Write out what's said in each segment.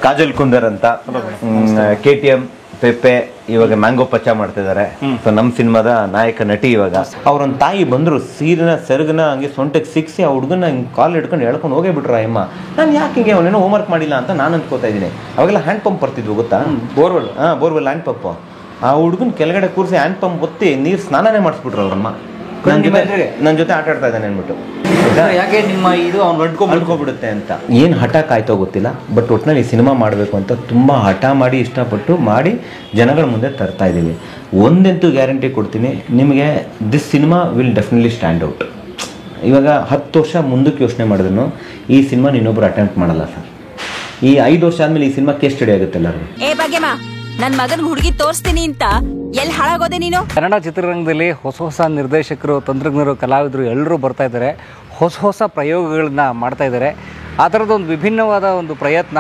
ಕಾಜಲ್ ಕುಂದರ್ ಅಂತ, KTM, ಪೆಪ್ಪೆ, ಇವಾಗ mango ಪಚ್ಚ ಮಾಡ್ತಿದ್ದಾರೆ. ಸೊ ನಮ್ಮ ಸಿನಿಮಾದ ನಾಯಕ ನಟಿ ಇವಾಗ. ಅವ್ರೊಂದು ತಾಯಿ ಬಂದ್ರು, ಸೀರಿನ ಸೆರಗನ ಹಂಗೆ ಸೊಂಟಕ್ಕೆ ಸಿಕ್ಸಿ ಆ ಹುಡುಗನ ಹಿಂಗೆ ಕಾಲ್ ಹಿಡ್ಕೊಂಡು ಹೇಳ್ಕೊಂಡು ಹೋಗೇ ಬಿಟ್ರು ಅಮ್ಮ. ನಾನು ಯಾಕೆ ಹಿಂಗೆ ಅವನೇನೋ ಹೋಮ್ವರ್ಕ್ ಮಾಡಿಲ್ಲ ಅಂತ ನಾನು ಅಂದ್ಕೋತಾ ಇದ್ದೀನಿ. ಅವಾಗೆಲ್ಲ ಹ್ಯಾಂಡ್ ಪಂಪ್ ಬರ್ತಿದ್ವು ಗೊತ್ತಾ, ಬೋರ್ವೆಲ್. Borewell hand pump. ಆ ಹುಡುಗನ ಕೆಳಗಡೆ ಕೂರಿಸಿ ಹ್ಯಾಂಡ್ ಪಂಪ್ ಒತ್ತಿ ನೀರು ಸ್ನಾನನೇ ಮಾಡಿಸ್ಬಿಟ್ರು ಅವ್ರಮ್ಮ. ನನ್ನ ಜೊತೆ ಆಟ ಆಡ್ತಾ ಇದ್ದಾನೆ ಅಂದ್ಬಿಟ್ಟು. ಯಾಕೆ ನಿಮ್ಮ ಇದು ಅವ್ನು ಅಂಟ್ಕೊಬಿಡುತ್ತೆ ಅಂತ ಏನು ಹಠ ಕಾಯ್ತೋ ಗೊತ್ತಿಲ್ಲ. ಬಟ್ ಒಟ್ಟಿನಲ್ಲಿ ಸಿನಿಮಾ ಮಾಡಬೇಕು ಅಂತ ತುಂಬ ಹಠ ಮಾಡಿ ಇಷ್ಟಪಟ್ಟು ಮಾಡಿ ಜನಗಳ ಮುಂದೆ ತರ್ತಾ ಇದ್ದೀವಿ. ಒಂದಂತೂ ಗ್ಯಾರಂಟಿ ಕೊಡ್ತೀನಿ ನಿಮಗೆ, this cinema will definitely stand out. ಇವಾಗ 10 ವರ್ಷ ಮುಂದಕ್ಕೆ ಯೋಚನೆ ಮಾಡಿದ್ರು ಈ ಸಿನಿಮಾ ಇನ್ನೊಬ್ರು ಅಟೆಂಪ್ಟ್ ಮಾಡಲ್ಲ ಸರ್. ಈ 5 ವರ್ಷ ಆದ್ಮೇಲೆ ಈ ಸಿನಿಮಾ ಕೇಸ್ ಸ್ಟಡಿ ಆಗುತ್ತೆ ಎಲ್ಲರೂ. ನನ್ನ ಮಗನ ಹುಡುಗಿ ತೋರಿಸ್ತೀನಿ ಅಂತ ಎಲ್ಲಿ ಹಾಳಾಗೋದೆ ನೀನು? ಕನ್ನಡ ಚಿತ್ರರಂಗದಲ್ಲಿ ಹೊಸ ನಿರ್ದೇಶಕರು, ತಂತ್ರಜ್ಞರು, ಕಲಾವಿದರು ಎಲ್ಲರೂ ಬರ್ತಾ ಇದ್ದಾರೆ. ಹೊಸ ಪ್ರಯೋಗಗಳನ್ನ ಮಾಡ್ತಾ ಇದ್ದಾರೆ. ಆ ಥರದೊಂದು ವಿಭಿನ್ನವಾದ ಒಂದು ಪ್ರಯತ್ನ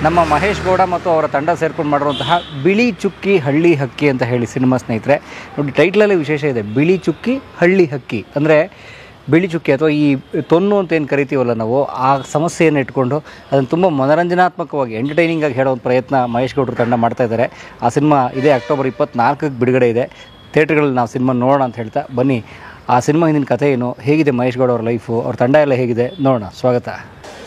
ನಮ್ಮ ಮಹೇಶ್ ಗೌಡ ಮತ್ತು ಅವರ ತಂಡ ಸೇರ್ಕೊಂಡು ಮಾಡಿರುವಂತಹ ಬಿಳಿ ಚುಕ್ಕಿ ಹಳ್ಳಿ ಹಕ್ಕಿ ಅಂತ ಹೇಳಿ ಸಿನಿಮಾ ಸ್ನೇಹಿತರೆ. ನೋಡಿ, ಟೈಟ್ಲಲ್ಲಿ ವಿಶೇಷ ಇದೆ, ಬಿಳಿ ಚುಕ್ಕಿ ಹಳ್ಳಿ ಹಕ್ಕಿ. ಅಂದರೆ ಬಿಳಿ ಚುಕ್ಕಿ ಅಥವಾ ಈ ತೊನ್ನು ಅಂತ ಏನು ಕರಿತೀವಲ್ಲ ನಾವು, ಆ ಸಮಸ್ಯೆಯನ್ನು ಇಟ್ಕೊಂಡು ಅದನ್ನು ತುಂಬ ಮನೋರಂಜನಾತ್ಮಕವಾಗಿ ಎಂಟರ್ಟೈನಿಂಗ್ ಆಗಿ ಹೇಳೋ ಒಂದು ಪ್ರಯತ್ನ ಮಹೇಶ್ ಗೌಡರು ತಂಡ ಮಾಡ್ತಾ ಇದ್ದಾರೆ. ಆ ಸಿನಿಮಾ ಇದೇ ಅಕ್ಟೋಬರ್ 24ಕ್ಕೆ ಬಿಡುಗಡೆ ಇದೆ. ಥಿಯೇಟ್ರ್ಗಳಲ್ಲಿ ನಾವು ಸಿನಿಮಾ ನೋಡೋಣ ಅಂತ ಹೇಳ್ತಾ ಬನ್ನಿ. ಆ ಸಿನಿಮಾ ಹಿಂದಿನ ಕಥೆ ಏನು, ಹೇಗಿದೆ ಮಹೇಶ್ ಗೌಡ ಅವ್ರ ಲೈಫು, ಅವ್ರ ತಂಡ ಎಲ್ಲ ಹೇಗಿದೆ ನೋಡೋಣ. ಸ್ವಾಗತ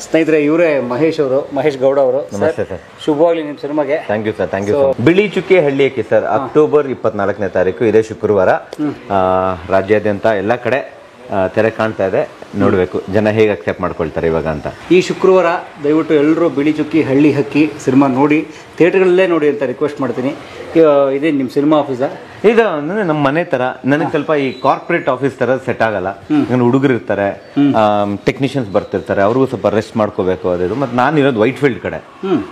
ಸ್ನೇಹಿತರೆ. ಇವರೇ ಮಹೇಶ್ ಗೌಡ ಅವರು. ನಮಸ್ತೆ ಸರ್, ಶುಭವಾಗಲಿ ನಿಮ್ಮ ಸಿನಿಮಾಗೆ. Thank you sir, thank you. ಬಿಳಿ ಚುಕ್ಕಿ ಹಳ್ಳಿ ಹಕ್ಕಿ ಸರ್, ಅಕ್ಟೋಬರ್ 24ನೇ ತಾರೀಕು ಇದೇ ಶುಕ್ರವಾರ ರಾಜ್ಯಾದ್ಯಂತ ಎಲ್ಲ ಕಡೆ ತೆರೆ ಕಾಣ್ತಾ ಇದೆ. ನೋಡಬೇಕು ಜನ ಹೇಗೆ ಅಕ್ಸೆಪ್ಟ್ ಮಾಡ್ಕೊಳ್ತಾರೆ ಇವಾಗ ಅಂತ. ಈ ಶುಕ್ರವಾರ ದಯವಿಟ್ಟು ಎಲ್ಲರೂ ಬಿಳಿ ಚುಕ್ಕಿ ಹಳ್ಳಿ ಹಕ್ಕಿ ಸಿನಿಮಾ ನೋಡಿ, ಥಿಯೇಟ್ರ್ಗಳಲ್ಲೇ ನೋಡಿ ಅಂತ ರಿಕ್ವೆಸ್ಟ್ ಮಾಡ್ತೀನಿ. ಇದೇ ನಿಮ್ಮ ಸಿನಿಮಾ ಆಫೀಸಾ? ಇದು ಅಂದರೆ ನಮ್ಮ ಮನೆ ಥರ. ನನಗೆ ಸ್ವಲ್ಪ ಈ ಕಾರ್ಪೊರೇಟ್ ಆಫೀಸ್ ಥರ ಸೆಟ್ ಆಗಲ್ಲ. ಹುಡುಗರು ಇರ್ತಾರೆ, ಟೆಕ್ನಿಷಿಯನ್ಸ್ ಬರ್ತಿರ್ತಾರೆ, ಅವ್ರಿಗೂ ಸ್ವಲ್ಪ ರೆಸ್ಟ್ ಮಾಡ್ಕೋಬೇಕು ಅದು. ಮತ್ತು ನಾನು ಇರೋದು ವೈಟ್ ಫೀಲ್ಡ್ ಕಡೆ.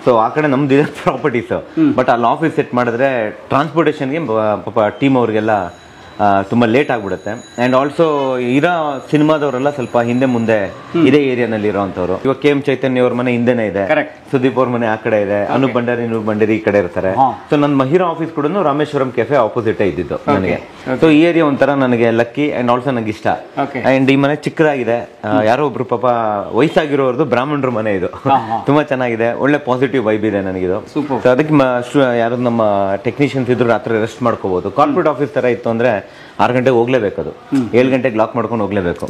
ಸೊ ಆ ಕಡೆ ನಮ್ದು ಇದೆ ಪ್ರಾಪರ್ಟೀಸು. ಬಟ್ ಅಲ್ಲಿ ಆಫೀಸ್ ಸೆಟ್ ಮಾಡಿದ್ರೆ ಟ್ರಾನ್ಸ್ಪೋರ್ಟೇಷನ್ಗೆ ಪಾಪ ಟೀಮ್ ಅವ್ರಿಗೆಲ್ಲ ತುಂಬ ಲೇಟ್ ಆಗಿಬಿಡುತ್ತೆ. ಆ್ಯಂಡ್ ಆಲ್ಸೋ ಇರೋ ಸಿನಿಮಾದವರೆಲ್ಲ ಸ್ವಲ್ಪ ಹಿಂದೆ ಮುಂದೆ ಇದೇ ಏರಿಯಾನಲ್ಲಿ ಇರೋವಂಥವ್ರು. ಇವಾಗ KM ಚೈತನ್ಯ ಅವ್ರ ಮನೆ ಹಿಂದೆನೇ ಇದೆ, ಸುದೀಪ್ ಅವ್ರ ಮನೆ ಆ ಕಡೆ ಇದೆ, ಅನೂಪ್ ಭಂಡಾರಿ ಈ ಕಡೆ ಇರ್ತಾರೆ. ಸೊ ನನ್ನ ಮಹಿರಾ ಆಫೀಸ್ ಕೂಡ ರಾಮೇಶ್ವರಂ ಕೆಫೆ ಆಪೋಸಿಟ್ ಇದ್ದಿದ್ದು ನನಗೆ. ಸೊ ಈ ಏರಿಯಾ ಒಂಥರ ನನಗೆ ಲಕ್ಕಿ ಆ್ಯಂಡ್ ಆಲ್ಸೋ ನನಗೆ ಇಷ್ಟ. ಆ್ಯಂಡ್ ಈ ಮನೆ ಚಿಕ್ಕದಾಗಿದೆ. ಯಾರೋ ಒಬ್ರು ಪಾಪ ವಯಸ್ಸಾಗಿರೋರ್ದು ಬ್ರಾಹ್ಮಣರ ಮನೆ ಇದು. ತುಂಬಾ ಚೆನ್ನಾಗಿದೆ, ಒಳ್ಳೆ ಪಾಸಿಟಿವ್ ವೈಬ್ ಇದೆ ನನಗಿದು. ಸೊ ಅದಕ್ಕೆ ಯಾರು ನಮ್ಮ ಟೆಕ್ನಿಷಿಯನ್ಸ್ ಇದ್ರು ರಾತ್ರಿ ರೆಸ್ಟ್ ಮಾಡ್ಕೋಬಹುದು. ಕಾರ್ಪೊರೇಟ್ ಆಫೀಸ್ ತರ ಇತ್ತು ಅಂದ್ರೆ 6 ಗಂಟೆಗೆ ಹೋಗ್ಲೇಬೇಕು, ಅದು 7 ಗಂಟೆಗೆ ಲಾಕ್ ಮಾಡ್ಕೊಂಡು ಹೋಗ್ಲೇಬೇಕು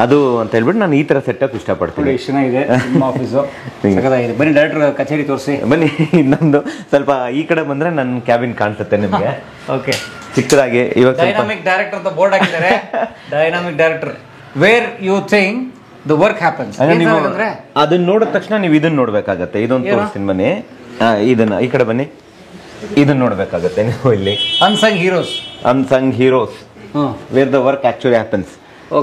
ಅದು ಅಂತ ಹೇಳ್ಬಿಟ್ಟು ನಾನು ಈ ತರ ಸೆಟಪ್ ಇಷ್ಟಪಡ್ತೀನಿ. ಬನ್ನಿ ಡೈರೆಕ್ಟರ್ ಕಚೇರಿ ತೋರಿಸಿ ಬನ್ನಿ. ಇನ್ನೊಂದು ಸ್ವಲ್ಪ ಈ ಕಡೆ ಬಂದ್ರೆ ನನ್ನ ಕ್ಯಾಬಿನ್ ಕಾಣಿಸುತ್ತೆ ನಿಮ್ಗೆ. ಓಕೆ, ಚಿಕ್ಕದಾಗಿ ಇವಾಗ ಡೈನಾಮಿಕ್ ಡೈರೆಕ್ಟರ್ ಅಂತ ಬೋರ್ಡ್ ಹಾಕಿದ್ದಾರೆ. Dynamic director where you think the work happens. ಅದನ್ನ ನೋಡಿದ ತಕ್ಷಣ ನೀವು ಇದನ್ನ ನೋಡ್ಬೇಕಾಗತ್ತೆ. ಇದೊಂದು ತೋರಿಸ್ತೀನಿ ಬನ್ನಿ. ಇದನ್ನ ಈ ಕಡೆ ಬನ್ನಿ, ಇದನ್ನ ನೋಡ್ಬೇಕಾಗತ್ತೆ ನೀವು. ಇಲ್ಲಿ unsung heroes where the work actually happens.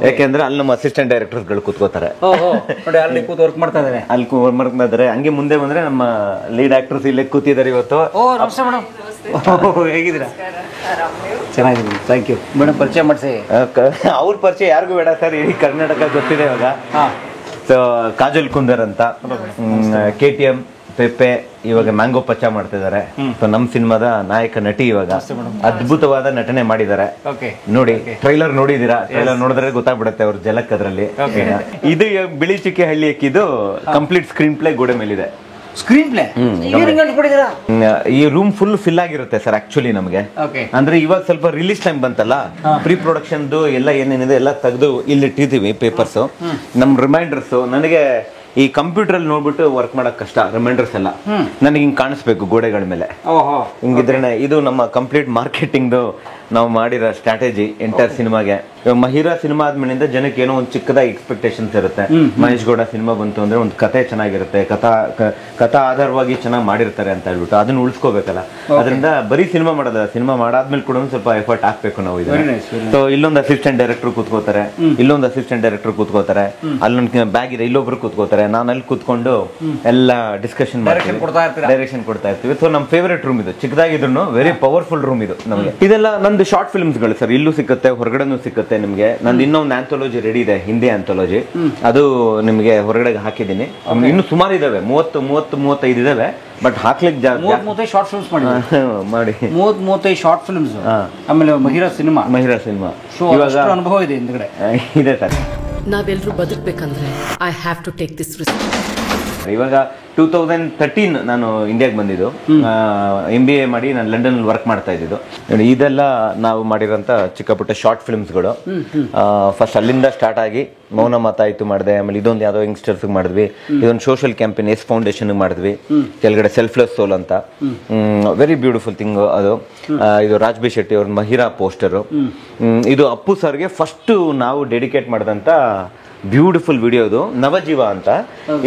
ಯಾಕೆಂದ್ರೆ ಅಲ್ಲಿ ನಮ್ಮ ಅಸಿಸ್ಟೆಂಟ್ ಡೈರೆಕ್ಟರ್ಸ್ ಗಳು ಕೂತ್ಕೋತಾರೆ, ಅಲ್ಲಿ ಕೂತ್ ವರ್ಕ್ ಮಾಡ್ತಾ ಇದ್ದಾರೆ. ಅಲ್ಲಿ ವರ್ಕ್ ಮಾಡ್ತಾರೆ. ಹಂಗೆ ಮುಂದೆ ಬಂದ್ರೆ ನಮ್ಮ ಲೀಡ್ ಆಕ್ಟರ್ಸ್ ಇಲ್ಲೇ ಕೂತಿದ್ದಾರೆ ಇವತ್ತು. ಹೇಗಿದ್ದೀರಾ? ಚೆನ್ನಾಗಿದ್ದೀನಿ, ಥ್ಯಾಂಕ್ ಯು. ಮೇಡಮ್ ಪರಿಚಯ ಮಾಡಿಸಿ. ಅವ್ರ ಪರಿಚಯ ಯಾರಿಗೂ ಬೇಡ ಸರ್, ಇಡೀ ಕರ್ನಾಟಕ ಗೊತ್ತಿದೆ ಇವಾಗ. ಸೊ ಕಾಜಲ್ ಕುಂದರ್ ಅಂತ, KTM, ಪೆಪ್ಪೆ, ಇವಾಗ ಮ್ಯಾಂಗೋ ಪಚ್ಚ ಮಾಡ್ತಿದ್ದಾರೆ. ಸೊ ನಮ್ಮ ಸಿನಿಮಾದ ನಾಯಕ ನಟಿ ಇವಾಗ. ಅದ್ಭುತವಾದ ನಟನೆ ಮಾಡಿದ್ದಾರೆ. ನೋಡಿ, ಟ್ರೈಲರ್ ನೋಡಿದೀರಾ? ಟ್ರೈಲರ್ ನೋಡಿದ್ರೆ ಗೊತ್ತಾಗ್ಬಿಡುತ್ತೆ ಅವ್ರ ಜಲಕ್ ಅದ್ರಲ್ಲಿ. ಇದು ಬಿಳಿ ಚುಕ್ಕಿ ಹಳ್ಳಿ ಹಾಕಿದ್ದು ಕಂಪ್ಲೀಟ್ ಸ್ಕ್ರೀನ್ ಪ್ಲೇ ಗೋಡೆ ಮೇಲಿದೆ. ಸ್ಕ್ರೀನ್ ಪ್ಲೇ ಈ ರೂಮ್ ಫುಲ್ ಫಿಲ್ ಆಗಿರುತ್ತೆ ಸರ್ ಆಕ್ಚುಲಿ ನಮಗೆ. ಅಂದ್ರೆ ಇವಾಗ ಸ್ವಲ್ಪ ರಿಲೀಸ್ ಟೈಮ್ ಬಂತಲ್ಲ, ಪ್ರೀ ಪ್ರೊಡಕ್ಷನ್ ಎಲ್ಲ ಏನೇನಿದೆ ಎಲ್ಲ ತೆಗೆದು ಇಲ್ಲಿ ಇಟ್ಟಿದ್ದೀವಿ ಪೇಪರ್ಸ್, ನಮ್ ರಿಮೈಂಡರ್ಸ್. ನನಗೆ ಈ ಕಂಪ್ಯೂಟರ್ ಅಲ್ಲಿ ನೋಡ್ಬಿಟ್ಟು ವರ್ಕ್ ಮಾಡಕ್ ಕಷ್ಟ. ರಿಮೈಂಡರ್ಸ್ ಎಲ್ಲ ನನಗೆ ಹಿಂಗ್ ಕಾಣಿಸ್ಬೇಕು ಗೋಡೆಗಳ ಮೇಲೆ. ಹಿಂಗಿದ್ರೆ ಇದು ನಮ್ಮ ಕಂಪ್ಲೀಟ್ ಮಾರ್ಕೆಟಿಂಗ್ ನಾವು ಮಾಡಿರೋ ಸ್ಟ್ರಾಟಜಿ ಎಂಟೈರ್ ಸಿನಿಮಾಗೆ. ಮಹಿರಾ ಸಿನಿಮಾ ಆದ್ಮೇಲಿಂದ ಜನಕ್ಕೆ ಏನೋ ಒಂದು ಚಿಕ್ಕದಾಗಿ ಎಕ್ಸ್ಪೆಕ್ಟೇಷನ್ಸ್ ಇರುತ್ತೆ. ಮಹೇಶ್ ಗೌಡ ಸಿನಿಮಾ ಬಂತು ಅಂದ್ರೆ ಒಂದು ಕತೆ ಚೆನ್ನಾಗಿರುತ್ತೆ, ಕಥಾ ಆಧಾರವಾಗಿ ಚೆನ್ನಾಗಿ ಮಾಡಿರ್ತಾರೆ ಅಂತ ಹೇಳ್ಬಿಟ್ಟು ಅದನ್ನ ಉಳಿಸ್ಕೋಬೇಕಲ್ಲ. ಅದರಿಂದ ಬರೀ ಸಿನಿಮಾ ಮಾಡೋದಲ್ಲ, ಸಿನಿಮಾ ಮಾಡಾದ್ಮೇಲೆ ಕೂಡ ಸ್ವಲ್ಪ ಎಫರ್ಟ್ ಹಾಕ್ಬೇಕು ನಾವು. ಸೊ ಇಲ್ಲೊಂದು ಅಸಿಸ್ಟೆಂಟ್ ಡೈರೆಕ್ಟರ್ ಕೂತ್ಕೋತಾರೆ, ಇಲ್ಲೊಂದು ಅಸಿಸ್ಟೆಂಟ್ ಡೈರೆಕ್ಟರ್ ಕೂತ್ಕೋತಾರೆ, ಅಲ್ಲೊಂದು ಬ್ಯಾಗ್ ಇದೆ, ಇಲ್ಲೊಬ್ರು ಕೂತ್ಕೋತಾರೆ, ನಾನು ಅಲ್ಲಿ ಕೂತ್ಕೊಂಡು ಎಲ್ಲ ಡಿಸ್ಕಷನ್ ಡೈರೆಕ್ಷನ್ ಕೊಡ್ತಾ ಇರ್ತೀವಿ. ಸೊ ನಮ್ಮ ಫೇವರೇಟ್ ರೂಮ್ ಇದು, ಚಿಕ್ಕದಾಗಿದ್ರು ವೆರಿ ಪವರ್ಫುಲ್ ರೂಮ್ ಇದು ನಮಗೆ. ಇದೆಲ್ಲ ನಂದು ಶಾರ್ಟ್ ಫಿಲ್ಮ್ಸ್ ಗಳು ಸರ್, ಇಲ್ಲೂ ಸಿಕ್ಕತ್ತೆ, ಹೊರಗಡೆನೂ ಸಿಕ್ಕತ್ತೆ ನಿಮ್ಗೆ. ನಂದು ಇನ್ನೊಂದು ಆಂಥೋಲಜಿ ರೆಡಿ ಇದೆ, ಹಿಂದಿ ಆಂಥೋಲಜಿ, ಅದು ನಿಮ್ಗೆ ಹೊರಗಡೆ ಹಾಕಿದ್ದೀನಿ. ಇನ್ನು ಸುಮಾರು ಇದಾವೆ, 30-35 ಇದಾವೆ. ಬಟ್ ಹಾಕ್ಲಿಕ್ಕೆ ಶಾರ್ಟ್ ಫಿಲ್ಮ್ಸ್ ಮಾಡಿ 35 ಶಾರ್ಟ್ ಫಿಲ್ಮ್ಸ್. ಆಮೇಲೆ ಮಹಿರಾ ಸಿನಿಮಾ ಇವಾಗ ಅನುಭವ ಇದೆ ಹಿಂದ್ಗಡೆ ಇದೆ ಸರ್. ನಾವೆಲ್ಲರೂ ಬದುಕಬೇಕಂದ್ರೆ I have to take this risk. ಇವಾಗ 2013 ನಾನು ಇಂಡಿಯಾಗೆ ಬಂದಿದ್ದು, MBA ಮಾಡಿ ನಾನು ಲಂಡನ್ ವರ್ಕ್ ಮಾಡ್ತಾ ಇದ್ದಿದ್ದು. ಇದೆಲ್ಲ ನಾವು ಮಾಡಿರೋಂಥ ಚಿಕ್ಕ ಪುಟ್ಟ ಶಾರ್ಟ್ ಫಿಲ್ಮ್ಸ್ಗಳು. ಫಸ್ಟ್ ಅಲ್ಲಿಂದ ಸ್ಟಾರ್ಟ್ ಆಗಿ ಮೌನ ಮಾತಾಯಿತು ಮಾಡಿದೆ, ಆಮೇಲೆ ಇದೊಂದು ಯಾವುದೋ ಯಂಗ್ಸ್ಟರ್ಸ್ ಮಾಡಿದ್ವಿ, ಇದೊಂದು ಸೋಷಿಯಲ್ ಕ್ಯಾಂಪೇನ್ ಎಸ್ ಫೌಂಡೇಶನ್ ಮಾಡಿದ್ವಿ, ಕೆಳಗಡೆ ಸೆಲ್ಫ್ಲೆಸ್ ಸೋಲ್ ಅಂತ, ವೆರಿ ಬ್ಯೂಟಿಫುಲ್ ಥಿಂಗ್ ಅದು. ಇದು ರಾಜ್ ಬಿ ಶೆಟ್ಟಿ ಅವ್ರ ಮಹಿರಾ ಪೋಸ್ಟರು. ಇದು ಅಪ್ಪು ಸರ್ಗೆ ಫಸ್ಟ್ ನಾವು ಡೆಡಿಕೇಟ್ ಮಾಡಿದಂಥ ಬ್ಯೂಟಿಫುಲ್ ವಿಡಿಯೋ. ಇದು ನವಜೀವ ಅಂತ,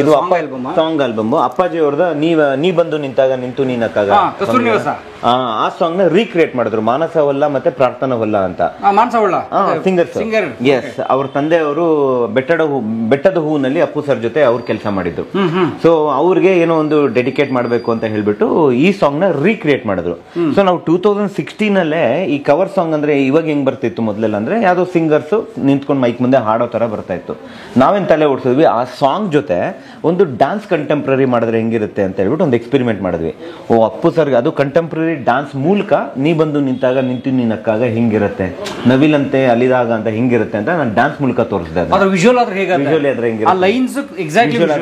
ಇದು ಸಾಂಗ್ ಆಲ್ಬಮ್ ಅಪ್ಪಾಜಿ ಅವ್ರದ. ನೀ ಬಂದು ನಿಂತಾಗ ನಿಂತು ನೀನಕ್ಕಾಗ ಆ ಸಾಂಗ್ ನ ರೀಕ್ರಿಯೇಟ್ ಮಾಡಿದ್ರು. ಮಾನಸವಲ್ಲ ಮತ್ತೆ ಪ್ರಾರ್ಥನವಲ್ಲ ಅಂತ ಸಿಂಗರ್ಸ್. ಎಸ್, ಅವ್ರ ತಂದೆಯವರು ಬೆಟ್ಟದ ಹೂವಿನಲ್ಲಿ ಅಪ್ಪು ಸರ್ ಜೊತೆ ಅವ್ರು ಕೆಲಸ ಮಾಡಿದ್ರು. ಸೊ ಅವ್ರಿಗೆ ಏನೋ ಒಂದು ಡೆಡಿಕೇಟ್ ಮಾಡಬೇಕು ಅಂತ ಹೇಳ್ಬಿಟ್ಟು ಈ ಸಾಂಗ್ ನ ರೀಕ್ರಿಯೇಟ್ ಮಾಡಿದ್ರು. ಸೊ ನಾವು 2016 ಈ ಕವರ್ ಸಾಂಗ್ ಅಂದ್ರೆ ಇವಾಗ ಹೆಂಗ್ ಬರ್ತಿತ್ತು ಮೊದಲೆಲ್ಲ ಅಂದ್ರೆ ಯಾವ್ದೋ ಸಿಂಗರ್ಸ್ ನಿಂತ್ಕೊಂಡು ಮೈಕ್ ಮುಂದೆ ಹಾಡೋ ತರ ಬರ್ತಾ ಇತ್ತು. ನಾವೇನ್ ತಲೆ ಓಡಿಸಿದ್ವಿ, ಆ ಸಾಂಗ್ ಜೊತೆ ಒಂದು ಡ್ಯಾನ್ಸ್ ಕಂಟೆಂಪ್ರರಿ ಮಾಡಿದ್ರೆ ಹೆಂಗಿರುತ್ತೆ ಅಂತ ಹೇಳ್ಬಿಟ್ಟು ಒಂದು ಎಕ್ಸ್ಪೆರಿಮೆಂಟ್ ಮಾಡಿದ್ವಿ. ಅಪ್ಪು ಸರ್ಗೆ ಅದು ಕಂಟೆಂಪ್ರರಿ ಡ್ಯಾನ್ಸ್ ಮೂಲಕ ನೀ ಬಂದು ನಿಂತಾಗ ನಿಂತು ನೀನಕ್ಕಾಗ ಹಿಂಗಿರುತ್ತೆ, ನವಿಲಂತೆ ಅಲಿದಾಗ ಅಂತ ಹಿಂಗಿರುತ್ತೆ ಅಂತ ನಾನು ಡ್ಯಾನ್ಸ್ ಮೂಲಕ ತೋರಿಸಿದೆ. ವಿಜುವಲ್ ಆದ್ರೆ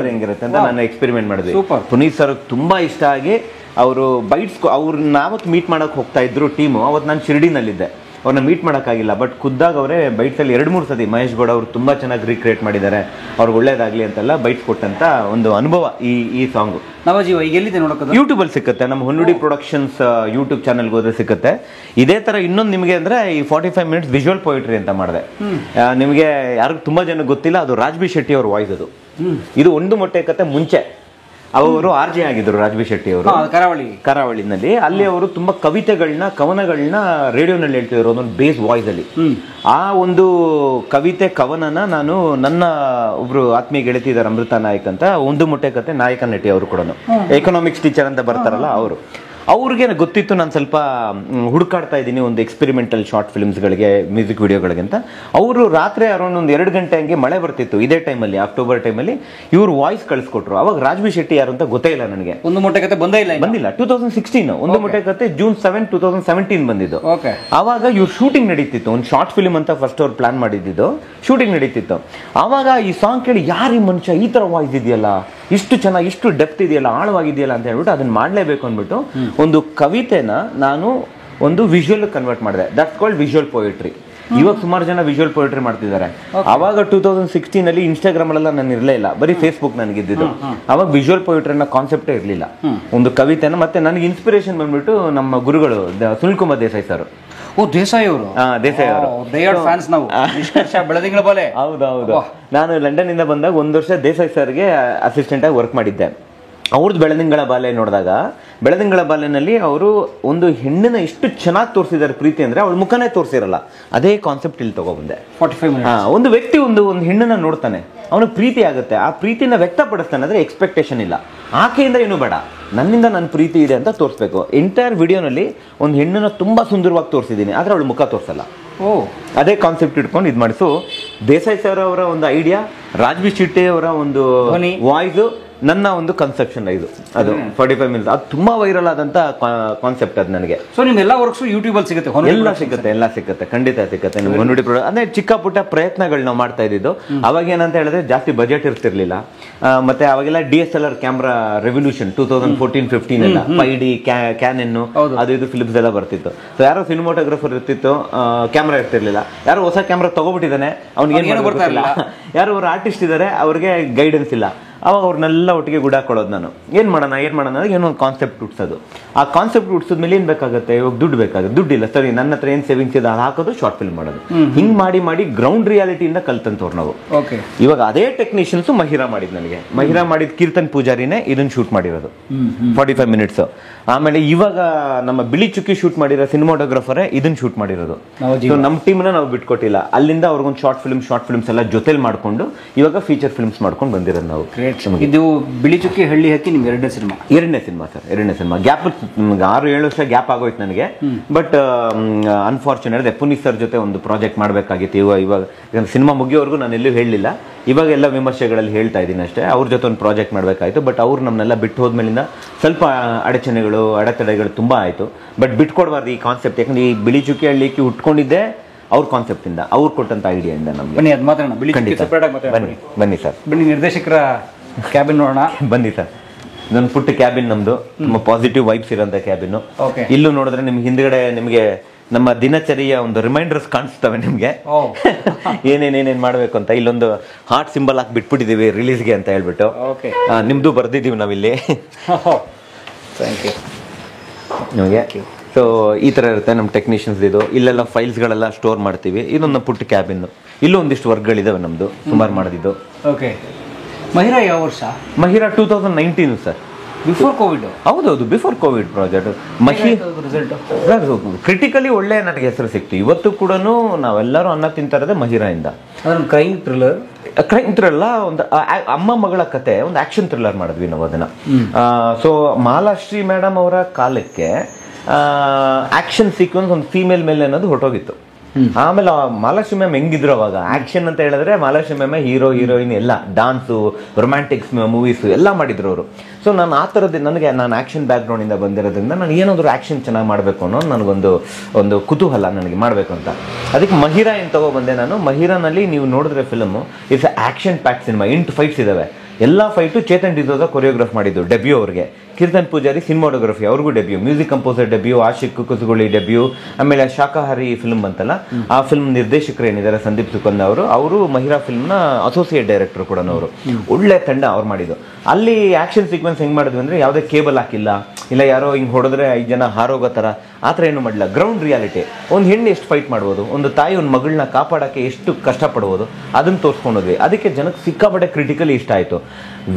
ಹೆಂಗಿರುತ್ತೆ ಅಂತ ನಾನು ಎಕ್ಸ್ಪೆರಿಮೆಂಟ್ ಮಾಡಿದ್ವಿ. ಪುನೀತ್ ಸರ್ ತುಂಬಾ ಇಷ್ಟ ಆಗಿ ಅವರು ಬೈಟ್ಸ್ ಅವ್ರನ್ನ ಅವತ್ತು ಮೀಟ್ ಮಾಡಕ್ ಹೋಗ್ತಾ ಇದ್ರು ಟೀಮು. ಅವತ್ತು ನಾನು ಶಿರ್ಡಿನಲ್ಲಿದ್ದೆ, ಅವ್ರನ್ನ ಮೀಟ್ ಮಾಡೋಕ್ಕಾಗಿಲ್ಲ. ಬಟ್ ಖುದ್ದಾಗ ಅವರೇ ಬೈಟ್ಸಲ್ಲಿ 2-3 ಸತಿ ಮಹೇಶ್ ಗೌಡ ಅವರು ತುಂಬ ಚೆನ್ನಾಗಿ ರೀಕ್ರಿಯೇಟ್ ಮಾಡಿದ್ದಾರೆ, ಅವ್ರಿಗೆ ಒಳ್ಳೇದಾಗಲಿ ಅಂತೆಲ್ಲ ಬೈಟ್ಸ್ ಕೊಟ್ಟಂತ ಒಂದು ಅನುಭವ ಈ ಸಾಂಗು. ನವಜೀವ ಈಗ ಎಲ್ಲಿದೆ ನೋಡೋಕೆ? ಯೂಟ್ಯೂಬಲ್ಲಿ ಸಿಗುತ್ತೆ, ನಮ್ಮ ಹೊನ್ನುಡಿ ಪ್ರೊಡಕ್ಷನ್ಸ್ ಯೂಟ್ಯೂಬ್ ಚಾನಲ್ಗೆ ಹೋದ್ರೆ ಸಿಗುತ್ತೆ. ಇದೇ ಥರ ಇನ್ನೊಂದು ನಿಮಗೆ ಅಂದರೆ ಈ 45 ಮಿನಿಟ್ಸ್ ವಿಜುವಲ್ ಪೊಯಿಟ್ರಿ ಅಂತ ಮಾಡಿದೆ. ನಿಮಗೆ ಯಾರಿಗೂ ತುಂಬ ಜನ ಗೊತ್ತಿಲ್ಲ, ಅದು ರಾಜ್ ಬಿ ಶೆಟ್ಟಿ ಅವ್ರ ವಾಯ್ಸ್. ಅದು ಇದು ಒಂದು ಮೊಟ್ಟೆ ಕತೆ ಮುಂಚೆ ಅವರು RJ ಆಗಿದ್ರು ರಾಜ್ ಬಿ ಶೆಟ್ಟಿ ಅವರು ಕರಾವಳಿನಲ್ಲಿ. ಅಲ್ಲಿ ಅವರು ತುಂಬಾ ಕವಿತೆಗಳನ್ನ ಕವನಗಳನ್ನ ರೇಡಿಯೋನಲ್ಲಿ ಹೇಳ್ತಿದ್ರು ಒಂದೊಂದು ಬೇಸ್ ವಾಯ್ಸ್ ಅಲ್ಲಿ. ಆ ಒಂದು ಕವಿತೆ ಕವನನ ನಾನು ನನ್ನ ಒಬ್ರು ಆತ್ಮೀಯ ಗೆಳತಿ ಇದ್ದಾರೆ ಅಮೃತ ನಾಯಕ್ ಅಂತ, ಒಂದು ಮೊಟ್ಟೆ ಕತೆ ನಾಯಕ ನಟಿ ಅವರು ಕೂಡ ಎಕನಾಮಿಕ್ಸ್ ಟೀಚರ್ ಅಂತ ಬರ್ತಾರಲ್ಲ ಅವರು. ಅವ್ರಿಗೆ ಗೊತ್ತಿತ್ತು ನಾನು ಸ್ವಲ್ಪ ಹುಡುಕಾಡ್ತಾ ಇದ್ದೀನಿ ಒಂದು ಎಕ್ಸ್ಪೆರಿಮೆಂಟಲ್ ಶಾರ್ಟ್ ಫಿಲ್ಮ್ಸ್ಗಳಿಗೆ, ಮ್ಯೂಸಿಕ್ ವಿಡಿಯೋಗಳಿಗೆ ಅಂತ. ಅವರು ರಾತ್ರಿ ಅರೌಂಡ್ ಒಂದು 2 ಗಂಟೆ ಹಂಗೆ ಮಳೆ ಬರ್ತಿತ್ತು ಇದೇ ಟೈಮಲ್ಲಿ, ಅಕ್ಟೋಬರ್ ಟೈಮಲ್ಲಿ. ಇವ್ರು ವಾಯ್ಸ್ ಕಳಿಸ್ಕೊಟ್ರು. ಅವಾಗ ರಾಜ್ ಬಿ ಶೆಟ್ಟಿ ಯಾರು ಅಂತ ಗೊತ್ತೇ ಇಲ್ಲ ನನಗೆ. ಒಂದು ಮೊಟ್ಟೆ ಕತೆ ಬಂದಿಲ್ಲ 2016 ಒಂದು ಮೊಟ್ಟೆ ಕತೆ June 7, 2017 ಬಂದಿದ್ದು. ಆವಾಗ ಇವ್ರು ಶೂಟಿಂಗ್ ನಡೀತಿತ್ತು, ಒಂದು ಶಾರ್ಟ್ ಫಿಲ್ಮ್ ಅಂತ ಫಸ್ಟ್ ಅವ್ರು ಪ್ಲಾನ್ ಮಾಡಿದ್ದು, ಶೂಟಿಂಗ್ ನಡೀತಿತ್ತು. ಆವಾಗ ಈ ಸಾಂಗ್ ಕೇಳಿ ಯಾರು ಈ ಮನುಷ್ಯ, ಈ ತರ ವಾಯ್ಸ್ ಇದೆಯಲ್ಲ, ಇಷ್ಟು ಚೆನ್ನಾಗಿ ಇಷ್ಟು ಡೆಪ್ತ್ ಇದೆಯಲ್ಲ, ಆಳವಾಗಿದೆಯಲ್ಲ ಅಂತ ಹೇಳ್ಬಿಟ್ಟು ಅದನ್ನ ಮಾಡಲೇಬೇಕು ಅಂದ್ಬಿಟ್ಟು ಒಂದು ಕವಿತೆನ ನಾನು ಒಂದು ವಿಜುವಲ್ ಕನ್ವರ್ಟ್ ಮಾಡಿದೆ. That's called visual poetry. ಇವಾಗ ಸುಮಾರು ಜನ ವಿಜುವಲ್ ಪೊಯಿಟ್ರಿ ಮಾಡ್ತಿದ್ದಾರೆ. ಅವಾಗ 2016 ಇನ್ಸ್ಟಾಗ್ರಾಮ್ ಅಲ್ಲೆಲ್ಲ ನಾನು ಇರಲೇ ಇಲ್ಲ, ಬರೀ ಫೇಸ್ಬುಕ್ ನನಗಿದ್ದು. ಅವಾಗ ವಿಜುವಲ್ ಪೊಯಿಟ್ರಿ ಅನ್ನೋ ಕಾನ್ಸೆಪ್ಟೇ ಇರಲಿಲ್ಲ. ಒಂದು ಕವಿತೆನ ಮತ್ತೆ ನನಗೆ ಇನ್ಸ್ಪಿರೇಷನ್ ಬಂದ್ಬಿಟ್ಟು ನಮ್ಮ ಗುರುಗಳು ಸುನಿಲ್ ಕುಮಾರ್ ದೇಸಾಯಿ ಸರ್. ದೇಸಾಯಿ ಅವರು ಹೌದೌದು. ನಾನು ಲಂಡನ್ ಇಂದ ಬಂದಾಗ 1 ವರ್ಷ ದೇಸಾಯಿ ಸರ್ಗೆ ಅಸಿಸ್ಟೆಂಟ್ ಆಗಿ ವರ್ಕ್ ಮಾಡಿದ್ದೆ. ಅವ್ರದ್ದು ಬೆಳದಿಂಗಳ ಬಾಲೆ ನೋಡಿದಾಗ, ಬೆಳದಿಂಗಳ ಬಾಲೆನಲ್ಲಿ ಅವರು ಒಂದು ಹೆಣ್ಣಿನ ಎಷ್ಟು ಚೆನ್ನಾಗಿ ತೋರಿಸಿದ್ದಾರೆ ಪ್ರೀತಿ ಅಂದ್ರೆ, ಅವಳ ಮುಖನೇ ತೋರಿಸಿರಲ್ಲ. ಅದೇ ಕಾನ್ಸೆಪ್ಟ್ ಇಲ್ಲಿ ತಗೊಬಂದೆ. ಒಂದು ವ್ಯಕ್ತಿ ಒಂದು ಹೆಣ್ಣನ್ನ ನೋಡ್ತಾನೆ, ಅವನಿಗೆ ಪ್ರೀತಿ ಆಗುತ್ತೆ, ಆ ಪ್ರೀತಿನ ವ್ಯಕ್ತಪಡಿಸ್ತಾನೆ ಅಂದ್ರೆ ಎಕ್ಸ್ಪೆಕ್ಟೇಷನ್ ಇಲ್ಲ, ಆಕೆಯಿಂದ ಏನು ಬೇಡ, ನನ್ನಿಂದ ನನ್ನ ಪ್ರೀತಿ ಇದೆ ಅಂತ ತೋರಿಸ್ಬೇಕು. ಎಂಟೈರ್ ವಿಡಿಯೋನಲ್ಲಿ ಒಂದು ಹೆಣ್ಣನ್ನ ತುಂಬಾ ಸುಂದರವಾಗಿ ತೋರಿಸಿದ್ದೀನಿ, ಆದ್ರೆ ಅವಳು ಮುಖ ತೋರಿಸಲ್ಲ. ಅದೇ ಕಾನ್ಸೆಪ್ಟ್ ಇಟ್ಕೊಂಡು ಇದು ಮಾಡಿ. ಸೊ ದೇಸಾಯಿ ಸರ್ ಅವರ ಒಂದು ಐಡಿಯಾ, ರಾಜ್ ಬಿ ಶೆಟ್ಟಿ ಅವರ ಒಂದು ವಾಯ್ಸ್, ನನ್ನ ಒಂದು ಕನ್ಸೆಪ್ಷನ್ ಇದು. ಅದು 45 ಮಿನಿಟ್ಸ್ ಅದು ತುಂಬಾ ವೈರಲ್ ಆದಂತ ಕಾನ್ಸೆಪ್ಟ್ ಅದು ನನಗೆ. ಸೊ ನಿಮ್ಮೆಲ್ಲ ವರ್ಕ್ಸ್ ಯೂಟ್ಯೂಬ್ ಅಲ್ಲಿ ಸಿಗುತ್ತೆ? ಎಲ್ಲ ಸಿಗುತ್ತೆ, ಖಂಡಿತ ಸಿಗುತ್ತೆ. ನಿಮ್ಗೆ ಹೊನ್ನುಡಿ ಅಂದ್ರೆ ಚಿಕ್ಕ ಪುಟ್ಟ ಪ್ರಯತ್ನಗಳು ನಾವು ಮಾಡ್ತಾ ಇದ್ದಿದ್ದು. ಅವಾಗ ಏನಂತ ಹೇಳಿದ್ರೆ ಜಾಸ್ತಿ ಬಜೆಟ್ ಇರ್ತಿರ್ಲಿಲ್ಲ. ಮತ್ತೆ ಅವಾಗೆಲ್ಲ DSLR ಕ್ಯಾಮ್ರಾ ರೆವಲ್ಯೂಷನ್ 2014-15 ಎಲ್ಲ 5D ಕ್ಯಾನನ್ ಅದು ಇದು ಫಿಲಿಮ್ಸ್ ಎಲ್ಲ ಬರ್ತಿತ್ತು. ಸೊ ಯಾರೋ ಸಿನಿಮಾಟೋಗ್ರಫರ್ ಇರ್ತಿತ್ತು, ಕ್ಯಾಮ್ರಾ ಇರ್ತಿರ್ಲಿಲ್ಲ. ಯಾರೋ ಹೊಸ ಕ್ಯಾಮ್ರಾ ತಗೋಬಿಟ್ಟಿದ್ದಾನೆ, ಅವ್ನಿಗೆ ಏನು ಗೊತ್ತಿಲ್ಲ. ಯಾರೋ ಅವ್ರು ಆರ್ಟಿಸ್ಟ್ ಇದ್ದಾರೆ, ಅವ್ರಿಗೆ ಗೈಡೆನ್ಸ್ ಇಲ್ಲ. ಅವಾಗ ಅವ್ರನ್ನೆಲ್ಲ ಒಟ್ಟಿಗೆ ಗುಡಾಕೊಳ್ಳೋದು. ನಾನು ಏನು ಮಾಡೋಣ ಏನೋ ಒಂದು ಕಾನ್ಸೆಪ್ಟ್ ಹುಡ್ಸೋದು. ಆ ಕಾನ್ಸೆಪ್ಟ್ ಹುಡ್ಸಿದ್ಮೇಲೆ ಏನು ಬೇಕಾಗುತ್ತೆ, ಇವಾಗ ದುಡ್ಡು ಬೇಕಾಗುತ್ತೆ, ದುಡ್ಡಿಲ್ಲ, ಸರಿ ನನ್ನ ಹತ್ರ ಏನು ಸೇವಿಂಗ್ಸ್ ಇದೆ ಅದು ಹಾಕೋದು, ಶಾರ್ಟ್ ಫಿಲ್ಮ್ ಮಾಡೋದು. ಹಿಂಗೆ ಮಾಡಿ ಗ್ರೌಂಡ್ ರಿಯಾಲಿಟಿಯಿಂದ ಕಲ್ತಂತವ್ರು ನಾವು. ಇವಾಗ ಅದೇ ಟೆಕ್ನಿಷಿಯನ್ಸ್ ಮಹಿರಾ ಮಾಡಿದ್ ನನಗೆ. ಮಹಿರಾ ಮಾಡಿದ ಕೀರ್ತನ್ ಪೂಜಾರಿನೇ ಇದನ್ನ ಶೂಟ್ ಮಾಡಿರೋದು 45 ಮಿನಿಟ್ಸ್. ಆಮೇಲೆ ಇವಾಗ ನಮ್ಮ ಬಿಳಿ ಚುಕ್ಕಿ ಶೂಟ್ ಮಾಡಿರೋ ಸಿನಿಮಾಟೋಗ್ರಫರೇ ಇದನ್ನ ಶೂಟ್ ಮಾಡಿರೋದು. ನಮ್ಮ ಟೀಮ್ನ ನಾವು ಬಿಟ್ಕೊಟ್ಟಿಲ್ಲ. ಅಲ್ಲಿಂದ ಅವ್ರಿಗೊಂದು ಶಾರ್ಟ್ ಫಿಲ್ಮ್ಸ್ ಎಲ್ಲ ಜೊತೆಲಿ ಮಾಡ್ಕೊಂಡು ಇವಾಗ ಫೀಚರ್ ಫಿಲ್ಮ್ಸ್ ಮಾಡ್ಕೊಂಡು ಬಂದಿರೋದು ನಾವು. ಇದು ಬಿಳಿ ಚುಕ್ಕಿ ಹಳ್ಳಿ ಹಕ್ಕಿ ನಿಮ್ಗೆ ಎರಡನೇ ಸಿನಿಮಾ ಸರ್. ಎರಡನೇ ಸಿನಿಮಾ. ಗ್ಯಾಪ್ 6-7 ವರ್ಷ ಗ್ಯಾಪ್ ಆಗೋಯ್ತು ನನಗೆ. ಬಟ್ ಅನ್ಫಾರ್ಚುನೇಟ್ ಪುನೀತ್ ಸರ್ ಜೊತೆ ಒಂದು ಪ್ರಾಜೆಕ್ಟ್ ಮಾಡಬೇಕಾಗಿತ್ತು. ಇವಾಗ ಸಿನಿಮಾ ಮುಗಿಯೋವರೆಗೂ ನಾನು ಎಲ್ಲೂ ಹೇಳಲಿಲ್ಲ. ಇವಾಗ ಎಲ್ಲ ವಿಮರ್ಶೆಗಳಲ್ಲಿ ಹೇಳ್ತಾ ಇದ್ದೀನಿ ಅಷ್ಟೇ. ಅವ್ರ ಜೊತೆ ಒಂದು ಪ್ರಾಜೆಕ್ಟ್ ಮಾಡಬೇಕಾಯ್ತು. ಬಟ್ ಅವ್ರು ನಮ್ಮನ್ನೆಲ್ಲ ಬಿಟ್ಟು ಹೋದ್ಮೇಲಿಂದ ಸ್ವಲ್ಪ ಅಡೆತಡೆಗಳು ತುಂಬ ಆಯಿತು. ಬಟ್ ಬಿಟ್ಕೊಡ್ಬಾರ್ದು ಈ ಕಾನ್ಸೆಪ್ಟ್. ಯಾಕಂದ್ರೆ ಈ ಬಿಳಿ ಚುಕ್ಕಿ ಹಳ್ಳಿಕ್ಕೆ ಉಟ್ಕೊಂಡಿದ್ದೆ ಅವ್ರ ಕಾನ್ಸೆಪ್ಟ್ ಇಂದ, ಅವ್ರು ಕೊಟ್ಟಂತ ಐಡಿಯಾ ಇಂದ ನಮ್ಗೆ. ಬನ್ನಿ ಅದು ಮಾತಾಡೋಣ. ಬನ್ನಿ ಸರ್. ಬನ್ನಿ ನಿರ್ದೇಶಕರ ಕ್ಯಾಬಿನ್ ನೋಡೋಣ. ಬನ್ನಿ ಸರ್, ಇದೊಂದು ಪುಟ್ಟ ಕ್ಯಾಬಿನ್ ನಮ್ದು, ತುಂಬಾ ಪಾಸಿಟಿವ್ ವೈಬ್ಸ್ ಇರೋಂಥ ಕ್ಯಾಬಿನ್. ಇಲ್ಲೂ ನೋಡಿದ್ರೆ ನಿಮ್ಗೆ ಹಿಂದ್ಗಡೆ ನಿಮಗೆ ನಮ್ಮ ದಿನಚರಿಯ ಒಂದು ರಿಮೈಂಡರ್ಸ್ ಕಾಣಿಸ್ತವೆ ನಿಮ್ಗೆ, ಏನೇನೇನೇನ್ ಮಾಡ್ಬೇಕು ಅಂತ. ಇಲ್ಲೊಂದು ಹಾರ್ಟ್ ಸಿಂಬಲ್ ಹಾಕಿ ಬಿಟ್ಬಿಟ್ಟಿದೀವಿ ರಿಲೀಸ್ಗೆ ಅಂತ ಹೇಳ್ಬಿಟ್ಟು. ನಿಮ್ದು ಬರ್ದಿದ್ದೀವಿ ನಾವಿಲ್ಲಿ. ನಿಮಗೆ ಸೊ ಈ ತರ ಇರುತ್ತೆ ನಮ್ಮ ಟೆಕ್ನಿಷಿಯನ್ಸ್. ಇದು ಇಲ್ಲೆಲ್ಲ ಫೈಲ್ಸ್ಗಳೆಲ್ಲ ಸ್ಟೋರ್ ಮಾಡ್ತೀವಿ. ಇದೊಂದು ಪುಟ್ಟ ಕ್ಯಾಬಿನ್. ಇಲ್ಲೂ ಒಂದಿಷ್ಟು ವರ್ಕ್ಗಳಿದಾವೆ ನಮ್ದು, ಸುಮಾರು ಮಾಡಿದ್ದು. ಓಕೆ. ಮಹಿರಾ ಯಾವ ವರ್ಷ? Mahira 2019 sir, before Covid. ಹೌದೌದು, ಬಿಫೋರ್ ಕೋವಿಡ್ ಪ್ರಾಜೆಕ್ಟ್. ಕ್ರಿಟಿಕಲಿ ಒಳ್ಳೆ ನನಗೆ ಹೆಸರು ಸಿಕ್ತು. ಇವತ್ತು ಕೂಡ ನಾವೆಲ್ಲರೂ ಅನ್ನ ತಿಂತಾರದೆ ಮಹಿರಾಯಿಂದ. ಕ್ರೈಮ್ ಥ್ರಿಲ್ಲರ್, ಕ್ರೈಮ್ ಥ್ರಿಲ್ಲರ್, ಒಂದು ಅಮ್ಮ ಮಗಳ ಕತೆ, ಒಂದು ಆಕ್ಷನ್ ಥ್ರಿಲ್ಲರ್ ಮಾಡಿದ್ವಿ ನಾವು ಅದನ್ನ. ಸೊ ಮಾಲಾಶ್ರೀ ಮೇಡಮ್ ಅವರ ಕಾಲಕ್ಕೆ ಆಕ್ಷನ್ ಸೀಕ್ವೆನ್ಸ್ ಒಂದು ಫೀಮೇಲ್ ಮೇಲೆ ಅನ್ನೋದು ಹೊರಟೋಗಿತ್ತು. ಆಮೇಲೆ ಮಾಲಾಶ್ರೀ ಮ್ಯಾಮ್ ಹೆಂಗಿದ್ರು ಅವಾಗ, ಆಕ್ಷನ್ ಅಂತ ಹೇಳಿದ್ರೆ ಮಾಲಾಶ್ರೀ ಮ್ಯಾಮ್ ಹೀರೋ ಹೀರೋಯಿನ್ ಎಲ್ಲ, ಡಾನ್ಸು, ರೊಮ್ಯಾಂಟಿಕ್ಸ್ ಮೂವೀಸು ಎಲ್ಲ ಮಾಡಿದ್ರು ಅವರು. ಸೊ ನಾನು ಆ ಥರದ್ದು, ನಾನು ಆಕ್ಷನ್ ಬ್ಯಾಕ್ ಗ್ರೌಂಡ್ ಇಂದ ಬಂದಿರೋದ್ರಿಂದ ನಾನು ಏನಾದರೂ ಆಕ್ಷನ್ ಚೆನ್ನಾಗಿ ಮಾಡಬೇಕು ಅನ್ನೋ ನನಗೊಂದು ಕುತೂಹಲ ನನಗೆ ಮಾಡಬೇಕು ಅಂತ. ಅದಕ್ಕೆ ಮಹಿರಾ ಏನು ತಗೊಬಂದೆ ನಾನು. ಮಹಿರಾನಲ್ಲಿ ನೀವು ನೋಡಿದ್ರೆ film it's action pack cinema. 8 fights ಇದಾವೆ. ಎಲ್ಲ ಫೈಟು ಚೇತನ್ ಡಿಸೋಜಾ ಕೊರಿಯೋಗ್ರಾಫ್ ಮಾಡಿದ್ದು, ಡೆಬ್ಯೂ ಅವ್ರಿಗೆ. ಕೀರ್ತನ್ ಪೂಜಾರಿ ಸಿನಿಮಾಟೋಗ್ರಫಿ, ಅವ್ರಿಗೂ debut. Music composer debut. Ashik Kusuguli debut. ಆಮೇಲೆ ಶಾಕಾಹಾರಿ ಫಿಲ್ಮ್ ಅಂತಲ್ಲ, ಆ ಫಿಲ್ಮ್ ನಿರ್ದೇಶಕರು ಏನಿದ್ದಾರೆ ಸಂದೀಪ್ ಸುಕಂದ ಅವರು ಮಹಿರಾ ಫಿಲ್ಮ್ನ ಅಸೋಸಿಯೇಟ್ ಡೈರೆಕ್ಟರ್ ಕೂಡ ಅವರು. ಒಳ್ಳೆ ತಂಡ ಅವ್ರು ಮಾಡಿದ್ದು. ಅಲ್ಲಿ ಆಕ್ಷನ್ ಸೀಕ್ವೆನ್ಸ್ ಹೆಂಗ್ ಮಾಡಿದ್ವಿ ಅಂದ್ರೆ, ಯಾವುದೇ ಕೇಬಲ್ ಹಾಕಿಲ್ಲ, ಇಲ್ಲ ಯಾರೋ ಹಿಂಗೆ ಹೊಡೆದ್ರೆ 5 ಜನ ಹಾರೋಗೋ ಥರ ಆ ಥರ ಏನು ಮಾಡಿಲ್ಲ. Ground reality. ಒಂದು ಹೆಣ್ಣು ಎಷ್ಟು ಫೈಟ್ ಮಾಡ್ಬೋದು, ಒಂದು ತಾಯಿ ಒಂದು ಮಗಳನ್ನ ಕಾಪಾಡೋಕ್ಕೆ ಎಷ್ಟು ಕಷ್ಟಪಡ್ಬೋದು, ಅದನ್ನು ತೋರಿಸ್ಕೊಂಡೋದ್ವಿ. ಅದಕ್ಕೆ ಜನಕ್ಕೆ ಸಿಕ್ಕಾಪಟ್ಟೆ ಕ್ರಿಟಿಕಲಿ ಇಷ್ಟ ಆಯಿತು.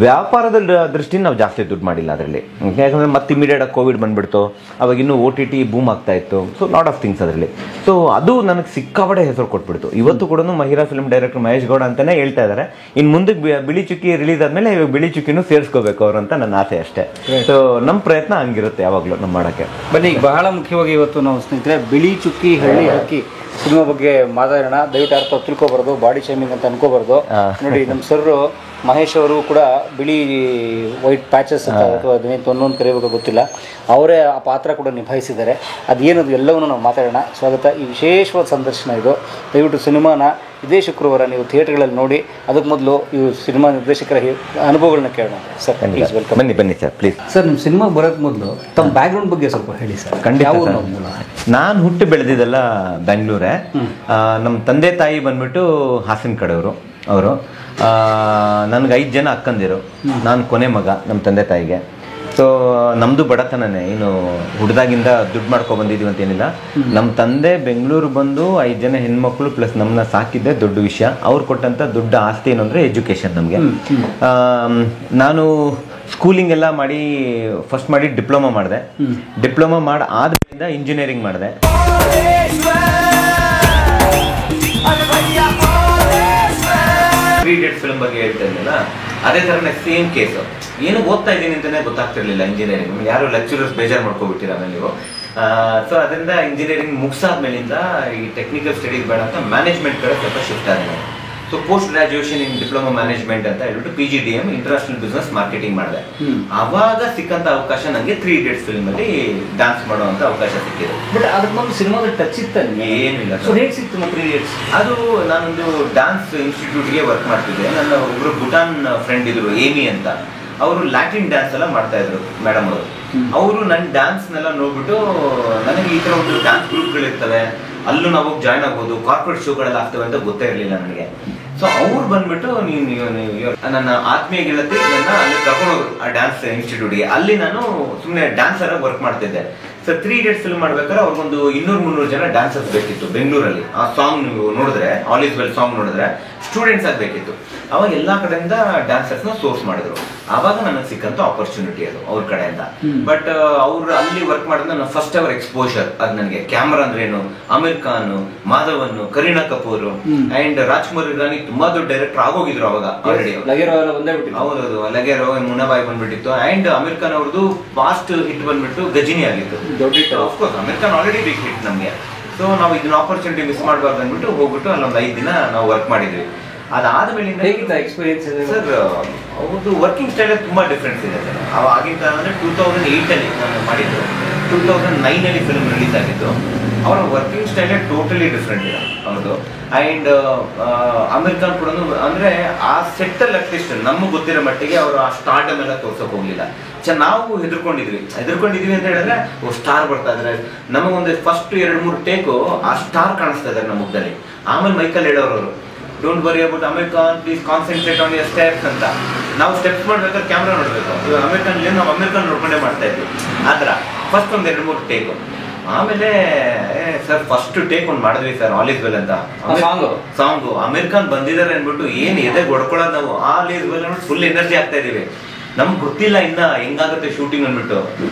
ವ್ಯಾಪಾರದ ದೃಷ್ಟಿನ ನಾವು ಜಾಸ್ತಿ ದುಡ್ಡು ಮಾಡಿಲ್ಲ ಅದರಲ್ಲಿ. ಯಾಕಂದರೆ ಮತ್ತೆ ಇಮಿಡಿಯೇಟ್ ಆಗಿ ಕೋವಿಡ್ ಬಂದ್ಬಿಡ್ತು. ಅವಾಗ ಇನ್ನೂ OTT ಬೂಮ್ ಆಗ್ತಾ ಇತ್ತು. ಸೊ ಲಾಟ್ ಆಫ್ ಥಿಂಗ್ಸ್ ಅದರಲ್ಲಿ. ಸೊ ಅದು ನನಗೆ ಸಿಕ್ಕಾಪಟ್ಟೆ ಹೆಸರು ಕೊಟ್ಬಿಡ್ತು. ಇವತ್ತು ಕೂಡ ಮಹಿರಾ ಫಿಲ್ಮ್ ಡೈರೆಕ್ಟರ್ ಮಹೇಶ್ ಗೌಡ ಅಂತಲೇ ಹೇಳ್ತಾ ಇದ್ದಾರೆ. ಇನ್ನು ಮುಂದಕ್ಕೆ ಬಿಳಿ ಚುಕ್ಕಿ ರಿಲೀಸ್ ಆದಮೇಲೆ ಇವಾಗ ಬಿಳಿ ಚುಕ್ಕಿನೂ ಸೇರಿಸ್ಕೋಬೇಕು ಅವರು ಅಂತ ನನ್ನ ಆಸೆ ಅಷ್ಟೇ. ಸೊ ನಮ್ಮ ಪ್ರಯತ್ನ ಹಂಗಿರುತ್ತೆ ಯಾವಾಗಲೂ ನಮ್ಮ ಮಾಡೋಕ್ಕೆ. ಬನ್ನಿ, ಬಹಳ ಮುಖ್ಯವಾಗಿ ಇವತ್ತು ನಾವು ಸ್ನೇಹಿತರೆ ಬಿಳಿ ಚುಕ್ಕಿ ಹಳ್ಳಿ ಹಕ್ಕಿ ಸಿನಿಮಾ ಬಗ್ಗೆ ಮಾತಾಡೋಣ. ದಯವಿಟ್ಟು ಅರ್ಥ ತಿಳ್ಕೊಬಾರ್ದು, ಬಾಡಿ ಶೇಮಿಂಗ್ ಅಂತ ಅನ್ಕೋಬಾರ್ದು. ನೋಡಿ, ನಮ್ಮ ಸರ್ ಮಹೇಶ್ ಅವರು ಕೂಡ ಬಿಳಿ ವೈಟ್ ಪ್ಯಾಚಸ್ ಅಂತ ಅಥವಾ ಅದೇನು ಒಂದೊಂದು ಕರೆಯಬೇಕು ಗೊತ್ತಿಲ್ಲ, ಅವರೇ ಆ ಪಾತ್ರ ಕೂಡ ನಿಭಾಯಿಸಿದ್ದಾರೆ. ಅದೇನದು ಎಲ್ಲವನ್ನೂ ನಾವು ಮಾತಾಡೋಣ. ಸ್ವಾಗತ. ಈ ವಿಶೇಷವಾದ ಸಂದರ್ಶನ ಇದು. ದಯವಿಟ್ಟು ಸಿನಿಮಾನ ಇದೇ ಶುಕ್ರವಾರ ನೀವು ಥಿಯೇಟರ್ಗಳಲ್ಲಿ ನೋಡಿ. ಅದಕ್ಕೆ ಮೊದಲು ಈ ಸಿನಿಮಾ ನಿರ್ದೇಶಕರ ಅನುಭವಗಳನ್ನ ಕೇಳೋಣ. Sir please welcome. ಬನ್ನಿ ಸರ್ ಪ್ಲೀಸ್. ಸರ್, ನಿಮ್ಮ ಸಿನಿಮಾ ಬರೋಕ್ಕೆ ಮೊದಲು ತಮ್ಮ ಬ್ಯಾಕ್ಗ್ರೌಂಡ್ ಬಗ್ಗೆ ಸ್ವಲ್ಪ ಹೇಳಿ ಸರ್. ಖಂಡಿತ. ನಾನು ಹುಟ್ಟಿ ಬೆಳೆದಿದ್ದೆಲ್ಲ ಬೆಂಗಳೂರೇ. ನಮ್ಮ ತಂದೆ ತಾಯಿ ಬಂದ್ಬಿಟ್ಟು ಹಾಸನ ಕಡೆಯವರು. ಅವರು ನನಗೆ 5 ಜನ ಅಕ್ಕಂದಿರು. ನಾನು ಕೊನೆ ಮಗ ನಮ್ಮ ತಂದೆ ತಾಯಿಗೆ. ಸೊ ನಮ್ಮದು ಬಡತನನೇ, ಏನು ಹುಡ್ದಾಗಿಂದ ದುಡ್ಡು ಮಾಡ್ಕೊಬಂದಿದ್ದೀವಿ ಅಂತೇನಿಲ್ಲ. ನಮ್ಮ ತಂದೆ ಬೆಂಗಳೂರು ಬಂದು 5 ಜನ ಹೆಣ್ಮಕ್ಳು ಪ್ಲಸ್ ನಮ್ಮನ್ನ ಸಾಕಿದ್ದೆ ದೊಡ್ಡ ವಿಷಯ. ಅವ್ರು ಕೊಟ್ಟಂಥ ದೊಡ್ಡ ಆಸ್ತಿ ಏನು ಅಂದರೆ ಎಜುಕೇಷನ್ ನಮಗೆ. ನಾನು ಸ್ಕೂಲಿಂಗ್ ಎಲ್ಲ ಮಾಡಿ ಫಸ್ಟ್ ಮಾಡಿ ಡಿಪ್ಲೊಮಾ ಮಾಡಿದೆ. ಡಿಪ್ಲೊಮಾ ಮಾಡಿ ಆದ್ಮೇಲಿಂದ ಇಂಜಿನಿಯರಿಂಗ್ ಮಾಡಿದೆ. ಫಿಲ್ಮ್ ಬಗ್ಗೆ ಹೇಳ್ತಾ ಇದ್ನಲ್ಲ, ಅದೇ ಥರನೇ ಸೇಮ್ ಕೇಸು. ಏನು ಓದ್ತಾ ಇದ್ದೀನಿ ಅಂತಲೇ ಗೊತ್ತಾಗ್ತಿರ್ಲಿಲ್ಲ ಇಂಜಿನಿಯರಿಂಗ್. ಯಾರು ಲೆಕ್ಚರರ್ಸ್ ಬೇಜಾರು ಮಾಡ್ಕೊಬಿಟ್ಟಿರ ಆಮೇಲೆ ನೀವು. ಸೊ ಅದರಿಂದ ಇಂಜಿನಿಯರಿಂಗ್ ಮುಗಿಸಾದ್ಮೇಲಿಂದ ಈ ಟೆಕ್ನಿಕಲ್ ಸ್ಟಡೀಸ್ ಬೇಡ ಅಂತ ಮ್ಯಾನೇಜ್ಮೆಂಟ್ ಕಡೆ ಸ್ವಲ್ಪ ಶಿಫ್ಟ್ ಆಗಿದೆ. ಸೊ ಪೋಸ್ಟ್ ಗ್ರಾಜುಯೇಷನ್ ಇನ್ ಡಿಪ್ಲೊಮಾ ಮ್ಯಾನೇಜ್ಮೆಂಟ್ ಅಂತ ಹೇಳ್ಬಿಟ್ಟು PGDM ಇಂಟರ್ನ್ಯಾಷನಲ್ ಬಿಸ್ನೆಸ್ ಮಾರ್ಕೆಟಿಂಗ್ ಮಾಡಿದೆ. ಆವಾಗ ಸಿಕ್ಕಂತ ಅವಕಾಶ ನನಗೆ 3 Idiots ಫಿಲ್ಮ್ ಅಲ್ಲಿ ಡಾನ್ಸ್ ಮಾಡುವಂತ ಅವಕಾಶ ಸಿಕ್ಕಿದೆ. ಬಟ್ ಅದಕ್ಕೆ ಒಂದು ಸಿನಿಮಾದ ಟಚ್ ಇತ್ತ ಏನಿಲ್ಲ. ಸೊ ಹೇಗೆ ಸಿಕ್ತು 3 Idiots? ಅದು ನಾನೊಂದು ಡಾನ್ಸ್ ಇನ್ಸ್ಟಿಟ್ಯೂಟ್ಗೆ ವರ್ಕ್ ಮಾಡ್ತಿದ್ದೆ. ನನ್ನ ಒಬ್ರು ಭೂಟಾನ್ ಫ್ರೆಂಡ್ ಇದ್ರು, ಏಮಿ ಅಂತ. ಅವರು ಲ್ಯಾಟಿನ್ ಡ್ಯಾನ್ಸ್ ಎಲ್ಲ ಮಾಡ್ತಾ ಇದ್ರು ಮೇಡಮ್ ಅವರು. ಅವರು ನನ್ನ ಡ್ಯಾನ್ಸ್ನೆಲ್ಲ ನೋಡ್ಬಿಟ್ಟು ನನಗೆ ಈ ತರ ಒಂದು ಡ್ಯಾನ್ಸ್ ಗ್ರೂಪ್ಗಳಿರ್ತವೆ, ಅಲ್ಲೂ ನಾವು ಜಾಯ್ನ್ ಆಗ್ಬೋದು, ಕಾರ್ಪೊರೇಟ್ ಶೋಗಳೆಲ್ಲ ಆಗ್ತವೆ ಅಂತ ಗೊತ್ತೇ ಇರಲಿಲ್ಲ ನನಗೆ. ಸೊ ಅವ್ರು ಬಂದ್ಬಿಟ್ಟು ನನ್ನ ಆತ್ಮೀಯ ಗೆಳತಿ ನನ್ನ ಅಲ್ಲಿ ಕರ್ಕೊಂಡೋದ್ರು ಆ ಡ್ಯಾನ್ಸ್ ಇನ್ಸ್ಟಿಟ್ಯೂಟ್ಗೆ. ಅಲ್ಲಿ ನಾನು ಸುಮ್ಮನೆ ಡ್ಯಾನ್ಸರ್ ಆಗಿ ವರ್ಕ್ ಮಾಡ್ತಿದ್ದೆ. ಸೊ 3 Idiots ಫಿಲ್ಮ್ ಮಾಡ್ಬೇಕಾದ್ರೆ ಅವ್ರಿಗೊಂದು 200-300 ಜನ ಡ್ಯಾನ್ಸರ್ಸ್ ಬೇಕಿತ್ತು ಬೆಂಗಳೂರಲ್ಲಿ. ಆ ಸಾಂಗ್ ನೀವು ನೋಡಿದ್ರೆ, ಆಲ್ ಇಸ್ ವೆಲ್ ಸಾಂಗ್ ನೋಡಿದ್ರೆ ಸ್ಟೂಡೆಂಟ್ಸ್ ಆಗಬೇಕಿತ್ತು. ಅವಾಗ ಎಲ್ಲಾ ಕಡೆಯಿಂದ ಡ್ಯಾನ್ಸರ್ಸ್ನ ಸೋರ್ಸ್ ಮಾಡಿದ್ರು. ಆವಾಗ ನನಗೆ ಸಿಕ್ಕಂತ ಆಪರ್ಚುನಿಟಿ ಅದು ಅವ್ರ ಕಡೆಯಿಂದ. ಬಟ್ ಅವ್ರು ಅಲ್ಲಿ ವರ್ಕ್ ಮಾಡಿದ ನನ್ನ ಫಸ್ಟ್ ಅವರ್ ಎಕ್ಸ್ಪೋಜರ್ ಅದು ನನಗೆ. ಕ್ಯಾಮ್ರಾ ಅಂದ್ರೆ ಏನು, ಅಮೀರ್ ಖಾನ್, ಮಾಧವನ್, ಕರೀನಾ ಕಪೂರ್ ಅಂಡ್ ರಾಜ್ಕುಮಾರ್ ಇರಾನಿ ತುಂಬಾ ದೊಡ್ಡ ಡೈರೆಕ್ಟರ್ ಆಗೋಗಿದ್ರು ಅವಾಗ ಆಲ್ರೆಡಿ. ಹೌದೌದು, ಲಗೇರೋ, ಮುನಾಬಾಯಿ ಬಂದ್ಬಿಟ್ಟಿತ್ತು. ಅಂಡ್ ಅಮೀರ್ ಖಾನ್ ಅವ್ರದ್ದು ಫಾಸ್ಟ್ ಹಿಟ್ ಬಂದ್ಬಿಟ್ಟು ಗಜಿನಿ ಆಗಿತ್ತು. Of course Aamir Khan already big hit ನಮಗೆ. ಸೊ ನಾವು ಇದನ್ನ ಆಪರ್ಚುನಿಟಿ ಮಿಸ್ ಮಾಡಬಾರ್ದು ಅಂದ್ಬಿಟ್ಟು ಹೋಗ್ಬಿಟ್ಟು ಅಲ್ಲೊಂದು 5 ದಿನ ನಾವು ವರ್ಕ್ ಮಾಡಿದ್ವಿ. ಅದಾದ್ಮೇಲಿಂದ ಎಕ್ಸ್ಪೀರಿಯನ್ಸ್ ಸರ್, ಅವ್ರದ್ದು ವರ್ಕಿಂಗ್ ಸ್ಟೈಲ್ ತುಂಬಾ ಡಿಫ್ರೆನ್ಸ್ ಇದೆ ಸರ್. ಆಗಿನ ಕಾಲ ಅಂದ್ರೆ 2008 ಅಲ್ಲಿ ನಾನು ಮಾಡಿದ್ದು. 2009 ಅಲ್ಲಿ ಫಿಲ್ಮ್ ರಿಲೀಸ್ ಆಗಿದ್ದು. ಅವರ ವರ್ಕಿಂಗ್ ಸ್ಟೈಲೇ ಟೋಟಲಿ ಡಿಫ್ರೆಂಟ್ ಇದೆ ಅವ್ರದ್ದು. ಆ್ಯಂಡ್ ಅಮೆರಿಕನ್ ಕೂಡ ಅಂದರೆ ಆ ಸೆಟ್ಟಲ್ಲಿ ಅಟ್ಲೀಸ್ಟ್ ನಮಗೆ ಗೊತ್ತಿರೋ ಮಟ್ಟಿಗೆ ಅವರು ಆ ಸ್ಟಾರ್ಡಮ್ ಎಲ್ಲ ತೋರ್ಸೋಕೆ ಹೋಗಲಿಲ್ಲ. ನಾವು ಹೆದರ್ಕೊಂಡಿದ್ವಿ ಅಂತ ಹೇಳಿದ್ರೆ ಸ್ಟಾರ್ ಬರ್ತಾ ಇದ್ದಾರೆ. ನಮಗೊಂದು ಫಸ್ಟ್ 2-3 ಟೇಕು ಆ ಸ್ಟಾರ್ ಕಾಣಿಸ್ತಾ ಇದ್ದಾರೆ ನಮ್ಮ ಮುಖದಲ್ಲಿ. ಆಮೇಲೆ ಮೈಕಲ್ ಹೇಳೋರು, don't worry about American, please concentrate on your steps ಅಂತ. ನಾವು ಸ್ಟೆಪ್ಸ್ ಮಾಡ್ಬೇಕಾದ್ರೆ ಕ್ಯಾಮ್ರಾ ನೋಡಬೇಕು. ಇವಾಗ ಅಮೆರಿಕನ್ ನಾವು ಅಮೆರಿಕನ್ ನೋಡ್ಕೊಂಡೇ ಮಾಡ್ತಾ ಇದ್ವಿ. ಆ ಥರ ಫಸ್ಟ್ ಒಂದು 2-3 ಟೇಕು. ಆಮೇಲೆ ಸರ್ ಫಸ್ಟ್ ಟೇಕ್ ಒಂದು ಮಾಡಿದ್ವಿ ಸರ್, ಆಲ್ ಇಸ್ ವೆಲ್ ಅಂತ ಸಾಂಗು ಅಮೆರಿಕನ್ ಬಂದಿದ್ದಾರೆ ಅಂದ್ಬಿಟ್ಟು ಏನು ಎದೆ ಹೊಡ್ಕೊಳ್ಳೋದು ನಾವು. ಆಲ್ ಇಸ್ ವೆಲ್ ಅಂದ್ಬಿಟ್ಟು ಫುಲ್ ಎನರ್ಜಿ ಆಗ್ತಾ ಇದೀವಿ. ನಮ್ಗೆ ಗೊತ್ತಿಲ್ಲ ಇನ್ನ ಹೆಂಗಾಗುತ್ತೆ ಶೂಟಿಂಗ್ ಅಂದ್ಬಿಟ್ಟು.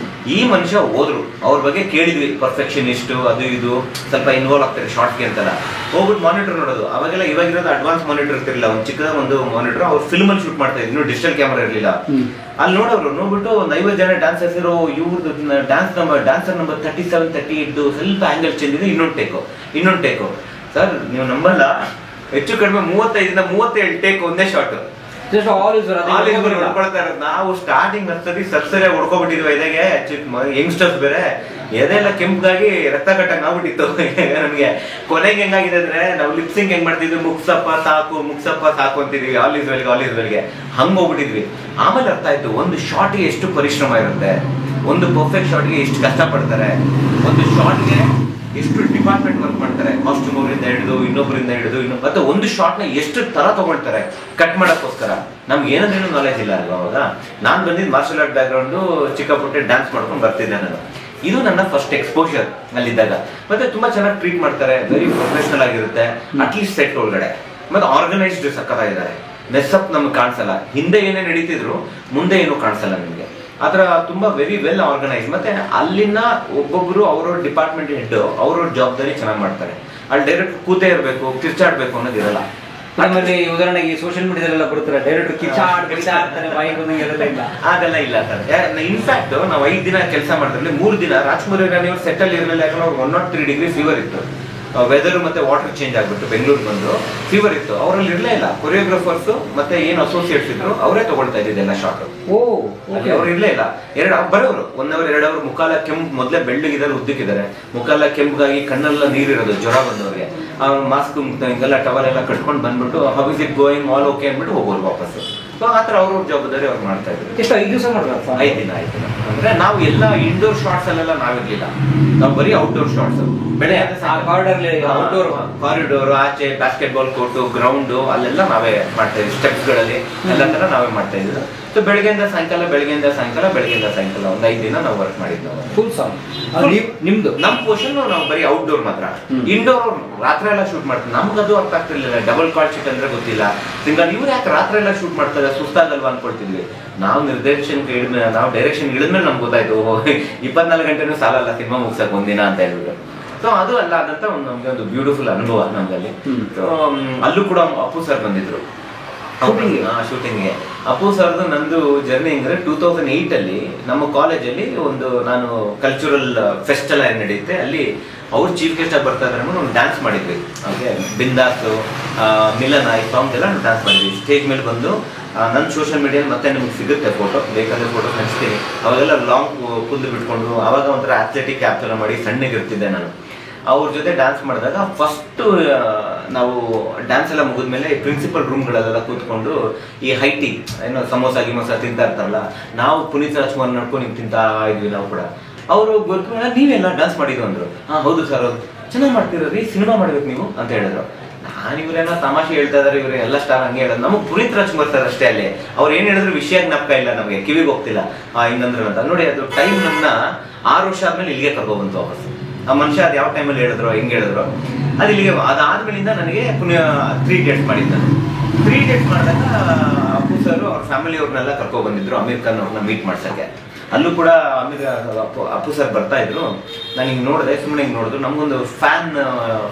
ಈ ಮನುಷ್ಯ ಹೋದ್ರು, ಅವ್ರ ಬಗ್ಗೆ ಕೇಳಿದ್ವಿ, ಪರ್ಫೆಕ್ಷನಿಸ್ಟು ಅದು ಇದು ಸ್ವಲ್ಪ ಇನ್ವಾಲ್ವ್ ಆಗ್ತಾರೆ ಶಾರ್ಟ್ಗೆ ಅಂತೆಲ್ಲ. ಹೋಗ್ಬಿಟ್ಟು ಮಾನಿಟರ್ ನೋಡೋದು. ಅವಾಗೆಲ್ಲ ಇವಾಗಿರೋದು ಅಡ್ವಾನ್ಸ್ ಮಾನಿಟರ್ ಇರ್ತಿರ್ಲಿಲ್ಲ, ಒಂದು ಚಿಕ್ಕದ ಒಂದು ಮಾನಿಟರ್. ಅವ್ರು ಫಿಲ್ಮಲ್ಲಿ ಶೂಟ್ ಮಾಡ್ತಾ ಇದ್ರು, ಡಿಜಿಟಲ್ ಕ್ಯಾಮ್ರಾ ಇರಲಿಲ್ಲ. ಅಲ್ಲಿ ನೋಡ್ಬಿಟ್ಟು ಒಂದು 50 ಜನ ಡ್ಯಾನ್ಸರ್ಸ್ ಇರೋ ಇವ್ರದ್ದು ಡ್ಯಾನ್ಸರ್ ನಂಬರ್ 37, 38 ಸ್ವಲ್ಪ ಆಂಗಲ್ ಚೇಂಜ್ ಇದೆ. ಇನ್ನೊಂದು ಟೇಕು ಸರ್, ನೀವು ನಂಬಲ್ಲ, ಹೆಚ್ಚು ಕಡಿಮೆ 35 ರಿಂದ 37 ಟೇಕ್ ಒಂದೇ ಶಾಟ್. ನಾವು ಸ್ಟಾರ್ಟಿಂಗ್ ಸಬ್ಸರಿ ಹೊಡ್ಕೊಬಿಟ್ಟಿದ್ವಿ ಎದೆಗೆ. ಯಂಗ್ಸ್ಟರ್ಸ್ ಬೇರೆ ಎದೆಲ್ಲ ಕೆಂಪಾಗಿ ರಕ್ತ ಕಟ್ಟಂಗ್ ಆಗ್ಬಿಟ್ಟಿತ್ತು ನಮ್ಗೆ. ಕೊನೆಗೆ ಹೆಂಗಾಗಿದೆ ಅಂದ್ರೆ, ನಾವು ಲಿಪ್ಸಿಂಗ್ ಹೆಂಗ್ ಮಾಡ್ತಿದ್ವಿ, ಮುಗ್ಸಪ್ಪ ಸಾಕು ಅಂತಿದ್ವಿ, ಆಲ್ ಇಸ್ ವೆಲ್ಗೆ ಹಂಗ್ ಹೋಗ್ಬಿಟ್ಟಿದ್ವಿ. ಆಮೇಲೆ ಅರ್ಥ ಆಯ್ತು ಒಂದು ಶಾಟ್ಗೆ ಎಷ್ಟು ಪರಿಶ್ರಮ ಇರುತ್ತೆ, ಒಂದು ಪರ್ಫೆಕ್ಟ್ ಶಾಟ್ಗೆ ಎಷ್ಟು ಕಷ್ಟ ಪಡ್ತಾರೆ, ಒಂದು ಶಾಟ್ಗೆ ಎಷ್ಟು ಡಿಪಾರ್ಟ್ಮೆಂಟ್ ವರ್ಕ್ ಮಾಡ್ತಾರೆ, ಕಾಸ್ಟ್ಯೂಮ್ ಅವರಿಂದ ಹಿಡಿದು ಇನ್ನೊಬ್ಬರಿಂದ ಹಿಡಿದು ಮತ್ತೆ ಒಂದು ಶಾಟ್ ನ ಎಷ್ಟು ತರ ತಗೊಳ್ತಾರೆ ಕಟ್ ಮಾಡಕ್ಕೋಸ್ಕರ. ನಮ್ಗೆ ಏನಂದ್ರೇನು ನಾಲೆಜ್ ಇಲ್ಲ ಅಲ್ವಾ. ಅವಾಗ ನಾನ್ ಬಂದಿದ್ದು ಮಾರ್ಷಲ್ ಆರ್ಟ್ ಬ್ಯಾಕ್ ಗ್ರೌಂಡ್, ಚಿಕ್ಕ ಪುಟ್ಟ ಡ್ಯಾನ್ಸ್ ಮಾಡ್ಕೊಂಡು ಬರ್ತಿದ್ದೆ ನಾನು. ಇದು ನನ್ನ ಫಸ್ಟ್ ಎಕ್ಸ್ಪೋಜರ್ ಅಲ್ಲಿದ್ದಾಗ. ಮತ್ತೆ ತುಂಬಾ ಚೆನ್ನಾಗಿ ಟ್ರೀಟ್ ಮಾಡ್ತಾರೆ, ವೆರಿ ಪ್ರೊಫೆಷನಲ್ ಆಗಿರುತ್ತೆ ಅಟ್ಲೀಸ್ಟ್ ಸೆಟ್ ಒಳಗಡೆ. ಮತ್ತೆ ಆರ್ಗನೈಸ್ಡ್ ಸಕ್ಕತ್ತಾಗಿದ್ದಾರೆ. ಮೆಸ್ಅಪ್ ನಮ್ಗೆ ಕಾಣಿಸಲ್ಲ, ಹಿಂದೆ ಏನೇ ನಡೀತಿದ್ರು ಮುಂದೆ ಏನೂ ಕಾಣಿಸಲ್ಲ ನಿಮ್ಗೆ. ಆತರ ತುಂಬಾ ವೆರಿ ವೆಲ್ ಆರ್ಗನೈಸ್. ಮತ್ತೆ ಅಲ್ಲಿನ ಒಬ್ಬೊಬ್ರು ಅವ್ರವ್ರ ಡಿಪಾರ್ಟ್ಮೆಂಟ್ ಹೆಡ್ ಅವ್ರವ್ರ ಜವಾಬ್ದಾರಿ ಚೆನ್ನಾಗಿ ಮಾಡ್ತಾರೆ. ಅಲ್ಲಿ ಡೈರೆಕ್ಟ್ ಕೂತೇ ಇರಬೇಕು, ಕಿರ್ಚಾಡ್ಬೇಕು ಅನ್ನೋದಿರಲ್ಲ. ನಮ್ಮಲ್ಲಿ ಉದಾಹರಣೆಗೆ ಸೋಷಿಯಲ್ ಮೀಡಿಯಾದಲ್ಲೆಲ್ಲ ಬರ್ತಾರೆ, ಡೈರೆಕ್ಟ್ ಅದೆಲ್ಲ ಇಲ್ಲ ಸರ್. ಇನ್ಫ್ಯಾಕ್ಟ್ ನಾವು 5 ದಿನ ಕೆಲಸ ಮಾಡಿದ್ರಲ್ಲಿ 3 ದಿನ ರಾಜ್ಕುಮಾರ್ ಇರಾನಿ ಅವ್ರು ಸೆಟಲ್ ಇರಲಿಲ್ಲ. ಯಾಕಂದ್ರೆ ಅವ್ರು 103 ಡಿಗ್ರಿ ಫೀವರ್ ಇತ್ತು. ವೆದರ್ ಮತ್ತೆ ವಾಟರ್ ಚೇಂಜ್ ಆಗ್ಬಿಟ್ಟು ಬೆಂಗಳೂರು ಬಂದು ಫೀವರ್ ಇತ್ತು. ಅವರಲ್ಲಿ ಇರಲೇ ಇಲ್ಲ. ಕೊರಿಯೋಗ್ರಾಫರ್ಸ್ ಮತ್ತೆ ಏನು ಅಸೋಸಿಯೇಟ್ಸ್ ಇದ್ರು ಅವರೇ ತಗೊಳ್ತಾ ಇದ್ದಿದ್ದೆಲ್ಲ ಶಾರ್ಟ್. ಅವ್ರು ಇರ್ಲೇ ಇಲ್ಲ. ಬರೋರು 1 ಅವರ್ 2 ಅವರ್ ಮುಖಾಲ ಕೆಂಪು, ಮೊದಲೇ ಬೆಳ್ಳಗಿದ್ದಾರೆ, ಉದ್ದಕ್ಕಿದ್ದಾರೆ, ಮುಖಾಲ ಕೆಂಪಗಾಗಿ ಕಣ್ಣೆಲ್ಲ ನೀರಿರೋದು ಜ್ವರ ಬಂದವ್ರಿಗೆ. ಮಾಸ್ಕ್ ಹಿಂಗೆಲ್ಲ ಟವಲ್ ಎಲ್ಲ ಕಟ್ಕೊಂಡು ಬಂದ್ಬಿಟ್ಟು how is it going, all okay ಅಂದ್ಬಿಟ್ಟು ಹೋಗೋರು ವಾಪಸ್ಸು. ಸೊ ಆ ಥರ ಅವ್ರವ್ರ ಜವಾಬ್ದಾರಿ ಅವ್ರು ಮಾಡ್ತಾ ಇದ್ರು. ಎಷ್ಟು 5 ದಿವಸ ಮಾಡಿದ್ರು? 5 ದಿನ. ಅಂದ್ರೆ ನಾವು ಎಲ್ಲ ಇಂಡೋರ್ ಶಾರ್ಟ್ಸ್ ಅಲ್ಲೆಲ್ಲ ನಾವಿರ್ಲಿಲ್ಲ, ನಾವು ಬರೀ ಔಟ್ಡೋರ್ ಶಾರ್ಟ್ಸ್. ಕಾರಿಡೋರ್ ಆಚೆ ಬಾಸ್ಕೆಟ್ ಬಾಲ್ ಕೋರ್ಟು, ಗ್ರೌಂಡು ಅಲ್ಲೆಲ್ಲ ನಾವೇ ಮಾಡ್ತಾ ಇದ್ವಿ. ಸ್ಟೆಪ್ಸ್ಗಳಲ್ಲಿ ಎಲ್ಲ ತರ ನಾವೇ ಮಾಡ್ತಾ ಇದ್ವಿ. ಸೊ ಬೆಳಗ್ಗೆಯಿಂದ ಸಾಯಂಕಾಲ ಒಂದು 5 ದಿನ ನಾವು ವರ್ಕ್ ಮಾಡಿದ್ವಿ. ಫುಲ್ ಸಾಂಗ್ ನಿಮ್ದು? ನಮ್ ಪೋರ್ಷನ್ ನಾವು ಬರೀ ಔಟ್ಡೋರ್ ಮಾತ್ರ. ಇಂಡೋರ್ ರಾತ್ರಿ ಎಲ್ಲ ಶೂಟ್ ಮಾಡ್ತೀವಿ. ನಮ್ಗದು ಅರ್ಥ ಆಗ್ತಿರ್ಲಿಲ್ಲ. ಡಬಲ್ ಕಾಲ್ ಶೀಟ್ ಅಂದ್ರೆ ಗೊತ್ತಿಲ್ಲ, ಸಿಂಗಲ್. ಇವ್ರು ಯಾಕೆ ರಾತ್ರಿ ಎಲ್ಲ ಶೂಟ್ ಮಾಡ್ತಾರೆ, ಸುಸ್ತಾಗಲ್ವಾ ಅನ್ಕೊಳ್ತಿದ್ವಿ. ನಾವು ಡೈರೆಕ್ಷನ್ ಇಳಿದ್ಮೇಲೆ ನಮ್ಗೆ ಗೊತ್ತಾಯ್ತು, 24 ಗಂಟೆನೂ ಸಾಲಲ್ಲ ಸಿನಿಮಾ ಮುಗ್ಸಕ್ ಒಂದಿನ ಅಂತ ಹೇಳ್ಬಿಟ್ಟು. ಸೊ ಅದು ಅಲ್ಲ ಆದಂತ ನಮ್ಗೆ ಒಂದು ಬ್ಯೂಟಿಫುಲ್ ಅನುಭವ ನಮ್ದಲ್ಲಿ. ಸೊ ಅಲ್ಲೂ ಕೂಡ ಅಪ್ಪು ಸರ್ ಬಂದಿದ್ರು ಶೂಟಿಂಗ್ಗೆ. ಅಪ್ಪು ಸರ್ದು ನಂದು ಜರ್ನಿ ಅಂದ್ರೆ 2008 ಅಲ್ಲಿ ನಮ್ಮ ಕಾಲೇಜಲ್ಲಿ ಒಂದು ನಾನು ಕಲ್ಚರಲ್ ಫೆಸ್ಟ್ ಎಲ್ಲ ನಡೆಯುತ್ತೆ, ಅಲ್ಲಿ ಅವ್ರು ಚೀಫ್ ಗೆಸ್ಟ್ ಆಗಿ ಬರ್ತಾ ಇದ್ರೆ ಒಂದು ಡ್ಯಾನ್ಸ್ ಮಾಡಿದ್ವಿ. ಓಕೆ, ಬಿಂದಾಸು, ಮಿಲನ, ಈ ಸಾಂಗ್ ಎಲ್ಲ ಡ್ಯಾನ್ಸ್ ಮಾಡಿದ್ವಿ. ಸ್ಟೇಜ್ ಮೇಲೆ ಬಂದು ನನ್ನ ಸೋಷಿಯಲ್ ಮೀಡಿಯಲ್ಲಿ ಮತ್ತೆ ನಿಮ್ಗೆ ಸಿಗುತ್ತೆ ಫೋಟೋ, ಬೇಕಾದ್ರೆ ಫೋಟೋ ನೆನೆಸ್ತೀನಿ. ಅವಾಗೆಲ್ಲ ಲಾಂಗ್ ಕುಂದು ಬಿಟ್ಕೊಂಡು ಅವಾಗ ಒಂಥರ ಅಥ್ಲೆಟಿಕ್ ಕ್ಯಾಪ್ ಎಲ್ಲ ಮಾಡಿ ಸಣ್ಣಗಿರ್ತಿದ್ದೆ ನಾನು. ಅವ್ರ ಜೊತೆ ಡ್ಯಾನ್ಸ್ ಮಾಡಿದಾಗ ಫಸ್ಟ್ ನಾವು ಡ್ಯಾನ್ಸ್ ಎಲ್ಲ ಮುಗಿದ್ಮೇಲೆ ಪ್ರಿನ್ಸಿಪಲ್ ರೂಮ್ಗಳಲ್ಲೆಲ್ಲ ಕೂತ್ಕೊಂಡು ಈ ಹೈಟಿ ಏನೋ ಸಮೋಸ ತಿಂತಾ ಇರ್ತಾರಲ್ಲ, ನಾವು ಪುನೀತ್ ರಾಜ್ಕುಮಾರ್ ನಡ್ಕೊಂಡು ನಿಮ್ಗೆ ತಿಂತಾ ಇದ್ವಿ ನಾವು ಕೂಡ. ಅವರು ಗೊತ್ತ ನೀವೆಲ್ಲ ಡ್ಯಾನ್ಸ್ ಮಾಡಿದ್ವು ಅಂದ್ರು. ಹೌದು ಸರ್, ಅವ್ರು ಚೆನ್ನಾಗಿ ಮಾಡ್ತಿರೋರಿ, ಸಿನಿಮಾ ಮಾಡ್ಬೇಕು ನೀವು ಅಂತ ಹೇಳಿದ್ರು. ನಾನು ಇವ್ರೇನೋ ತಮಾಷೆ ಹೇಳ್ತಾ ಇದಾರೆ, ಇವ್ರೆ ಎಲ್ಲ ಸ್ಟಾರ್ ಹಂಗೆ ಹೇಳೋದು. ನಮಗೆ ಪುನೀತ್ ರಾಜ್ಕುಮಾರ್ ಸರ್ ಅಷ್ಟೇ. ಅಲ್ಲಿ ಅವ್ರು ಏನ್ ಹೇಳಿದ್ರು ವಿಷಯ ಜ್ಞಾಪಕ ಇಲ್ಲ ನಮಗೆ, ಕಿವಿಗೆ ಹೋಗ್ತಿಲ್ಲ ಹಿಂಗಂದ್ರು ಅಂತ. ನೋಡಿ, ಅದು ಟೈಮ್ ನಮ್ಮನ್ನ 6 ವರ್ಷ ಆದ್ಮೇಲೆ ಇಲ್ಲಿಗೆ ಕರ್ಕೊಬಂತು ವಾಪಸ್. ಆ ಮನುಷ್ಯ ಅದು ಯಾವ ಟೈಮಲ್ಲಿ ಹೇಳಿದ್ರು, ಹೆಂಗೆ ಹೇಳಿದ್ರು, ಅದು ಇಲ್ಲಿಗೆ. ಅದಾದ್ಮೇಲಿಂದ ನನಗೆ ಪುನಃ 3 ಡೇಟ್ಸ್ ಮಾಡಿದ್ದ. 3 ಡೇಟ್ಸ್ ಮಾಡಿದಾಗ ಅಪ್ಪು ಸರ್ ಅವ್ರ ಫ್ಯಾಮಿಲಿ ಅವ್ರನ್ನೆಲ್ಲ ಕರ್ಕೊ ಬಂದಿದ್ರು ಅಮೀರ್ ಖಾನ್ ಅವ್ರನ್ನ ಮೀಟ್ ಮಾಡ್ಸಕ್ಕೆ. ಅಲ್ಲೂ ಕೂಡ ಅಪ್ಪು ಸರ್ ಬರ್ತಾ ಇದ್ರು. ನಾನು ಹಿಂಗೆ ನೋಡಿದೆ, ಸುಮ್ಮನೆ ಹಿಂಗೆ ನೋಡಿದ್ರು. ನಮ್ಗೊಂದು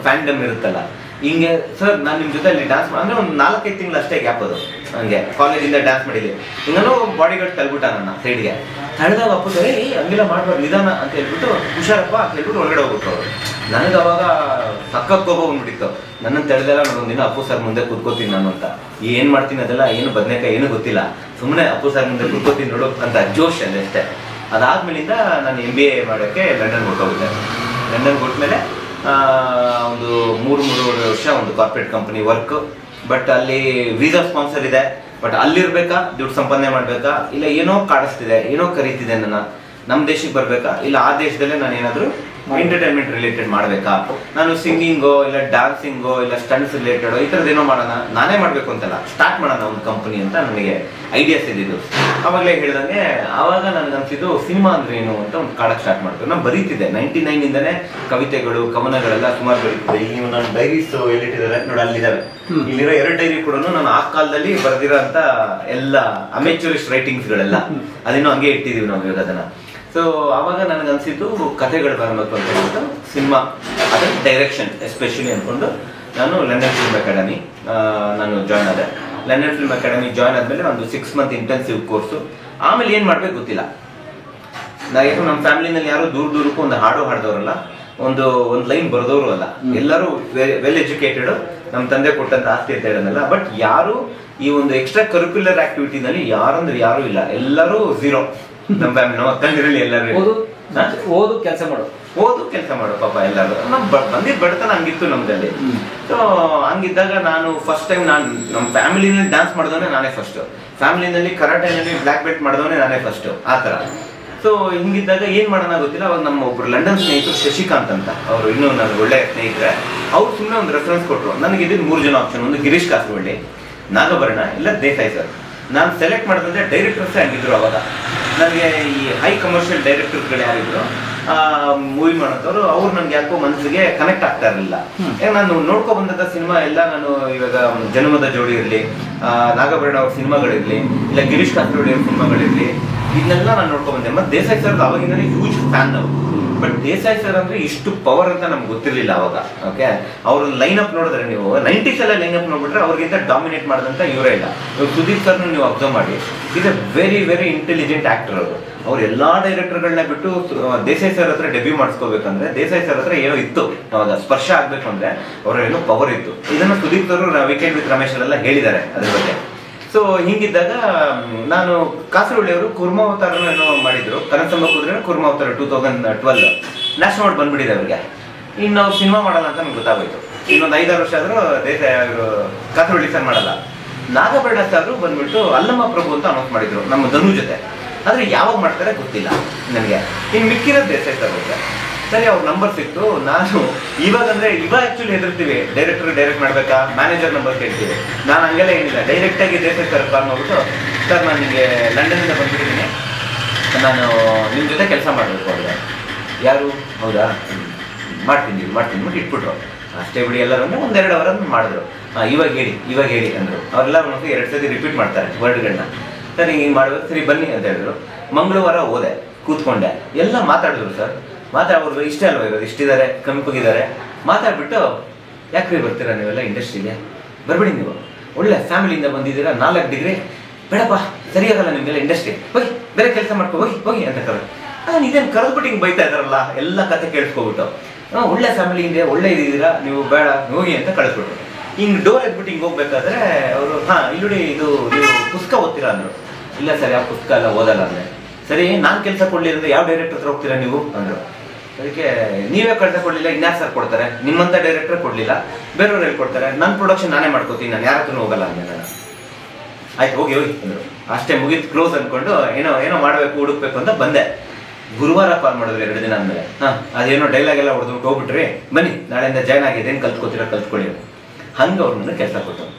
ಫ್ಯಾನ್ಡಮ್ ಇರುತ್ತಲ್ಲ, ಹಿಂಗೆ ಸರ್ ನಾನು ನಿಮ್ಮ ಜೊತೆ ಅಲ್ಲಿ ಡ್ಯಾನ್ಸ್ ಅಂದ್ರೆ ಒಂದು 4-5 ತಿಂಗಳು ಅಷ್ಟೇ ಗ್ಯಾಪ್. ಅದು ಹಂಗೆ ಕಾಲೇಜಿಂದ ಡ್ಯಾನ್ಸ್ ಮಾಡಿದ್ವಿ. ಹಿಂಗನೋ ಬಾಡಿ ಗಾರ್ಡ್ ತಳ್ಬಿಟ್ಟ ನನ್ನ ಸೈಡ್ಗೆ. ತಳೆದಾಗ ಅಪ್ಪು ಸರಿ ಹಂಗೆಲ್ಲ ಮಾಡ್ಬಾರ್ದು, ನಿಧಾನ ಅಂತ ಹೇಳ್ಬಿಟ್ಟು, ಹುಷಾರಪ್ಪ ಅಂತ ಹೇಳ್ಬಿಟ್ಟು ಒಳಗಡೆ ಹೋಗ್ಬಿಟ್ರು ಅವರು. ನನಗೆ ಅವಾಗ ಸಕ್ಕತ್ ಕೋಪ ಬಂದ್ಬಿಟ್ಟಿತ್ತು. ನನ್ನನ್ನು ತಡೆದೆಲ್ಲ ನಾನೊಂದಿನ ಅಪ್ಪು ಸರ್ ಮುಂದೆ ಕೂತ್ಕೋತೀನಿ ನಾನು ಅಂತ. ಏನು ಮಾಡ್ತೀನಿ ಅದೆಲ್ಲ ಏನು ಬದನೇಕಾಯಿ ಏನು ಗೊತ್ತಿಲ್ಲ, ಸುಮ್ಮನೆ ಅಪ್ಪು ಸರ್ ಮುಂದೆ ಕೂತ್ಕೋತೀನಿ ನೋಡು ಅಂತ ಜೋಶ್ ಅಲ್ಲಿ ಅಷ್ಟೇ. ಅದಾದ್ಮೇಲಿಂದ ನಾನು MBA ಮಾಡೋಕ್ಕೆ ಲಂಡನ್ ಹೊರಟೋಗಿದ್ದೆ. ಲಂಡನ್ ಹೊರಟ್ಮೇಲೆ ಒಂದು 3-3.5 ವರ್ಷ ಒಂದು ಕಾರ್ಪೊರೇಟ್ ಕಂಪನಿ ವರ್ಕ್. ಬಟ್ ಅಲ್ಲಿ ವೀಸಾ ಸ್ಪಾನ್ಸರ್ ಇದೆ, ಬಟ್ ಅಲ್ಲಿರ್ಬೇಕಾ, ದುಡ್ಡು ಸಂಪಾದನೆ ಮಾಡ್ಬೇಕಾ, ಇಲ್ಲ ಏನೋ ಕಾಡಿಸ್ತಿದೆ, ಏನೋ ಕರೀತಿದೆ ನಮ್ಮ ದೇಶಕ್ಕೆ ಬರ್ಬೇಕಾ, ಇಲ್ಲ ಆ ದೇಶದಲ್ಲೇ ನಾನು ಏನಾದರೂ ಎಂಟರ್ಟೈನ್ಮೆಂಟ್ ರಿಲೇಟೆಡ್ ಮಾಡಬೇಕಾ, ನಾನು ಸಿಂಗಿಂಗೋ ಇಲ್ಲ ಡ್ಯಾನ್ಸಿಂಗೋ ಇಲ್ಲ ಸ್ಟಂಟ್ಸ್ ರಿಲೇಟೆಡ್ ಈ ಥರದ್ದು ಏನೋ ಮಾಡೋಣ, ನಾನೇ ಮಾಡಬೇಕು ಅಂತಲ್ಲ, ಸ್ಟಾರ್ಟ್ ಮಾಡೋಣ ಒಂದು ಕಂಪನಿ ಅಂತ ನನಗೆ ಐಡಿಯಾಸ್ ಇದ್ದಿದ್ದು. ಆವಾಗಲೇ ಹೇಳ್ದಂಗೆ ಆವಾಗ ನನಗನ್ಸಿದ್ದು ಸಿನಿಮಾ ಅಂದ್ರೆ ಏನು ಅಂತ ಒಂದು ಕಾಡಕ್ಕೆ ಸ್ಟಾರ್ಟ್ ಮಾಡ್ತೀವಿ. ನಾನು ಬರೀತಿದ್ದೆ 99ಇಂದನೇ ಕವಿತೆಗಳು, ಕವನಗಳೆಲ್ಲ ಸುಮಾರು ಬರೀತಿದ್ದೆ. ಈಗ ನಾನು ಡೈರೀಸ್ ಎಲ್ಲಿಟ್ಟಿದ್ದಾರೆ ನೋಡಿ, ಅಲ್ಲಿದ್ದಾವೆ. ಇಲ್ಲಿರೋ 2 ಡೈರಿ ಕೂಡ ನಾನು ಆ ಕಾಲದಲ್ಲಿ ಬರೆದಿರೋ ಅಂತ ಎಲ್ಲ ಅಮೇಚೂರಿಸ್ಟ್ ರೈಟಿಂಗ್ಸ್ಗಳೆಲ್ಲ ಅದೇನೋ ಹಂಗೆ ಇಟ್ಟಿದೀವಿ ನಾವು ಇವಾಗ ಅದನ್ನ. ಸೊ ಆವಾಗ ನನಗನ್ಸಿದ್ದು ಕಥೆಗಳು ಬರಬೇಕು ಅಂತ ಹೇಳ್ಬಿಟ್ಟು ಸಿನಿಮಾ ಅದರ ಡೈರೆಕ್ಷನ್ ಎಸ್ಪೆಷಲಿ ಅಂದ್ಕೊಂಡು ನಾನು ಲಂಡನ್ ಫಿಲ್ಮ್ ಅಕಾಡೆಮಿ ನಾನು ಜಾಯ್ನ್ ಆದೆ. ಲಂಡನ್ ಫಿಲ್ಮ್ ಅಕಾಡೆಮಿ ಜಾಯ್ನ್ ಆದ್ಮೇಲೆ ಒಂದು 6 ಮಂತ್ ಇಂಟೆನ್ಸಿವ್ ಕೋರ್ಸು. ಆಮೇಲೆ ಏನು ಮಾಡ್ಬೇಕು ಗೊತ್ತಿಲ್ಲ. ನಾವೇನು ನಮ್ಮ ಫ್ಯಾಮಿಲಿನಲ್ಲಿ ಯಾರು ದೂರಕ್ಕೂ ಒಂದು ಹಾಡು ಹಾಡ್ದವ್ರಲ್ಲ, ಒಂದು ಲೈನ್ ಬರೆದವರು ಅಲ್ಲ, ಎಲ್ಲರೂ ವೆಲ್ ಎಜುಕೇಟೆಡ್, ನಮ್ಮ ತಂದೆ ಕೊಟ್ಟಂತ ಆಸ್ತಿ ಅಂತ ಹೇಳೋದಲ್ಲ. ಬಟ್ ಯಾರು ಈ ಒಂದು ಎಕ್ಸ್ಟ್ರಾ ಕರಿಕ್ಯುಲರ್ ಆಕ್ಟಿವಿಟಿನಲ್ಲಿ ಯಾರಂದ್ರೆ ಯಾರು ಇಲ್ಲ, ಎಲ್ಲರೂ ಝೀರೋ. ನಮ್ಮ ಫ್ಯಾಮಿಲಿ, ನಮ್ಮ ಅಕ್ಕಂದಿರಲ್ಲಿ ಎಲ್ಲರೂ ಓದು ಕೆಲಸ ಮಾಡು ಪಾಪ ಎಲ್ಲರೂ. ಬಂದಿದ್ದ ಬಡತನ ಹಂಗಿತ್ತು ನಮ್ದಲ್ಲಿ. ಸೊ ಹಂಗಿದ್ದಾಗ ನಾನು ಫಸ್ಟ್ ಟೈಮ್ ನಮ್ಮ ಫ್ಯಾಮಿಲಿನಲ್ಲಿ ಡ್ಯಾನ್ಸ್ ಮಾಡಿದವನೇ ನಾನೇ ಫಸ್ಟ್, ಫ್ಯಾಮಿಲಿನಲ್ಲಿ ಕರಾಟೆನಲ್ಲಿ ಬ್ಲ್ಯಾಕ್ ಬೆಲ್ಟ್ ಮಾಡಿದವನೇ ನಾನೇ ಫಸ್ಟ್, ಆ ಥರ. ಸೊ ಹಿಂಗಿದ್ದಾಗ ಏನ್ ಮಾಡೋಣ ಗೊತ್ತಿಲ್ಲ. ಅವಾಗ ನಮ್ಮ ಒಬ್ರು ಲಂಡನ್ ಸ್ನೇಹಿತರು ಶಶಿಕಾಂತ್ ಅಂತ, ಅವರು ಇನ್ನೂ ನನಗೆ ಒಳ್ಳೆ ಸ್ನೇಹಿತರೆ, ಅವ್ರು ಸುಮ್ಮನೆ ಒಂದು ರೆಫರೆನ್ಸ್ ಕೊಟ್ಟರು. ನನಗೆ ಇದ್ದಿದ್ದು 3 ಜನ ಆಪ್ಷನ್, ಒಂದು ಗಿರೀಶ್ ಕಾಸರವಳ್ಳಿ, ನಾಗಭರಣ ಇಲ್ಲ ದೇಸಾಯಿ ಸರ್. ನಾನು ಸೆಲೆಕ್ಟ್ ಮಾಡಿದ್ರೆ ಡೈರೆಕ್ಟರ್ಸೇ ಆಗಿದ್ರು ಅವಾಗ. ನನಗೆ ಈ ಹೈ ಕಮರ್ಷಿಯಲ್ ಡೈರೆಕ್ಟರ್ಸ್ಗಳು ಯಾರಿದ್ರು ಮೂವಿ ಮಾಡೋದವರು, ಅವ್ರು ನನ್ಗೆ ಯಾಕೋ ಮನಸ್ಸಿಗೆ ಕನೆಕ್ಟ್ ಆಗ್ತಾ ಇರಲಿಲ್ಲ. ಯಾಕೆ ನಾನು ನೋಡ್ಕೊ ಬಂದಂಥ ಸಿನಿಮಾ ಎಲ್ಲ, ನಾನು ಇವಾಗ ಜನ್ಮದ ಜೋಡಿ ಇರಲಿ, ನಾಗಭರಣ ಅವ್ರ ಸಿನಿಮಾಗಳಿರಲಿ, ಇಲ್ಲ ಗಿರೀಶ್ ಕಾಸರವಳ್ಳಿ ಅವ್ರ ಸಿನಿಮಾಗಳಿರಲಿ, ಇದನ್ನೆಲ್ಲ ನಾನು ನೋಡ್ಕೊ ಬಂದೆ. ಮತ್ತೆ ದೇಸಾಯಿ ಸರ್ ಅವಾಗಿಂದನೇ ಹ್ಯೂಜ್ ಫ್ಯಾನ್ ನಾವು. ಬಟ್ ದೇಸಾಯಿ ಸರ್ ಅಂದ್ರೆ ಇಷ್ಟು ಪವರ್ ಅಂತ ನಮ್ಗೆ ಗೊತ್ತಿರಲಿಲ್ಲ ಅವಾಗ. ಓಕೆ, ಅವ್ರ ಲೈನ್ ಅಪ್ ನೋಡಿದ್ರೆ ನೀವು 90s ಎಲ್ಲ ಲೈನ್ ಅಪ್ ನೋಡ್ಬಿಟ್ರೆ ಅವ್ರಿಗಿಂತ ಡಾಮಿನೇಟ್ ಮಾಡಿದಂತ ಇವರೇ ಇಲ್ಲ. ಇವಾಗ ಸುದೀಪ್ ಸರ್ನ ನೀವು ಅಬ್ಸರ್ವ್ ಮಾಡಿ, is A very very intelligent actor. ಅವ್ರು ಎಲ್ಲಾ ಡೈರೆಕ್ಟರ್ಗಳನ್ನ ಬಿಟ್ಟು ದೇಸಾಯಿ ಸರ್ ಹತ್ರ ಡೆಬ್ಯೂ ಮಾಡಿಸ್ಕೋಬೇಕಂದ್ರೆ, ದೇಸಾಯಿ ಸರ್ ಹತ್ರ ಏನೋ ಇತ್ತು ಅವಾಗ, ಸ್ಪರ್ಶ ಆಗ್ಬೇಕು ಅಂದ್ರೆ ಅವ್ರ ಏನೋ ಪವರ್ ಇತ್ತು. ಇದನ್ನ Sudeep sir weekend with Ramesh ಎಲ್ಲ ಹೇಳಿದ್ದಾರೆ ಅದ್ರ ಬಗ್ಗೆ. ಸೊ ಹಿಂಗಿದ್ದಾಗ ನಾನು ಕಾಸರವಳ್ಳಿ ಅವರು ಕುರ್ಮಾವತಾರನ ಏನೋ ಮಾಡಿದ್ರು, ಕನಸಂಬ ಕುದ್ರೆ ಕುರ್ಮಾವತಾರ 2012 ನ್ಯಾಷನಲ್ ಅವಾರ್ಡ್ ಬಂದ್ಬಿಟ್ಟಿದೆ ಅವ್ರಿಗೆ. ಇನ್ನು ಅವ್ರು ಸಿನಿಮಾ ಮಾಡಲ್ಲ ಅಂತ ನಮ್ಗೆ ಗೊತ್ತಾಗೋಯ್ತು. ಇನ್ನೊಂದು 5-6 ವರ್ಷ ಆದ್ರೂ ದೇಸಾಯಿ ಅವರು ಕಾಸರವಳ್ಳಿ ಸರ್ ಮಾಡಲ್ಲ. ನಾಗಭರಣ ಸರ್ ಬಂದ್ಬಿಟ್ಟು ಅಲ್ಲಮ್ಮ ಪ್ರಭು ಅಂತ ಅನೌನ್ಸ್ ಮಾಡಿದ್ರು ನಮ್ಮ ಧನು ಜೊತೆ. ಆದ್ರೆ ಯಾವಾಗ ಮಾಡ್ತಾರೆ ಗೊತ್ತಿಲ್ಲ ನನಗೆ. ಇನ್ನು ಮಿಕ್ಕಿರೋದು ದೇಸಾಯಿ ಸರ್ ಅವ್ರಿಗೆ. ಸರಿ, ಅವ್ರ ನಂಬರ್ ಸಿಕ್ತು. ನಾನು ಇವಾಗ ಆಕ್ಚುಲಿ ಹೆದರ್ತೀವಿ, ಡೈರೆಕ್ಟ್ ಮಾಡ್ಬೇಕಾ, ಮ್ಯಾನೇಜರ್ ನಂಬರ್ ಕೇಳ್ತೀವಿ. ನಾನು ಹಂಗೆಲ್ಲ ಏನಿಲ್ಲ, ಡೈರೆಕ್ಟ್ ಆಗಿ ದೇಸಾಯಿ ಸರ್ ಕಾಲ್ ಮಾಡ್ಬಿಟ್ಟು, ಸರ್ ನಾನು ನಿಮಗೆ ಲಂಡನ್ನಿಂದ ಬಂದ್ಬಿಟ್ಟಿದ್ದೀನಿ, ನಾನು ನಿಮ್ಮ ಜೊತೆ ಕೆಲಸ ಮಾಡಬೇಕು ಅಂದ್ರೆ. ಯಾರು? ಹೌದಾ, ಮಾಡ್ತೀನಿ ಬಿಟ್ಟು ಇಟ್ಬಿಟ್ರು. ಅಷ್ಟೇ ಬಿಡಿ, ಎಲ್ಲರೂ 1-2 ಅವರ್ ಮಾಡಿದ್ರು. ಇವಾಗ ಹೇಳಿ ಅಂದರು. ಅವರೆಲ್ಲ 2 ಸತಿ ರಿಪೀಟ್ ಮಾಡ್ತಾರೆ ವರ್ಡ್ಗಳನ್ನ. ಸರಿ, ಹಿಂಗೆ ಮಾಡ್ಬೇಕು, ಸರಿ ಬನ್ನಿ ಅಂತ ಹೇಳಿದ್ರು. ಮಂಗಳವಾರ ಹೋದೆ, ಕೂತ್ಕೊಂಡೆ, ಎಲ್ಲ ಮಾತಾಡಿದ್ರು ಸರ್. ಅವ್ರು ಇಷ್ಟೇ ಅಲ್ವಾ ಇರೋದು, ಇಷ್ಟಿದ್ದಾರೆ, ಕಮ್ಮಿಗಿದ್ದಾರೆ. ಮಾತಾಡ್ಬಿಟ್ಟು, ಯಾಕ್ರಿ ಬರ್ತೀರಾ ನೀವೆಲ್ಲ ಇಂಡಸ್ಟ್ರಿಗೆ, ಬರ್ಬೇಡಿ, ನೀವು ಒಳ್ಳೆ ಫ್ಯಾಮಿಲಿಯಿಂದ ಬಂದಿದ್ದೀರಾ, 4 ಡಿಗ್ರಿ ಬೇಡಪ್ಪ, ಸರಿಯಾಗಲ್ಲ ನಿಮ್ಗೆಲ್ಲ ಇಂಡಸ್ಟ್ರಿ, ಹೋಗಿ ಬೇರೆ ಕೆಲಸ ಮಾಡ್ಕೊ, ಹೋಗಿ ಅಂತ ಕರೆದು. ನಾನು ಇದೇನು ಕರೆದ್ಬಿಟ್ಟು ಹಿಂಗೆ ಬೈತಾ ಇದಾರಲ್ಲ, ಎಲ್ಲ ಕತೆ ಕೇಳಿಸ್ಕೊಬಿಟ್ಟು, ಒಳ್ಳೆ ಫ್ಯಾಮಿಲಿಯಿಂದ ಒಳ್ಳೆ ಇದ್ದೀರಾ ನೀವು, ಬೇಡ ಹೋಗಿ ಅಂತ ಕಳಿಸ್ಬಿಟ್ರು. ಹಿಂಗೆ ಡೋರ್ ಎದ್ಬಿಟ್ಟು ಹಿಂಗೆ ಹೋಗ್ಬೇಕಾದ್ರೆ ಅವರು, ಇಲ್ಲಿ ಇದು ನೀವು ಪುಸ್ತಕ ಓದ್ತೀರಾ ಅಂದರು. ಇಲ್ಲ ಸರ್, ಯಾವ ಪುಸ್ತಕ ಎಲ್ಲ ಓದಲ್ಲ ಅಂದರೆ. ಸರಿ, ನಾನು ಕೆಲಸ ಕೊಡಲಿ ಅಂದರೆ ಯಾವ ಡೈರೆಕ್ಟರ್ ಹತ್ರ ಹೋಗ್ತೀರಾ ನೀವು ಅಂದರು. ಅದಕ್ಕೆ ನೀವೇ ಕೆಲಸ ಕೊಡಲಿಲ್ಲ, ಇನ್ಯಾರು ಸರ್ ಕೊಡ್ತಾರೆ, ನಿಮ್ಮಂಥ ಡೈರೆಕ್ಟರ್ ಕೊಡಲಿಲ್ಲ, ಬೇರೆಯವ್ರು ಹೇಳ್ಕೊಡ್ತಾರೆ, ನನ್ನ ಪ್ರೊಡಕ್ಷನ್ ನಾನೇ ಮಾಡ್ಕೋತೀನಿ, ನಾನು ಯಾರ ಹತ್ರನೂ ಹೋಗಲ್ಲ ಅಂದೆ ನಾನು. ಆಯ್ತು, ಹೋಗಿ ಅಂದರು. ಅಷ್ಟೇ, ಮುಗಿದು ಕ್ಲೋಸ್ ಅಂದ್ಕೊಂಡು ಏನೋ ಮಾಡಬೇಕು, ಹುಡುಕ್ಬೇಕು ಅಂತ ಬಂದೆ. ಗುರುವಾರ ಕಾಲ್ ಮಾಡಿದ್ರು 2 ದಿನ ಅಂದಮೇಲೆ. ಅದೇನೋ ಡೈಲಾಗ್ ಎಲ್ಲ ಹೊಡೆದ್ಬಿಟ್ಟು ಹೋಗ್ಬಿಟ್ರಿ, ಬನ್ನಿ ನಾಳೆಯಿಂದ ಜಾಯ್ನ್ ಆಗಿದೆ, ಏನು ಕಲ್ತ್ಕೊಳ್ಳಿ. ಹಂಗೆ ಅವ್ರು ನನಗೆ ಕೆಲಸ ಕೊಟ್ಟರು.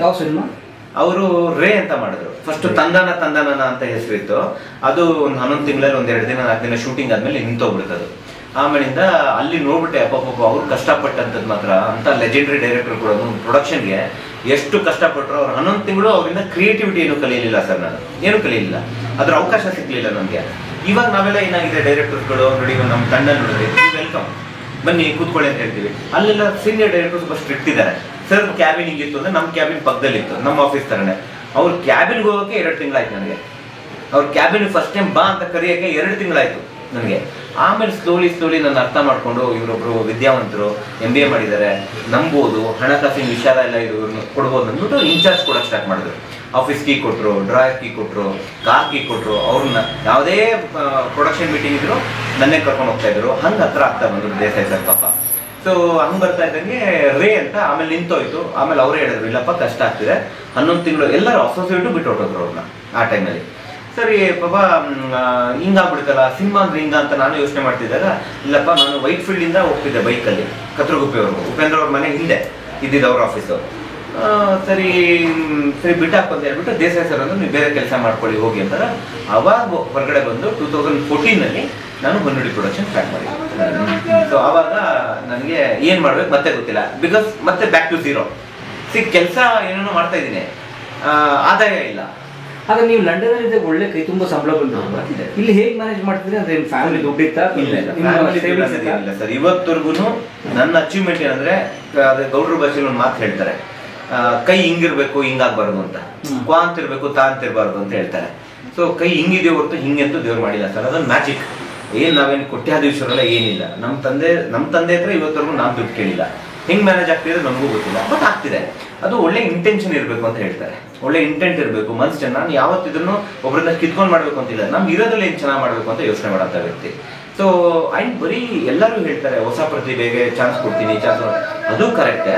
ಯಾವ ಸಿನಿಮಾ? ಅವರು ರೇ ಅಂತ ಮಾಡಿದ್ರು. ಫಸ್ಟ್ ತಂದನ ಅಂತ ಹೆಸರಿತ್ತು. ಅದು ಒಂದು 11 ತಿಂಗಳಲ್ಲಿ 1-2 ದಿನ 4 ದಿನ ಶೂಟಿಂಗ್ ಆದ್ಮೇಲೆ ನಿಂತೋಗ್ಬಿಡ್ತದು. ಆಮೇಲಿಂದ ಅಲ್ಲಿ ನೋಡ್ಬಿಟ್ಟೆ, ಅಪ್ಪ ಅವ್ರು ಕಷ್ಟಪಟ್ಟಂಥದ್ದು ಮಾತ್ರ, ಅಂತ ಲೆಜೆಂಡರಿ ಡೈರೆಕ್ಟರ್ ಕೂಡ ಒಂದು ಪ್ರೊಡಕ್ಷನ್ಗೆ ಎಷ್ಟು ಕಷ್ಟಪಟ್ಟರು. ಅವ್ರು 11 ತಿಂಗಳು ಅವರಿಂದ ಕ್ರಿಯೇಟಿವಿಟಿ ಏನು ಕಲಿಯಲಿಲ್ಲ ಸರ್, ನಾನು ಏನು ಕಲಿಯಲಿಲ್ಲ, ಅದ್ರ ಅವಕಾಶ ಸಿಗ್ಲಿಲ್ಲ ನನಗೆ. ಇವಾಗ ನಾವೆಲ್ಲ ಏನಾಗಿದೆ, ಡೈರೆಕ್ಟರ್ಸ್ಗಳು ನೋಡಿ, ನಮ್ಮ ತಂಡ ನೋಡಿದ್ರಿ, ವೆಲ್ಕಮ್, ಬನ್ನಿ ಕೂತ್ಕೊಳ್ಳಿ ಅಂತ ಹೇಳ್ತೀವಿ. ಅಲ್ಲೆಲ್ಲ ಸೀನಿಯರ್ ಡೈರೆಕ್ಟರ್ಸ್ ತುಂಬ ಸ್ಟ್ರಿಕ್ಟ್ ಇದ್ದಾರೆ. ಸರ್ ಕ್ಯಾಬಿನ್ ಹಿಂಗಿತ್ತು ಅಂದ್ರೆ ನಮ್ಮ ಕ್ಯಾಬಿನ್ ಪಕ್ಕದಲ್ಲಿತ್ತು, ನಮ್ಮ ಆಫೀಸ್ ತರನೇ. ಅವ್ರ ಕ್ಯಾಬಿನ್ಗೆ ಹೋಗೋಕೆ 2 ತಿಂಗಳಾಯ್ತು ನನಗೆ. ಅವ್ರ ಕ್ಯಾಬಿನ್ ಫಸ್ಟ್ ಟೈಮ್ ಬಾ ಅಂತ ಕರೆಯೋಕೆ 2 ತಿಂಗಳಾಯ್ತು ನನಗೆ. ಆಮೇಲೆ ಸ್ಲೋಲಿ ನಾನು ಅರ್ಥ ಮಾಡ್ಕೊಂಡು, ಇವರೊಬ್ರು ವಿದ್ಯಾವಂತರು, MBA ಮಾಡಿದ್ದಾರೆ, ನಂಬೋದು, ಹಣಕಾಸಿನ ವಿಚಾರ ಎಲ್ಲ ಇವ್ರನ್ನ ಕೊಡ್ಬೋದು ಅಂದ್ಬಿಟ್ಟು ಇನ್ಚಾರ್ಜ್ ಕೊಡೋಕೆ ಸ್ಟಾರ್ಟ್ ಮಾಡಿದ್ರು. ಆಫೀಸ್ ಕೀ ಕೊಟ್ಟರು, ಡ್ರಾಯರ್ ಕೀ ಕೊಟ್ಟರು, ಕಾರ್ ಕೀ ಕೊಟ್ಟರು. ಅವ್ರನ್ನ ಯಾವುದೇ ಪ್ರೊಡಕ್ಷನ್ ಮೀಟಿಂಗ್ ಇದ್ರು ನನ್ನೇ ಕರ್ಕೊಂಡು ಹೋಗ್ತಾ ಇದ್ರು. ಹಂಗೆ ಹತ್ರ ಆಗ್ತಾ ಬಂದರು ದೇಸಾಯಿ ಸರ್ ಪಾಪ. ಸೊ ಹಂಗ್ ಬರ್ತಾ ಇದ್ದಂಗೆ ರೇ ಅಂತ ಆಮೇಲೆ ನಿಂತೋಯ್ತು. ಆಮೇಲೆ ಅವರೇ ಹೇಳಿದ್ರು ಇಲ್ಲಪ್ಪ ಕಷ್ಟ ಆಗ್ತಿದೆ, 11 ತಿಂಗಳು ಎಲ್ಲರೂ ಅಸೋಸಿಯೇಟು ಬಿಟ್ಟು ಹೊಟ್ಟೋದ್ರು ಅವ್ರನ್ನ ಆ ಟೈಮಲ್ಲಿ. ಸರಿ ಪಾಪ ಹಿಂಗಾಗ್ಬಿಡ್ತಲ್ಲ ಸಿನಿಮಾ ಅಂದ್ರೆ ಹಿಂಗ ಅಂತ ನಾನು ಯೋಚನೆ ಮಾಡ್ತಿದ್ದಾಗ, ಇಲ್ಲಪ್ಪ ನಾನು ವೈಟ್ ಫೀಲ್ಡ್ ಇಂದ ಹೋಗ್ತಿದ್ದೆ ಬೈಕಲ್ಲಿ ಕತ್ರಗುಪ್ಪೆವರೆಗೂ, ಉಪೇಂದ್ರ ಅವ್ರ ಮನೆ ಹಿಂದೆ ಇದ್ದಿದ್ದು ಅವ್ರ ಆಫೀಸು. ಸರಿ ಬಿಟ್ಟಾಕ್ ಅಂತ ಹೇಳ್ಬಿಟ್ಟು ದೇಸಾಯಿ ಸರ್ ಅಂದ್ರೆ ನೀವು ಬೇರೆ ಕೆಲಸ ಮಾಡ್ಕೊಳ್ಳಿ ಹೋಗಿ ಅಂತಾರೆ. ಅವಾಗ ಹೊರಗಡೆ ಬಂದು 2014 ನಾನು ಹೊನ್ನುಡಿ ಪ್ರೊಡಕ್ಷನ್ ಸ್ಟಾರ್ಟ್ ಮಾಡಿದ್ದೆ. ಸೊ ಅವಾಗ ನನಗೆ ಏನ್ ಮಾಡ್ಬೇಕು ಮತ್ತೆ ಗೊತ್ತಿಲ್ಲ, ಬಿಕಾಸ್ ಮತ್ತೆ ಬ್ಯಾಕ್ ಟು ಝೀರೋ. ಕೆಲಸ ಏನೇನೋ ಮಾಡ್ತಾ ಇದ್ದೀನಿ, ಆದಾಯ ಇಲ್ಲ. ಆದ್ರೆ ನೀವು ಲಂಡನ್ ಅಲ್ಲಿ ಒಳ್ಳೆ ಕೈ ತುಂಬಾ ಸಂಬಳ ಬಂದಿದೆ, ಇಲ್ಲಿ ಹೇಗೆ ಮ್ಯಾನೇಜ್ ಮಾಡ್ತಿದ್ರೆ ಅಂದ್ರೆ ಫ್ಯಾಮಿಲಿ ದುಡ್ಡಿತ್ತ? ಇಲ್ಲ ಸರ್, ಇವತ್ತವರೆಗೂ ನನ್ನ ಅಚೀವ್ಮೆಂಟ್ ಏನಂದ್ರೆ, ಅದೇ ಗೌಡ್ರ ಭಾಷೆಯಲ್ಲಿ ಒಂದು ಮಾತು ಹೇಳ್ತಾರೆ, ಕೈ ಹಿಂಗಿರ್ಬೇಕು ಹಿಂಗಾಗ್ಬಾರ್ದು ಅಂತ, ಕ್ವಾ ಅಂತಿರ್ಬೇಕು ತಾ ಅಂತಿರ್ಬಾರ್ದು ಅಂತ ಹೇಳ್ತಾರೆ. ಸೊ ಕೈ ಹಿಂಗಿದೆಯೋ ಹೊರತು ಹಿಂಗೆಂತೂ ದೇವ್ರು ಮಾಡಿಲ್ಲ ಸರ್, ಅದೊಂದು ಮ್ಯಾಜಿಕ್. ಏನ್ ನಾವೇನು ಕೊಟ್ಯಾಧೀಶರೆಲ್ಲ ಏನಿಲ್ಲ. ನಮ್ಮ ತಂದೆ ಹತ್ರ ಇವತ್ತವರೆಗೂ ನಾವು ದುಡ್ಡು ಕೇಳಿಲ್ಲ. ಹೆಂಗ್ ಮ್ಯಾನೇಜ್ ಆಗ್ತಿದೆ ನಮಗೂ ಗೊತ್ತಿಲ್ಲ, ಬಟ್ ಆಗ್ತಿದೆ. ಅದು ಒಳ್ಳೆ ಇಂಟೆನ್ಷನ್ ಇರಬೇಕು ಅಂತ ಹೇಳ್ತಾರೆ, ಒಳ್ಳೆ ಇಂಟೆಂಟ್ ಇರಬೇಕು, ಮನ್ಸು ಚೆನ್ನಾಗಿ. ನಾನು ಯಾವತ್ತಿದ್ರೂ ಒಬ್ಬರನ್ನ ಕಿತ್ಕೊಂಡು ಮಾಡ್ಬೇಕು ಅಂತಿಲ್ಲ, ನಮ್ಗೆ ಇರೋದ್ರಲ್ಲಿ ಏನ್ ಚೆನ್ನಾಗಿ ಮಾಡ್ಬೇಕು ಅಂತ ಯೋಚನೆ ಮಾಡಂತ ವ್ಯಕ್ತಿ. ಸೊ ಅಂಡ್ ಬರೀ ಎಲ್ಲರೂ ಹೇಳ್ತಾರೆ ಹೊಸ ಪ್ರತಿಭೆಗೆ ಚಾನ್ಸ್ ಕೊಡ್ತೀನಿ, ಚಾನ್ಸ್. ಅದು ಕರೆಕ್ಟ್.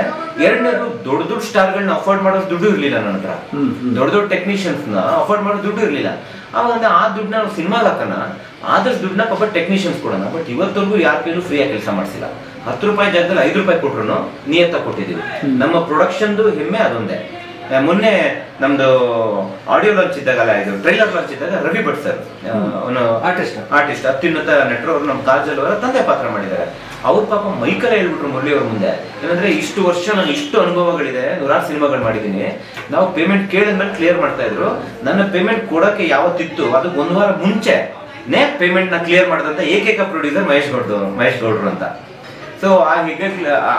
ಎರಡನೇದು ದೊಡ್ಡ ಸ್ಟಾರ್ಗಳನ್ನ ಅಫೋರ್ಡ್ ಮಾಡೋ ದುಡ್ಡು ಇರ್ಲಿಲ್ಲ ನನ್ನ ಹತ್ರ. ದೊಡ್ಡ ಟೆಕ್ನಿಷಿಯನ್ಸ್ ನ ಅಫೋರ್ಡ್ ಮಾಡೋ ದುಡ್ಡು ಇರ್ಲಿಲ್ಲ. ಅವಾಗ ಆ ದುಡ್ಡನ್ನ ನಾವು ಸಿನಿಮಾಗೆ ಹಾಕೋಣ, ಆದಷ್ಟು ದುಡ್ಡನ್ನ ಪಾಪ ಟೆಕ್ನಿಷಿಯನ್ಸ್ ಕೊಡೋಣ. ಬಟ್ ಇವತ್ತವರೆಗೂ ಯಾರ ಕೈಲೂ ಫ್ರೀಯಾಗಿ ಕೆಲಸ ಮಾಡಿಸಿಲ್ಲ. 10 ರೂಪಾಯಿ ಜಾಗದಲ್ಲಿ 5 ರೂಪಾಯಿ ಕೊಟ್ರು ನಿಯತ್ತ ಕೊಟ್ಟಿದ್ದೀವಿ. ನಮ್ಮ ಪ್ರೊಡಕ್ಷನ್ದು ಹೆಮ್ಮೆ ಅದೊಂದೇ. ಮೊನ್ನೆ ನಮ್ದು ಆಡಿಯೋ ಲಾಂಚ್ ಇದ್ದಾಗಲ್ಲ, ಇದು ಟ್ರೈಲರ್ ಲಾಂಚ್ ಇದ್ದಾಗ ರವಿ ಭಟ್ ಸರ್ ಅವನು ಆರ್ಟಿಸ್ಟ್ ಅತ್ಯುನ್ನತ ನಟರು, ಅವರು ನಮ್ಮ ಕಾಜಲ್ ಅವರ ತಂದೆ ಪಾತ್ರ ಮಾಡಿದ್ದಾರೆ. ಅವ್ರ ಪಾಪ ಮೈಕಲ್ಲ ಹೇಳ್ಬಿಟ್ರು ಮುರಳಿ ಅವ್ರ ಮುಂದೆ, ಏನಂದ್ರೆ ಇಷ್ಟು ವರ್ಷ ನಾನು ಇಷ್ಟು ಅನುಭವಗಳಿದೆ, 100 ಸಿನಿಮಾಗಳು ಮಾಡಿದ್ದೀನಿ, ನಾವು ಪೇಮೆಂಟ್ ಕೇಳಿದ್ಮೇಲೆ ಕ್ಲಿಯರ್ ಮಾಡ್ತಾ ಇದ್ರು. ನನ್ನ ಪೇಮೆಂಟ್ ಕೊಡೋಕೆ ಯಾವತ್ತಿತ್ತು ಅದು 1 ವಾರ ಮುಂಚೆನೇ ಪೇಮೆಂಟ್ ನ ಕ್ಲಿಯರ್ ಮಾಡಿದಂತ ಏಕೈಕ ಪ್ರೊಡ್ಯೂಸರ್ ಮಹೇಶ್ ಗೌಡ್ರು ಅಂತ. ಸೊ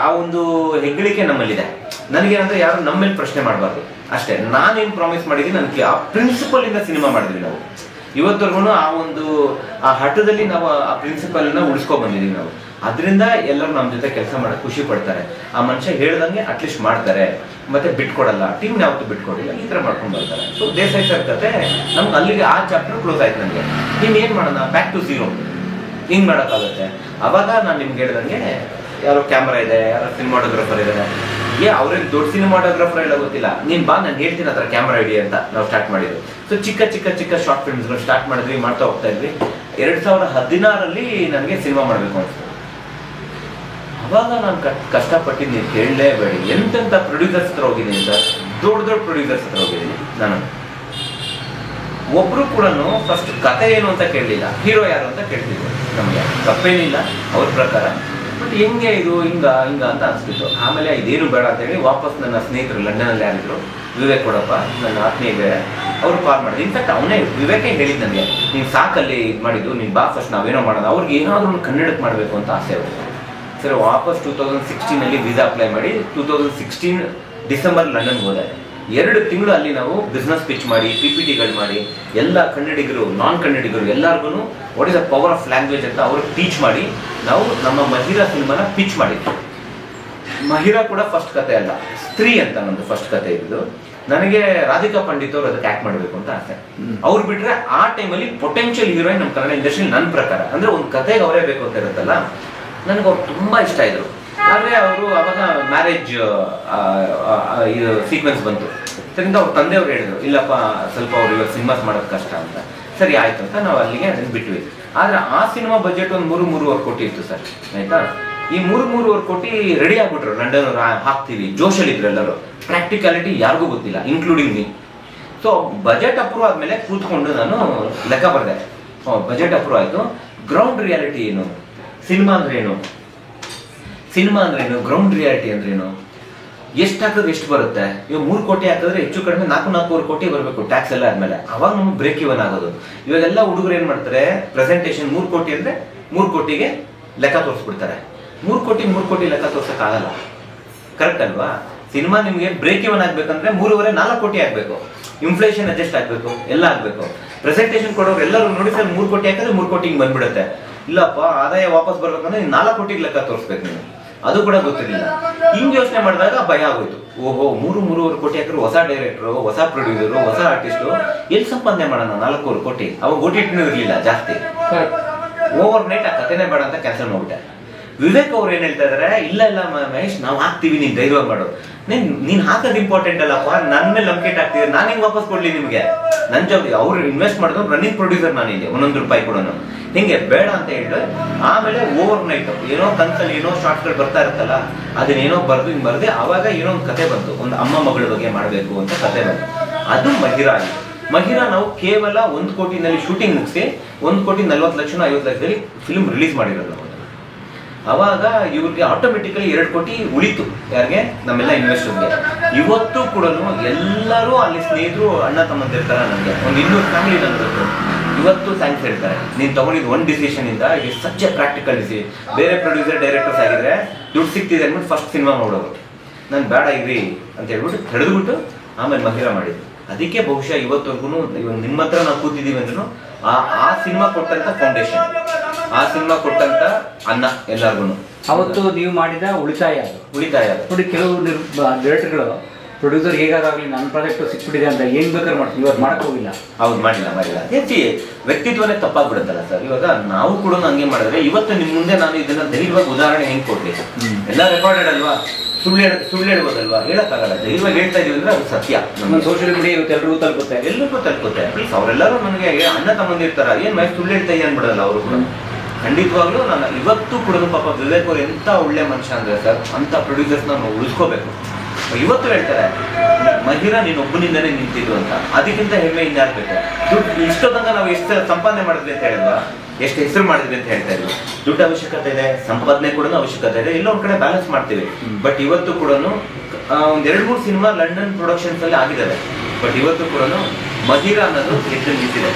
ಆ ಒಂದು ಹೆಗ್ಗಳಿಕೆ ನಮ್ಮಲ್ಲಿದೆ. ನನಗೇನಂದ್ರೆ ಯಾರು ನಮ್ಮ ಮೇಲೆ ಪ್ರಶ್ನೆ ಮಾಡಬಾರ್ದು ಅಷ್ಟೇ. ನಾನೇನ್ ಪ್ರಾಮಿಸ್ ಮಾಡಿದ್ದೀನಿ ನನಗೆ ಆ ಪ್ರಿನ್ಸಿಪಲ್ ಇಂದ ಸಿನಿಮಾ ಮಾಡಿದ್ವಿ ನಾವು. ಇವತ್ತವರೆಗೂ ಆ ಹಠದಲ್ಲಿ ನಾವು ಆ ಪ್ರಿನ್ಸಿಪಲ್ ನ ಉಳಿಸ್ಕೊಂಡ್ ಬಂದಿದೀವಿ ನಾವು. ಅದರಿಂದ ಎಲ್ಲರೂ ನಮ್ಮ ಜೊತೆ ಕೆಲಸ ಮಾಡಕ್ ಖುಷಿ ಪಡ್ತಾರೆ. ಆ ಮನುಷ್ಯ ಹೇಳ್ದಂಗೆ ಅಟ್ಲೀಸ್ಟ್ ಮಾಡ್ತಾರೆ, ಮತ್ತೆ ಬಿಟ್ಕೊಡಲ್ಲ, ಟೀಮ್ ಯಾವತ್ತೂ ಬಿಟ್ಕೊಡಿಲ್ಲ, ಈ ತರ ಮಾಡ್ಕೊಂಡು ಬರ್ತಾರೆ. ಸೊ ದೇಸಾಯಿ ಸರ್ ಕತೆ ನಮ್ಗೆ ಅಲ್ಲಿಗೆ ಆ ಚಾಪ್ಟರ್ ಕ್ಲೋಸ್ ಆಯ್ತು. ನನಗೆ ನೀನ್ ಏನ್ ಮಾಡೋಣ, ಬ್ಯಾಕ್ ಟು ಝೀರೋ ಹಿಂಗ್ ಮಾಡಕ್ಕಾಗುತ್ತೆ. ಅವಾಗ ನಾನು ನಿಮ್ಗೆ ಹೇಳ್ದಂಗೆ ಯಾರೋ ಕ್ಯಾಮ್ರಾ ಇದೆ, ಯಾರೋ ಸಿನಿಮಾಟೋಗ್ರಾಫರ್ ಇದ್ದಾರೆ, ಅವ್ರೇನು ದೊಡ್ಡ ಸಿನಿಮಾಟೋಗ್ರಾಫರ್ ಎಲ್ಲ ಗೊತ್ತಿಲ್ಲ, ನೀನ್ ಬಾ ನಾನು ಹೇಳ್ತೀನಿ ಹತ್ರ ಕ್ಯಾಮ್ರಾ ಇಡಿ ಅಂತ ನಾವು ಸ್ಟಾರ್ಟ್ ಮಾಡಿದ್ವಿ. ಸೊ ಚಿಕ್ಕ ಶಾರ್ಟ್ ಫಿಲ್ಮ್ಸ್ಗಳು ಸ್ಟಾರ್ಟ್ ಮಾಡಿದ್ವಿ, ಮಾಡ್ತಾ ಹೋಗ್ತಾ ಇದ್ವಿ. 2016 ನನಗೆ ಸಿನಿಮಾ ಮಾಡ್ಬೇಕು ಅನ್ಸುತ್ತೆ. ಅವಾಗ ನಾನು ಕಷ್ಟಪಟ್ಟಿದ್ದೀನಿ ಕೇಳಲೇಬೇಡಿ. ಎಂತೆಂಥ ಪ್ರೊಡ್ಯೂಸರ್ಸ್ ಹತ್ರ ಹೋಗಿದ್ದೀನಿ ಸರ್, ದೊಡ್ಡ ಪ್ರೊಡ್ಯೂಸರ್ಸ್ ಹತ್ರ ಹೋಗಿದ್ದೀನಿ ನಾನು. ಒಬ್ರು ಕೂಡ ಫಸ್ಟ್ ಕತೆ ಏನು ಅಂತ ಕೇಳಲಿಲ್ಲ, ಹೀರೋ ಯಾರು ಅಂತ ಕೇಳ್ತಿದ್ರು. ನಮ್ಗೆ ತಪ್ಪೇನಿಲ್ಲ ಅವ್ರ ಪ್ರಕಾರ, ಬಟ್ ಹೆಂಗೆ ಇದು ಹಿಂಗ ಅಂತ ಅನ್ಸ್ತಿತ್ತು. ಆಮೇಲೆ ಇದೇನು ಬೇಡ ಅಂತ ಹೇಳಿ ವಾಪಸ್ ನನ್ನ ಸ್ನೇಹಿತರು ಲಂಡನಲ್ಲಿ ಯಾರಿದ್ರು, ವಿವೇಕ್ ಕೊಡಪ್ಪ ನನ್ನ ಆತ್ಮೀಯ, ಅವ್ರು ಕಾಲ್ ಮಾಡಿದ್ರು. ಇನ್ಫ್ಯಾಕ್ಟ್ ಅವನೇ ವಿವೇಕೇ ಹೇಳಿದ್ ನನಗೆ, ನೀನು ಸಾಕಲ್ಲಿ ಇದು ಮಾಡಿದ್ದು, ನೀನು ಬಾ ಫಸ್ಟ್ ನಾವೇನೋ ಮಾಡೋಣ. ಅವ್ರಿಗೆ ಏನಾದರೂ ಒಂದು ಕನ್ನಡಕ್ಕೆ ಮಾಡಬೇಕು ಅಂತ ಆಸೆ ಅವರು. ಸರಿ ವಾಪಸ್ 2016 ವೀಸಾ ಅಪ್ಲೈ ಮಾಡಿ 2016 ಡಿಸೆಂಬರ್ ಲಂಡನ್ಗೆ ಹೋದೆ. 2 ತಿಂಗಳು ಅಲ್ಲಿ ನಾವು ಬಿಸ್ನೆಸ್ ಪಿಚ್ ಮಾಡಿ, PPTಗಳು ಮಾಡಿ, ಎಲ್ಲ ಕನ್ನಡಿಗರು ನಾನ್ ಕನ್ನಡಿಗರು ಎಲ್ಲರಿಗೂ what is the power of language ಅಂತ ಅವ್ರಿಗೆ ಟೀಚ್ ಮಾಡಿ ನಾವು ನಮ್ಮ ಮಹಿರಾ ಸಿನಿಮಾನ ಪಿಚ್ ಮಾಡಿದ್ವಿ. ಮಹಿರಾ ಕೂಡ ಫಸ್ಟ್ ಕತೆ ಅಲ್ಲ, ಸ್ತ್ರೀ ಅಂತ ನಮ್ದು ಫಸ್ಟ್ ಕತೆ ಇದ್ದು. ನನಗೆ ರಾಧಿಕಾ ಪಂಡಿತ್ ಅವರು ಅದಕ್ಕೆ ಆಕ್ಟ್ ಮಾಡಬೇಕು ಅಂತ ಆಸೆ. ಅವ್ರು ಬಿಟ್ರೆ ಆ ಟೈಮಲ್ಲಿ ಪೊಟೆನ್ಷಿಯಲ್ ಹೀರೋಯಿನ್ ನಮ್ಮ ಕನ್ನಡ ಇಂಡಸ್ಟ್ರಿ ನನ್ನ ಪ್ರಕಾರ, ಅಂದ್ರೆ ಒಂದು ಕತೆಗೆ ಅವರೇ ಬೇಕು ಅಂತ ಇರುತ್ತಲ್ಲ, ನನಗೆ ಅವ್ರು ತುಂಬಾ ಇಷ್ಟ ಇದ್ರು. ಆದ್ರೆ ಅವರು ಅವಾಗ ಮ್ಯಾರೇಜ್ ಇದು ಸೀಕ್ವೆನ್ಸ್ ಬಂತು. ಅದರಿಂದ ಅವ್ರ ತಂದೆಯವ್ರು ಹೇಳಿದ್ರು, ಇಲ್ಲಪ್ಪ ಸ್ವಲ್ಪ ಅವ್ರು ಇವಾಗ ಸಿನಿಮಾಸ್ ಮಾಡೋದು ಕಷ್ಟ ಅಂತ. ಸರಿ ಆಯ್ತು ಅಂತ ನಾವು ಅಲ್ಲಿಗೆ ಅದನ್ನ ಬಿಟ್ವಿ. ಆದ್ರೆ ಆ ಸಿನಿಮಾ ಬಜೆಟ್ ಒಂದು 3-3.5 ಕೋಟಿ ಇತ್ತು ಸರ್, ಆಯ್ತಾ. ಈ 3-3.5 ಕೋಟಿ ರೆಡಿ ಆಗ್ಬಿಟ್ರು, ಲಂಡನ್ ಅವ್ರು ಹಾಕ್ತೀವಿ ಜೋಶಲ್ಲಿ ಇದ್ರು ಎಲ್ಲರೂ. ಪ್ರಾಕ್ಟಿಕಾಲಿಟಿ ಯಾರಿಗೂ ಗೊತ್ತಿಲ್ಲ, including me. So budget approve ಆದ್ಮೇಲೆ ಕೂತ್ಕೊಂಡು ನಾನು ಲೆಕ್ಕ ಬರೆದೆ. ಬಜೆಟ್ ಅಪ್ರೂವ್ ಆಯ್ತು. ಗ್ರೌಂಡ್ ರಿಯಾಲಿಟಿ ಏನು, ಸಿನಿಮಾ ಅಂದ್ರೆ ಏನು, ಗ್ರೌಂಡ್ ರಿಯಾಲಿಟಿ ಅಂದ್ರೇನು, ಎಷ್ಟು ಹಾಕಿದ್ರೆ ಎಷ್ಟು ಬರುತ್ತೆ. ಇವಾಗ 3 ಕೋಟಿ ಹಾಕಿದ್ರೆ ಹೆಚ್ಚು ಕಡಿಮೆ 4-4 ಕೋಟಿ ಬರಬೇಕು ಟ್ಯಾಕ್ಸ್ ಎಲ್ಲ ಆದ್ಮೇಲೆ, ಅವಾಗ ನಮ್ಗೆ ಬ್ರೇಕ್ ಇವನ್ ಆಗೋದು. ಇವಾಗೆಲ್ಲ ಹುಡುಗರು ಏನ್ ಮಾಡ್ತಾರೆ, ಪ್ರೆಸೆಂಟೇಷನ್ 3 ಕೋಟಿ ಅಂದ್ರೆ 3 ಕೋಟಿಗೆ ಲೆಕ್ಕ ತೋರಿಸ್ಬಿಡ್ತಾರೆ. 3 ಕೋಟಿ ಲೆಕ್ಕ ತೋರ್ಸಕ್ ಆಗಲ್ಲ, ಕರೆಕ್ಟ್ ಅಲ್ವಾ. ಸಿನಿಮಾ ನಿಮ್ಗೆ ಬ್ರೇಕ್ ಇವನ್ ಆಗ್ಬೇಕಂದ್ರೆ 3.5-4 ಕೋಟಿ ಆಗ್ಬೇಕು, ಇನ್ಫ್ಲೇಷನ್ ಅಡ್ಜಸ್ಟ್ ಆಗ್ಬೇಕು, ಎಲ್ಲ ಆಗ್ಬೇಕು. ಪ್ರೆಸೆಂಟೇಷನ್ ಕೊಡೋರು ಎಲ್ಲರೂ ನೋಡಿ ಸರ್ 3 ಕೋಟಿ ಹಾಕಿದ್ರೆ 3 ಕೋಟಿ ಹಿಂಗ್ ಬಂದ್ಬಿಡುತ್ತೆ. ಇಲ್ಲಪ್ಪ ಆದಾಯ ವಾಪಸ್ ಬರ್ಬೇಕಂದ್ರೆ 4 ಕೋಟಿಗೆ ಲೆಕ್ಕ ತೋರಿಸ್ಬೇಕು ನೀವು, ಅದು ಕೂಡ ಗೊತ್ತಿರಲಿಲ್ಲ. ಹಿಂಗ್ ಯೋಚನೆ ಮಾಡಿದಾಗ ಭಯ ಆಗೋಯ್ತು. ಓಹೋ 3-3.5 ಕೋಟಿ ಹಾಕಿದ್ರು, ಹೊಸ ಡೈರೆಕ್ಟರು, ಹೊಸ ಪ್ರೊಡ್ಯೂಸರು, ಹೊಸ ಆರ್ಟಿಸ್ಟು, ಎಲ್ಲಿ ಸಂಪಾದನೆ ಮಾಡೋಣ 4 ಕೋಟಿ. ಅವಾಗ OTT ಇರಲಿಲ್ಲ ಜಾಸ್ತಿ. ಓವರ್ ನೈಟ್ ಆ ಕಥೆನೇ ಬೇಡ ಅಂತ ಕ್ಯಾನ್ಸಲ್ ಮಾಡ್ಬಿಟ್ಟೆ. ವಿವೇಕ್ ಅವ್ರು ಏನ್ ಹೇಳ್ತಾ ಇದಾರೆ, ಇಲ್ಲ ಇಲ್ಲ ಮಹೇಶ್ ನಾವು ಹಾಕ್ತೀವಿ, ನೀನ್ ಧೈರ್ಯ ಮಾಡು. ನೀನ್ ಹಾಕೋದು ಇಂಪಾರ್ಟೆಂಟ್ ಅಲ್ಲಪ್ಪ, ನನ್ ಮೇಲೆ ನಂಬಿಕೆ ಹಾಕ್ತಿದ್ರೆ ನಾನು ಹೆಂಗ್ ವಾಪಸ್ ಕೊಡ್ಲಿ ನಿಮ್ಗೆ? ನನ್ ಜಾಬ್ ಅವ್ರು ಇನ್ವೆಸ್ಟ್ ಮಾಡಿದ್ರು, ರನ್ನಿಂಗ್ ಪ್ರೊಡ್ಯೂಸರ್ ನಾನಿದೆ, 1 ರೂಪಾಯಿ ಕೊಡೋನು ಹಿಂಗೆ ಬೇಡ ಅಂತ ಹೇಳಿದ್ರೆ ಆಮೇಲೆ ಓವರ್ ನೈಟ್ ಏನೋ ಕನ್ಸಲ್ಲಿ ಏನೋ ಶಾರ್ಟ್ಗಳು ಬರ್ತಾ ಇರುತ್ತಲ್ಲ, ಅದನ್ನೇನೋ ಬರ್ದು ಹಿಂಗ್ ಬರ್ದೆ ಅವಾಗ ಏನೋ ಒಂದು ಕತೆ ಬಂತು, ಒಂದು ಅಮ್ಮ ಮಗಳ ಬಗ್ಗೆ ಮಾಡ್ಬೇಕು ಅಂತ ಕತೆ ಬಂತು. ಅದು ಮಹಿರಾ. ಮಹಿರಾ ನಾವು ಕೇವಲ 1 ಕೋಟಿನಲ್ಲಿ ಶೂಟಿಂಗ್ ಮುಗಿಸಿ 1,40,00,000 50 ಲಕ್ಷದಲ್ಲಿ ಫಿಲ್ಮ್ ರಿಲೀಸ್ ಮಾಡಿರೋದು. ಅವಾಗ ಇವ್ರಿಗೆ ಆಟೋಮೆಟಿಕಲಿ 2 ಕೋಟಿ ಉಳಿತು. ಯಾರಿಗೆ? ನಮ್ಮೆಲ್ಲ ಇನ್ವೆಸ್ಟರ್ಗೆ. ಇವತ್ತು ಕೂಡ ಎಲ್ಲರೂ ಅಲ್ಲಿ ಸ್ನೇಹಿತರು ಅಣ್ಣ ತಮ್ಮಂದಿರ್ತಾರ. ನನಗೆ ಒಂದು 200 ಫ್ಯಾಮಿಲಿ ನಂದು ಇವತ್ತು ಥ್ಯಾಂಕ್ಸ್ ಹೇಳ್ತಾರೆ. ನೀನು ತಗೊಂಡಿದ್ದು ಒಂದು ಡಿಸಿಷನ್ ಇಂದ it such A practical decision. ಬೇರೆ ಪ್ರೊಡ್ಯೂಸರ್ ಡೈರೆಕ್ಟರ್ಸ್ ಆಗಿದ್ರೆ ದುಡ್ಡು ಸಿಗ್ತಿದೆ ಅಂದ್ಬಿಟ್ಟು ಫಸ್ಟ್ ಸಿನಿಮಾ ಮಾಡೋರು, ನಾನು ಬೇಡ ಇರ್ರಿ ಅಂತ ಹೇಳ್ಬಿಟ್ಟು ತಡೆದ್ಬಿಟ್ಟು ಆಮೇಲೆ ಮಹಿರಾ ಮಾಡಿದ್ರು. ಅದಕ್ಕೆ ಬಹುಶಃ ಇವತ್ತವರೆಗೂ ಇವಾಗ ನಿಮ್ಮ ಹತ್ರ ನಾವು ಕೂತಿದ್ದೀವಿ ಅಂದ್ರೂ ಆ ಸಿನಿಮಾ ಕೊಟ್ಟಂತ ಫೌಂಡೇಶನ್, ಆ ಸಿನಿಮಾ ಕೊಟ್ಟಂತ ಅನ್ನ ಎಲ್ಲರಿಗೂ ಅವತ್ತು ನೀವು ಮಾಡಿದ ಉಳಿತಾಯ ನೋಡಿ. ಕೆಲವು ಡೈರೆಕ್ಟರ್ಗಳು ಪ್ರೊಡ್ಯೂಸರ್ ಹೇಗಾಗಲಿ ನನ್ನ ಪ್ರಾಜೆಕ್ಟ್ ಸಿಕ್ಬಿಟ್ಟಿದೆ ಅಂತ ಏನ್ ಬೇಕಾದ್ರೆ ಮಾಡ್ತೀವಿ, ಇವಾಗ ಮಾಡಕ್ ಹೋಗಿಲ್ಲ. ಹೌದು, ಮಾಡಿಲ್ಲ. ಹೆಚ್ಚಿ ವ್ಯಕ್ತಿತ್ವನೇ ತಪ್ಪಾಗ್ಬಿಡುತ್ತಲ್ಲ ಸರ್. ಇವಾಗ ನಾವು ಕೂಡ ಹಂಗೆ ಮಾಡಿದ್ರೆ ಇವತ್ತು ನಿಮ್ ಮುಂದೆ ನಾನು ಇದನ್ನ ಧೈರ್ಯವಾಗಿ ಉದಾಹರಣೆ ಹೆಂಗ್ ಕೊಡ್ಲಿ? ಎಲ್ಲ ರೆಕಾರ್ಡೆಡ್ ಅಲ್ವಾ, ಸುಳ್ಳು ಹೇಳ್ಬೋದಲ್ವಾ? ಹೇಳಕ್ಕಾಗಲ್ಲ. ಧೈರ್ಯವಾಗಿ ಹೇಳ್ತಾ ಇದೀವಿ ಅಂದ್ರೆ ಅದು ಸತ್ಯ. ನಮ್ಮ ಸೋಷಿಯಲ್ ಮೀಡಿಯಾ ಇವತ್ತು ಎಲ್ಲರಿಗೂ ತಲುಪುತ್ತೆ. ಪ್ಲೀಸ್ ಅವರೆಲ್ಲರೂ ನನಗೆ ಅಣ್ಣ ತಮ್ಮಂದಿರ್ತಾರ, ಏನ್ ಮೈ ಸುಳ್ಳು ಹೇಳ್ತಾ ಇದೆಯಾ ಅನ್ಬಿಡಲ್ಲ ಅವರು ಕೂಡ. ಖಂಡಿತವಾಗ್ಲೂ ನಾನು ಇವತ್ತು ಕೂಡ ಪಾಪ ವಿವೇಕ್ ಅವ್ರು ಎಂತ ಒಳ್ಳೆ ಮನುಷ್ಯ ಅಂದ್ರೆ ಸರ್, ಅಂತ ಪ್ರೊಡ್ಯೂಸರ್ಸ್ ನಾವು ಉಳಿಸ್ಕೋಬೇಕು. ಇವತ್ತು ಹೇಳ್ತಾರೆ ಮಹಿರಾ ನೀನು ಒಬ್ಬನಿಂದನೇ ನಿಂತಿದ್ದು ಅಂತ, ಅದಕ್ಕಿಂತ ಹೆಮ್ಮೆ ಇನ್ಯಾರ್ಬೇಕು? ದುಡ್ಡು ಇಷ್ಟೊತ್ತಂಗ ನಾವು ಎಷ್ಟು ಸಂಪಾದನೆ ಮಾಡಿದ್ವಿ ಅಂತ ಹೇಳಿಲ್ವಾ, ಎಷ್ಟು ಹೆಸರು ಮಾಡಿದ್ವಿ ಅಂತ ಹೇಳ್ತಾ ಇದ್ವಿ. ದುಡ್ಡು ಅವಶ್ಯಕತೆ ಇದೆ, ಸಂಪಾದನೆ ಕೂಡ ಅವಶ್ಯಕತೆ ಇದೆ, ಎಲ್ಲ ಒಂದ್ ಕಡೆ ಬ್ಯಾಲೆನ್ಸ್ ಮಾಡ್ತೀವಿ. ಬಟ್ ಇವತ್ತು ಕೂಡ ಒಂದ್ 2-3 ಸಿನಿಮಾ ಲಂಡನ್ ಪ್ರೊಡಕ್ಷನ್ಸ್ ಅಲ್ಲಿ ಆಗಿದ್ದಾವೆ. ಬಟ್ ಇವತ್ತು ಕೂಡ ಮಹಿರಾ ಅನ್ನೋದು ಎದ್ದು ನಿಂತಿದೆ.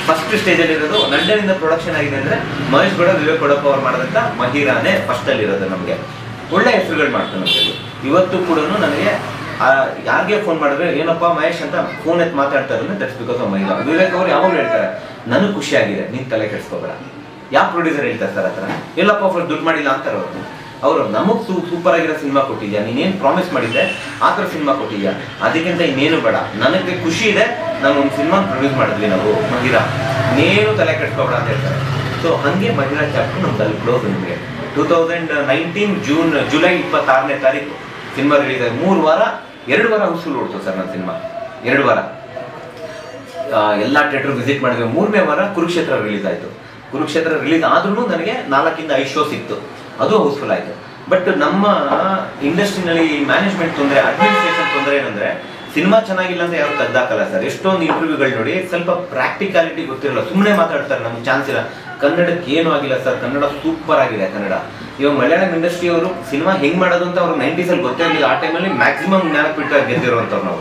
ಫಸ್ಟ್ ಸ್ಟೇಜ್ ಅಲ್ಲಿ ಇರೋದು ಲಂಡನ್ ಇಂದ ಪ್ರೊಡಕ್ಷನ್ ಆಗಿದೆ ಅಂದ್ರೆ ಮಹೇಶ್ ಗೌಡ, ವಿವೇಕ್ ಗೌಡಪ್ಪ ಅವ್ರು ಮಾಡೋದಂತ ಮಹಿರಾನೇ ಫಸ್ಟ್ ಅಲ್ಲಿ ಇರೋದು. ನಮಗೆ ಒಳ್ಳೆ ಹೆಸರುಗಳು ಮಾಡ್ತಾನೆ. ಇವತ್ತು ಕೂಡ ನನಗೆ ಯಾರಿಗೆ ಫೋನ್ ಮಾಡಿದ್ರೆ ಏನಪ್ಪಾ ಮಹೇಶ್ ಅಂತ ಫೋನ್ ಎತ್ತು ಮಾತಾಡ್ತಾ ಇರೋದು that's because of Mahira. Vivek ಅವರು ಯಾವಾಗಲೂ ಹೇಳ್ತಾರೆ ನನಗೆ ಖುಷಿ ಆಗಿದೆ, ನೀನ್ ತಲೆ ಕೆಡಿಸ್ಕೋಬೇಡ. ಯಾವ ಪ್ರೊಡ್ಯೂಸರ್ ಹೇಳ್ತಾರೆ ಸರ್ ಹತ್ರ, ಎಲ್ಲಪ್ಪ ಫಸ್ಟ್ ದುಡ್ಡು ಮಾಡಿಲ್ಲ ಅಂತಾರೆ ಅವರು. ನಮಗ್ ಸೂಪರ್ ಆಗಿರೋ ಸಿನಿಮಾ ಕೊಟ್ಟಿದ್ಯಾ, ನೀನೇನ್ ಪ್ರಾಮಿಸ್ ಮಾಡಿದ್ದೆ ಆ ಥರ ಸಿನಿಮಾ ಕೊಟ್ಟಿದ್ಯಾ, ಅದಕ್ಕಿಂತ ಇನ್ನೇನು ಬೇಡ. ನನಗೆ ಖುಷಿ ಇದೆ, ನಾನು ಒಂದು ಸಿನಿಮಾ ಪ್ರೊಡ್ಯೂಸ್ ಮಾಡಿದ್ವಿ ನಾವು ಮಹಿರಾ, ಇನ್ನೇನು ತಲೆ ಕೆಡಿಸ್ಕೋಬೇಡ ಅಂತ ಹೇಳ್ತಾರೆ. ಸೊ ಹಂಗೆ ಮಹಿರಾ ಚಾಪ್ಟರ್ ನಮ್ದಲ್ಲಿ ಕ್ಲೋಸ್. ನಿಮಗೆ 2019 ಜುಲೈ 26ನೇ ತಾರೀಕು ಸಿನಿಮಾ ರಿಲೀಸ್ ಆಗಿ 2 ವಾರ ಹೌಸ್ಫುಲ್ ಓಡ್ತು ಸರ್ ನನ್ನ ಸಿನಿಮಾ. 2 ವಾರ ಎಲ್ಲ ಥಿಯೇಟರ್ ವಿಸಿಟ್ ಮಾಡಿದ್ವಿ. 3ನೇ ವಾರ ಕುರುಕ್ಷೇತ್ರ ರಿಲೀಸ್ ಆಯ್ತು. ಕುರುಕ್ಷೇತ್ರ ರಿಲೀಸ್ ಆದ್ರೂ ನನಗೆ 4 ಇಂದ 5 ಶೋ ಸಿಕ್ತು, ಅದು ಹೌಸ್ಫುಲ್ ಆಯ್ತು. ಬಟ್ ನಮ್ಮ ಇಂಡಸ್ಟ್ರಿನಲ್ಲಿ ಮ್ಯಾನೇಜ್ಮೆಂಟ್ ತೊಂದರೆ, ಅಡ್ಮಿನಿಸ್ಟ್ರೇಷನ್ ತೊಂದರೆ ಏನಂದ್ರೆ ಸಿನಿಮಾ ಚೆನ್ನಾಗಿಲ್ಲ ಅಂತ ಯಾರು ತೆಗ್ದಾಕಲ್ಲ ಸರ್. ಎಷ್ಟೊಂದು ಇಂಟರ್ವ್ಯೂಗಳು ನೋಡಿ ಸ್ವಲ್ಪ ಪ್ರಾಕ್ಟಿಕಾಲಿಟಿ ಗೊತ್ತಿರಲ್ಲ, ಸುಮ್ಮನೆ ಮಾತಾಡ್ತಾರೆ, ನಮ್ಗೆ ಚಾನ್ಸ್ ಇಲ್ಲ. ಕನ್ನಡಕ್ಕೆ ಏನು ಆಗಿಲ್ಲ ಸರ್, ಕನ್ನಡ ಸೂಪರ್ ಆಗಿದೆ ಕನ್ನಡ. ಇವಾಗ ಮಲಯಾಳಂ ಇಂಡಸ್ಟ್ರಿ ಅವರು ಸಿನಿಮಾ ಹೆಂಗ್ ಮಾಡೋದು ಅಂತ ಅವ್ರು 90s ಅಲ್ಲಿ ಗೊತ್ತೇ ಇರಲಿಲ್ಲ. ಆ ಟೈಮಲ್ಲಿ ಮ್ಯಾಕ್ಸಿಮಮ್ ಜ್ಞಾನಪೀಠ ಗೆದ್ದಿರೋಂಥವ್ರು ನಾವು,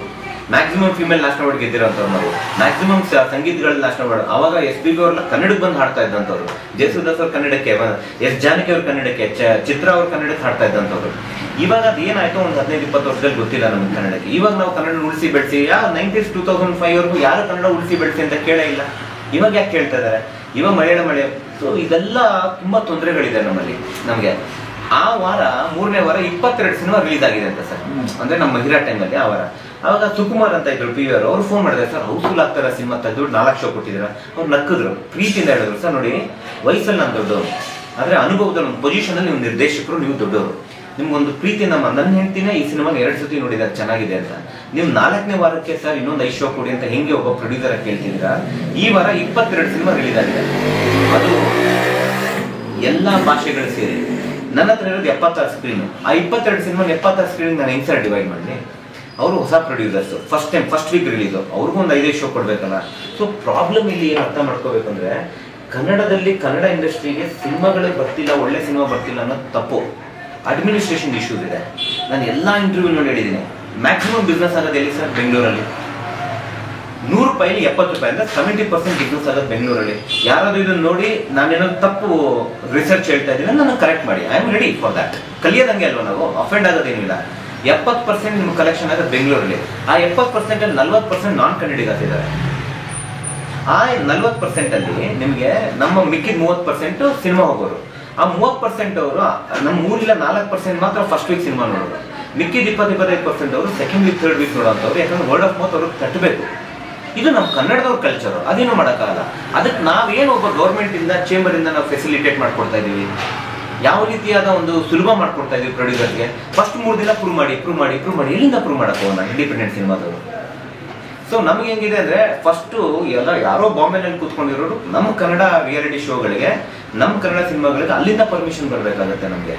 ಮ್ಯಾಕ್ಸಿಮಮ್ ಫಿಮೇಲ್ ನ್ಯಾಷನಲ್ ಅವಾರ್ಡ್ ಗೆದ್ದಿರೋಂಥವ್ರು ನಾವು, ಮ್ಯಾಕ್ಸಿಮಮ್ ಸಂಗೀತಗಳಲ್ಲಿ ನ್ಯಾಷನಲ್ ಅವಾರ್ಡ್. ಅವಾಗ SPB ಅವ್ರೆಲ್ಲ ಕನ್ನಡಕ್ಕೆ ಬಂದು ಹಾಡ್ತಾ ಇದ್ದಂಥವ್ರು, ಜಯಸುದಾಸ್ ಅವ್ರ ಕನ್ನಡಕ್ಕೆ, S ಜಾನಕಿ ಅವ್ರ ಕನ್ನಡಕ್ಕೆ, ಚಿತ್ರ ಅವ್ರ ಕನ್ನಡಕ್ಕೆ ಹಾಡ್ತಾ ಇದ್ದಂಥವ್ರು. ಇವಾಗ ಅದು ಏನಾಯ್ತು ಒಂದು 15-20 ವರ್ಷದಲ್ಲಿ ಗೊತ್ತಿಲ್ಲ ನಮ್ಗೆ ಕನ್ನಡಕ್ಕೆ. ಇವಾಗ ನಾವು ಕನ್ನಡ ಉಳಿಸಿ ಬೆಳೆಸಿ, 90s 2005 ವರ್ಗೂ ಯಾರು ಕನ್ನಡ ಉಳಿಸಿ ಬೆಳೆಸಿ ಅಂತ ಕೇಳೇ ಇಲ್ಲ. ಇವಾಗ ಯಾಕೆ ಕೇಳ್ತಾ ಇದಾರೆ? ಇವಾಗ ಮಳೆ. ಸೊ ಇದೆಲ್ಲ ತುಂಬಾ ತೊಂದರೆಗಳಿದೆ ನಮ್ಮಲ್ಲಿ. ನಮ್ಗೆ ಆ ವಾರ 3ನೇ ವಾರ 22 ಸಿನಿಮಾ ರಿಲೀಸ್ ಆಗಿದೆ ಅಂತ ಸರ್, ಅಂದ್ರೆ ನಮ್ಮ ಮಹಿರಾ ಟೈಮಲ್ಲಿ ಆ ವಾರ. ಅವಾಗ ಸುಕುಮಾರ್ ಅಂತ ಇದ್ರು PVR ಅವ್ರು ಫೋನ್ ಮಾಡಿದ್ರೆ, ಸರ್ ಹೌಸ್ಫುಲ್ ಆಗ್ತಾರ ಸಿನಿಮಾ ತೆಗೆದು 4 ಶೋ ಕೊಟ್ಟಿದ್ದೀರಾ. ಅವ್ರು ನಕ್ಕಿದ್ರು, ಪ್ರೀತಿಯಿಂದ ಹೇಳಿದ್ರು, ಸರ್ ನೋಡಿ ವಯಸ್ಸಲ್ಲಿ ನಾನು ದೊಡ್ಡವರು, ಆದ್ರೆ ಅನುಭವದಲ್ಲಿ ಒಂದು ಪೊಸಿಷನ್ ಅಲ್ಲಿ ನೀವು ನಿರ್ದೇಶಕರು, ನೀವು ದೊಡ್ಡವರು, ನಿಮ್ಗೊಂದು ಪ್ರೀತಿ. ನನ್ನ ಹೆಂಡ್ತಿನ ಈ ಸಿನಿಮಾನ 2 ಸತಿ ನೋಡಿದಾಗ ಚೆನ್ನಾಗಿದೆ ಅಂತ, ನೀವು 4ನೇ ವಾರಕ್ಕೆ ಸರ್ ಇನ್ನೊಂದು 5 ಶೋ ಕೊಡಿ ಅಂತ ಹೆಂಗೆ ಒಬ್ಬ ಪ್ರೊಡ್ಯೂಸರ್ ಕೇಳ್ತಿದ್ದೀರಾ? ಈ ವಾರ 22 ಸಿನಿಮಾ ರಿಲೀಸ್ ಆಗಿದೆ, ಅದು ಎಲ್ಲ ಭಾಷೆಗಳು ಸೇರಿ. ನನ್ನ ಹತ್ರ ಇರೋದು 76 ಸ್ಕ್ರೀನ್. ಆ 22 ಸಿನಿಮಾ 76 ಸ್ಕ್ರೀನ್ ನಾನು ಹೆಂಗ್ ಸರ್ ಡಿವೈಡ್ ಮಾಡಲಿ? ಅವರು ಹೊಸ ಪ್ರೊಡ್ಯೂಸರ್ಸ್, ಫಸ್ಟ್ ವೀಕ್ ರಿಲೀಸು, ಅವ್ರಿಗೂ ಒಂದು 5 ಶೋ ಕೊಡ್ಬೇಕಲ್ಲ. ಸೊ ಪ್ರಾಬ್ಲಮ್ ಇಲ್ಲಿ ಏನು ಅರ್ಥ ಮಾಡ್ಕೋಬೇಕಂದ್ರೆ, ಕನ್ನಡದಲ್ಲಿ ಕನ್ನಡ ಇಂಡಸ್ಟ್ರಿಗೆ ಸಿನಿಮಾಗಳೇ ಬರ್ತಿಲ್ಲ, ಒಳ್ಳೆ ಸಿನಿಮಾ ಬರ್ತಿಲ್ಲ ಅನ್ನೋದು ತಪ್ಪು. ಅಡ್ಮಿನಿಸ್ಟ್ರೇಷನ್ ಇಶ್ಯೂಸ್ ಇದೆ. ನಾನು ಎಲ್ಲ ಇಂಟರ್ವ್ಯೂ ನೋಡಿ ಹೇಳಿದ್ದೀನಿ, ಮ್ಯಾಕ್ಸಿಮಮ್ ಬಿಸ್ನೆಸ್ ಆಗೋದು ಎಲ್ಲಿ ಸರ್? ಬೆಂಗಳೂರಲ್ಲಿ. 100 ರೂಪಾಯಿಲಿ 70 ರೂಪಾಯಿ ಅಂದ್ರೆ 70% ಬಿಸ್ನೆಸ್ ಆಗೋದು ಬೆಂಗಳೂರಲ್ಲಿ. ಯಾರಾದ್ರೂ ಇದನ್ನ ನೋಡಿ ನಾನೇನೋ ತಪ್ಪು ರಿಸರ್ಚ್ ಹೇಳ್ತಾ ಇದ್ದೀನಿ, ನಾನು ಕರೆಕ್ಟ್ ಮಾಡಿ, I am ready for that. ಕಲಿಯೋದಂಗೆ ಅಲ್ವಾ ನಾವು, ಅಫೆಂಡ್ ಆಗೋದೇನಿಲ್ಲ. 70% ನಿಮ್ಗೆ ಕಲೆಕ್ಷನ್ ಆಗೋದು ಬೆಂಗಳೂರಲ್ಲಿ. ಆ 70% ಅಲ್ಲಿ 40% ನಾನ್ ಕನ್ನಡಿಗರಿದ್ದಾರೆ. ಆ 40% ಅಲ್ಲಿ ನಿಮಗೆ ನಮ್ಮ ಮಿಕ್ಕಿದ 30% ಸಿನಿಮಾ ಹೋಗೋರು. ಆ 30% ಅವರು ನಮ್ಮ ಊರಿಲ್ಲ 4% ಮಾತ್ರ ಫಸ್ಟ್ ವೀಕ್ ಸಿನಿಮಾ ನೋಡೋರು. ಮಿಕ್ಕಿದ 20-25% ಅವರು ಸೆಕೆಂಡ್ ವೀಕ್, ಥರ್ಡ್ ವೀಕ್ ನೋಡೋಂಥವ್ರು. ಯಾಕಂದ್ರೆ ವರ್ಡ್ ಆಫ್ ಮೌತ್ ಅವ್ರಿಗೆ ಕಟ್ಟಬೇಕು. ಇದು ನಮ್ಮ ಕನ್ನಡದವ್ರ ಕಲ್ಚರ್, ಅದೇನು ಮಾಡೋಕ್ಕಾಗಲ್ಲ. ಅದಕ್ಕೆ ನಾವೇನು ಒಬ್ಬ ಗೌರ್ಮೆಂಟ್ ಇಂದ, ಚೇಂಬರ್ ಇಂದ ನಾವು ಫೆಸಿಲಿಟೇಟ್ ಮಾಡ್ಕೊಡ್ತಾ ಇದೀವಿ. ಯಾವ ರೀತಿಯಾದ ಒಂದು ಸುಲಭ ಮಾಡ್ಕೊಡ್ತಾ ಇದೀವಿ ಪ್ರೊಡ್ಯೂಸರ್ಗೆ. ಫಸ್ಟ್ 3 ದಿನ ಪ್ರೂವ್ ಮಾಡಿ ಎಲ್ಲಿಂದ ಪ್ರೂವ್ ಮಾಡಕ್ಕೆ ಹೋಗೋಣ ಇಂಡಿಪೆಂಡೆಂಟ್ ಸಿನಿಮಾದವರು. ಸೊ ನಮ್ಗೆ ಹೆಂಗಿದೆ ಅಂದ್ರೆ ಫಸ್ಟ್ ಎಲ್ಲ ಯಾರೋ ಬಾಂಬೆನಲ್ಲಿ ಕೂತ್ಕೊಂಡಿರೋರು ನಮ್ಮ ಕನ್ನಡ ರಿಯಾಲಿಟಿ ಶೋಗಳಿಗೆ, ನಮ್ಮ ಕನ್ನಡ ಸಿನಿಮಾಗಳಿಗೆ ಅಲ್ಲಿಂದ ಪರ್ಮಿಷನ್ ಬರಬೇಕಾಗುತ್ತೆ ನಮಗೆ.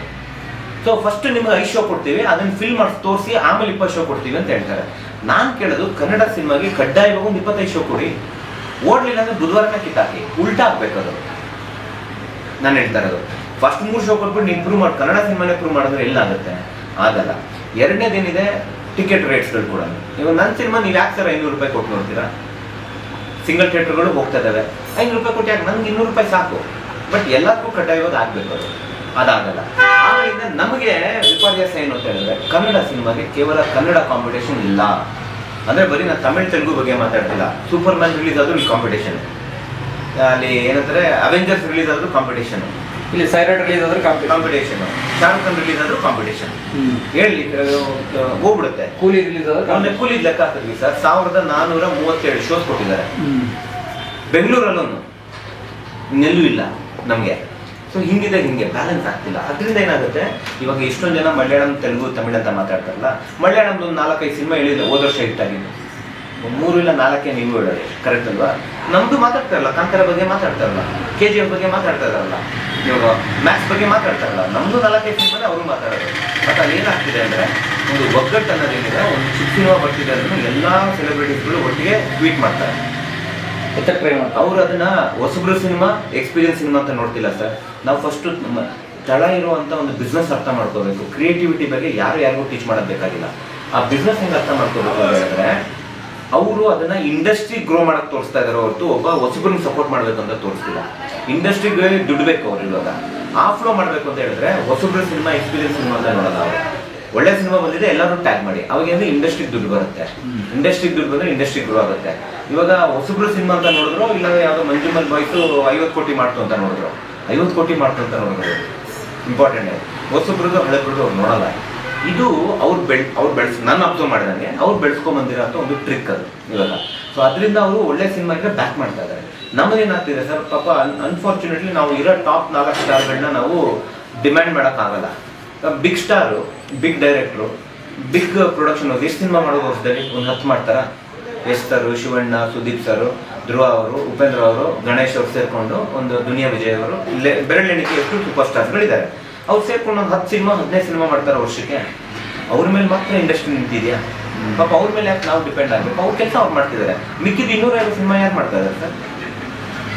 ಸೊ ಫಸ್ಟ್ ನಿಮ್ಗೆ 5 ಶೋ ಕೊಡ್ತೀವಿ, ಅದನ್ನ ಫಿಲ್ ಮಾಡಿ ತೋರಿಸಿ ಆಮೇಲೆ 20 ಶೋ ಕೊಡ್ತೀವಿ ಅಂತ ಹೇಳ್ತಾರೆ. ನಾನು ಕೇಳೋದು ಕನ್ನಡ ಸಿನಿಮಾಗೆ ಕಡ್ಡಾಯವಾಗಿ ಒಂದು 25 ಶೋ ಕೊಡಿ, ಓಡ್ಲಿಲ್ಲ ಅಂದ್ರೆ ಬುಧವಾರನ ಕಿತ್ತಾಕಿ, ಉಲ್ಟಾ ಆಗ್ಬೇಕದು. ನಾನು ಹೇಳ್ತಾ ಇರೋದು ಫಸ್ಟ್ 3 ಶೋ ಕೊಟ್ಬಿಟ್ಟು ನೀವು ಪ್ರೂವ್ ಮಾಡಿ ಕನ್ನಡ ಸಿನಿಮಾನೇ ಪ್ರೂವ್ ಮಾಡಿದ್ರೆ ಎಲ್ಲ ಆಗುತ್ತೆ, ಆಗಲ್ಲ. ಎರಡನೇದೇನಿದೆ ಟಿಕೆಟ್ ರೇಟ್ಸ್ಗಳು ಕೂಡ. ಇವಾಗ ನನ್ನ ಸಿನಿಮಾ ನೀವು ಯಾಕೆ ಸರ್ 500 ರೂಪಾಯಿ ಕೊಟ್ಟು ನೋಡ್ತೀರಾ? ಸಿಂಗಲ್ ಥಿಯೇಟರ್ಗಳು ಹೋಗ್ತಾ ಇದ್ದಾವೆ, 500 ರೂಪಾಯಿ ಕೊಟ್ಟು ಯಾಕೆ? ನಂಗೆ 200 ರೂಪಾಯಿ ಸಾಕು. ಬಟ್ ಎಲ್ಲದಕ್ಕೂ ಕಡ್ಡಾಯವಾಗಿ ಆಗ್ಬೇಕು, ಅದು ಅದಾಗಲ್ಲ. ಆಮೇಲಿಂದ ನಮಗೆ ವಿಪರ್ಯಾಸ ಏನು ಅಂತ ಹೇಳಿದ್ರೆ ಕನ್ನಡ ಸಿನಿಮಾಗೆ ಕೇವಲ ಕನ್ನಡ ಕಾಂಪಿಟೇಷನ್ ಇಲ್ಲ. ಅಂದ್ರೆ ಬರೀ ನಾನು ತಮಿಳ್ ತೆಲುಗು ಬಗ್ಗೆ ಮಾತಾಡ್ತಿಲ್ಲ. ಸೂಪರ್ ಮ್ಯಾನ್ ರಿಲೀಸ್ ಆದ್ರೂ ಇಲ್ಲಿ ಕಾಂಪಿಟೇಷನ್, ಅಲ್ಲಿ ಏನಂತಾರೆ ಅವೆಂಜರ್ಸ್ ರಿಲೀಸ್ ಆದ್ರೂ ಕಾಂಪಿಟೇಷನ್, ಇಲ್ಲಿ ಸೈರಟ್ ರಿಲೀಸ್ ಆದ್ರೂ ಕಾಂಪಿಟೇಷನ್, ಶಾರುಖ್ ಖಾನ್ ರಿಲೀಸ್ ಆದ್ರೂ ಕಾಂಪಿಟೇಷನ್. ಹೇಳಿ ಹೋಗ್ಬಿಡುತ್ತೆ. ಕೂಲಿ ರಿಲೀಸ್ ಆದ್ರೆ ಕೂಲಿ ಲೆಕ್ಕ ಹಾಕಿದ್ವಿ ಸರ್, 1437 ಶೋಸ್ ಕೊಟ್ಟಿದ್ದಾರೆ ಬೆಂಗಳೂರಲ್ಲೊಂದು, ನೆಲ್ಲೂ ಇಲ್ಲ ನಮಗೆ. ಸೊ ಹಿಂಗಿದೆ, ಹಿಂಗೆ ಬ್ಯಾಲೆನ್ಸ್ ಆಗ್ತಿಲ್ಲ. ಅದರಿಂದ ಏನಾಗುತ್ತೆ, ಇವಾಗ ಎಷ್ಟೊಂದು ಜನ ಮಲಯಾಳಂ ತೆಲುಗು ತಮಿಳ್ ಅಂತ ಮಾತಾಡ್ತಾರಲ್ಲ, ಮಲಯಾಳಂದು 4-5 ಸಿನಿಮಾ ಹೇಳಿದ್ರೆ ಹೋದ ವರ್ಷ ಹಿಟ್ ಆಗಿದ್ದು, 3 ಇಲ್ಲ 4 ನೀವು ಹೇಳೋದು ಕರೆಕ್ಟ್ ಅಲ್ವಾ? ನಮ್ದು ಮಾತಾಡ್ತಾರಲ್ಲ, ಕಾಂತಾರ ಬಗ್ಗೆ ಮಾತಾಡ್ತಾರಲ್ಲ, KGF ಬಗ್ಗೆ ಮಾತಾಡ್ತಾ ಇದಾರಲ್ಲ, ಇವಾಗ ಮ್ಯಾಕ್ಸ್ ಬಗ್ಗೆ ಮಾತಾಡ್ತಾರಲ್ಲ, ನಮ್ದು 4-5 ಸಿನಿಮಾನೇ ಅವರು ಮಾತಾಡೋದು. ಮತ್ತೆ ಅಲ್ಲಿ ಏನಾಗ್ತಿದೆ ಅಂದ್ರೆ ಒಂದು ಒಗ್ಗಟ್ಟು ಅನ್ನೋದೇನಿದೆ, ಒಂದು ಚಿಕ್ಕ ಸಿನಿಮಾ ಬರ್ತಿದೆ ಅದನ್ನು ಎಲ್ಲ ಸೆಲೆಬ್ರಿಟೀಸ್ಗಳು ಒಟ್ಟಿಗೆ ಟ್ವೀಟ್ ಮಾಡ್ತಾರೆ. ಅವ್ರು ಅದನ್ನ ಹೊಸಬ್ರು ಸಿನಿಮಾ, ಎಕ್ಸ್ಪೀರಿಯನ್ಸ್ ಸಿನಿಮಾ ಅಂತ ನೋಡ್ತಿಲ್ಲ ಸರ್. ನಾವು ಫಸ್ಟ್ ತಳ ಇರುವಂತ ಒಂದು ಬಿಸ್ನೆಸ್ ಅರ್ಥ ಮಾಡ್ಕೋಬೇಕು. ಕ್ರಿಯೇಟಿವಿಟಿ ಬಗ್ಗೆ ಯಾರಿಗೂ ಟೀಚ್ ಮಾಡೋದು ಬೇಕಾಗಿಲ್ಲ. ಆ ಬಿಸ್ನೆಸ್ ಹೆಂಗೆ ಅರ್ಥ ಮಾಡ್ಕೋಬೇಕು ಅಂತ ಹೇಳಿದ್ರೆ ಅವರು ಅದನ್ನ ಇಂಡಸ್ಟ್ರಿ ಗ್ರೋ ಮಾಡಕ್ ತೋರಿಸ್ತಾ ಇದಾರೆ ಹೊರತು ಒಬ್ಬ ಹೊಸಬ್ರನ್ನ ಸಪೋರ್ಟ್ ಮಾಡ್ಬೇಕು ಅಂತ ತೋರಿಸ್ತಿಲ್ಲ. ಇಂಡಸ್ಟ್ರಿಗೆ ದುಡ್ಬೇಕು ಅವ್ರು. ಇವಾಗ ಆ ಫ್ಲೋ ಮಾಡ್ಬೇಕು ಅಂತ ಹೇಳಿದ್ರೆ ಹೊಸಬ್ರ ಸಿನಿಮಾ, ಎಕ್ಸ್ಪೀರಿಯನ್ಸ್ ಸಿನಿಮಾ ಅಂತ ನೋಡಲ್ಲ ಅವರು. ಒಳ್ಳೆ ಸಿನಿಮಾ ಬಂದಿದೆ ಎಲ್ಲರೂ ಟ್ಯಾಗ್ ಮಾಡಿ, ಅವಾಗ ಅಂದ್ರೆ ಇಂಡಸ್ಟ್ರಿಗೆ ದುಡ್ಡು ಬರುತ್ತೆ. ಇಂಡಸ್ಟ್ರಿಗೆ ದುಡ್ಡು ಬಂದ್ರೆ ಇಂಡಸ್ಟ್ರಿ ಗ್ರೋ ಆಗುತ್ತೆ. ಇವಾಗ ಹೊಸಬ್ರು ಸಿನಿಮಾ ಅಂತ ನೋಡಿದ್ರು, ಇಲ್ಲ ಯಾವ್ದೋ ಮಂಜುಮಲ್ ಬಾಯ್ಸು 50 ಕೋಟಿ ಮಾಡ್ತು ಅಂತ ನೋಡಿದ್ರು, 50 ಕೋಟಿ ಮಾಡ್ತು ಅಂತ ನೋಡಿದ್ರು. ಇಂಪಾರ್ಟೆಂಟ್ ಹೊಸಬ್ರದ್ದು ಹಳೆಬ್ರದ್ದು ಅವ್ರು ನೋಡಲ್ಲ. ಇದು ಅವ್ರು ಬೆಳೆಸ್ ನಾನು ಅಬ್ಸರ್ವ್ ಮಾಡಿದಂಗೆ ಅವ್ರು ಬೆಳೆಸ್ಕೊಂಡ್ ಬಂದಿರೋ ಒಂದು ಟ್ರಿಕ್ ಅದು ಇವಾಗ. ಸೊ ಅದರಿಂದ ಅವರು ಒಳ್ಳೆ ಸಿನಿಮಾ ಇದ್ರೆ ಬ್ಯಾಕ್ ಮಾಡ್ತಾ ಇದ್ದಾರೆ. ನಮ್ಮದೇನಾಗ್ತಿದೆ ಸರ್, ಪಾಪ ಅನ್ಫಾರ್ಚುನೇಟ್ಲಿ ನಾವು ಇರೋ ಟಾಪ್ 4 ಸ್ಟಾರ್ಗಳನ್ನ ನಾವು ಡಿಮ್ಯಾಂಡ್ ಮಾಡೋಕ್ಕಾಗಲ್ಲ. ಬಿಗ್ ಸ್ಟಾರು, ಬಿಗ್ ಡೈರೆಕ್ಟ್ರು, ಬಿಗ್ ಪ್ರೊಡಕ್ಷನ್ ಅವ್ರು ಎಷ್ಟು ಸಿನಿಮಾ ಮಾಡೋದು ವರ್ಷದಲ್ಲಿ? ಒಂದು 10 ಮಾಡ್ತಾರ? ಯಶ್ ಸರ್, ಶಿವಣ್ಣ, ಸುದೀಪ್ ಸರ್, ಧ್ರುವ ಅವರು, ಉಪೇಂದ್ರ ಅವರು, ಗಣೇಶ್ ಅವರು ಸೇರ್ಕೊಂಡು ಒಂದು ದುನಿಯಾ ವಿಜಯ್ ಅವರು, ಬೆರಳೆಣಿಕೆ ಎಷ್ಟು ಸೂಪರ್ ಸ್ಟಾರ್ಸ್ಗಳಿದ್ದಾರೆ. ಅವ್ರು ಸೇರ್ಕೊಂಡು ಒಂದು 10 ಸಿನಿಮಾ 15 ಸಿನಿಮಾ ಮಾಡ್ತಾರೆ ವರ್ಷಕ್ಕೆ. ಅವ್ರ ಮೇಲೆ ಮಾತ್ರ ಇಂಡಸ್ಟ್ರಿ ನಿಂತಿದೆಯಾ? ಪಾಪ ಅವ್ರ ಮೇಲೆ ಯಾಕೆ ನಾವು ಡಿಪೆಂಡ್ ಆಗಬೇಕು? ಅವ್ರ ಕೆಲಸ ಅವ್ರು ಮಾಡ್ತಿದ್ದಾರೆ. ಮಿಕ್ಕಿದ 250 ಸಿನಿಮಾ ಯಾರು ಮಾಡ್ತಾ ಇದ್ದಾರೆ ಸರ್?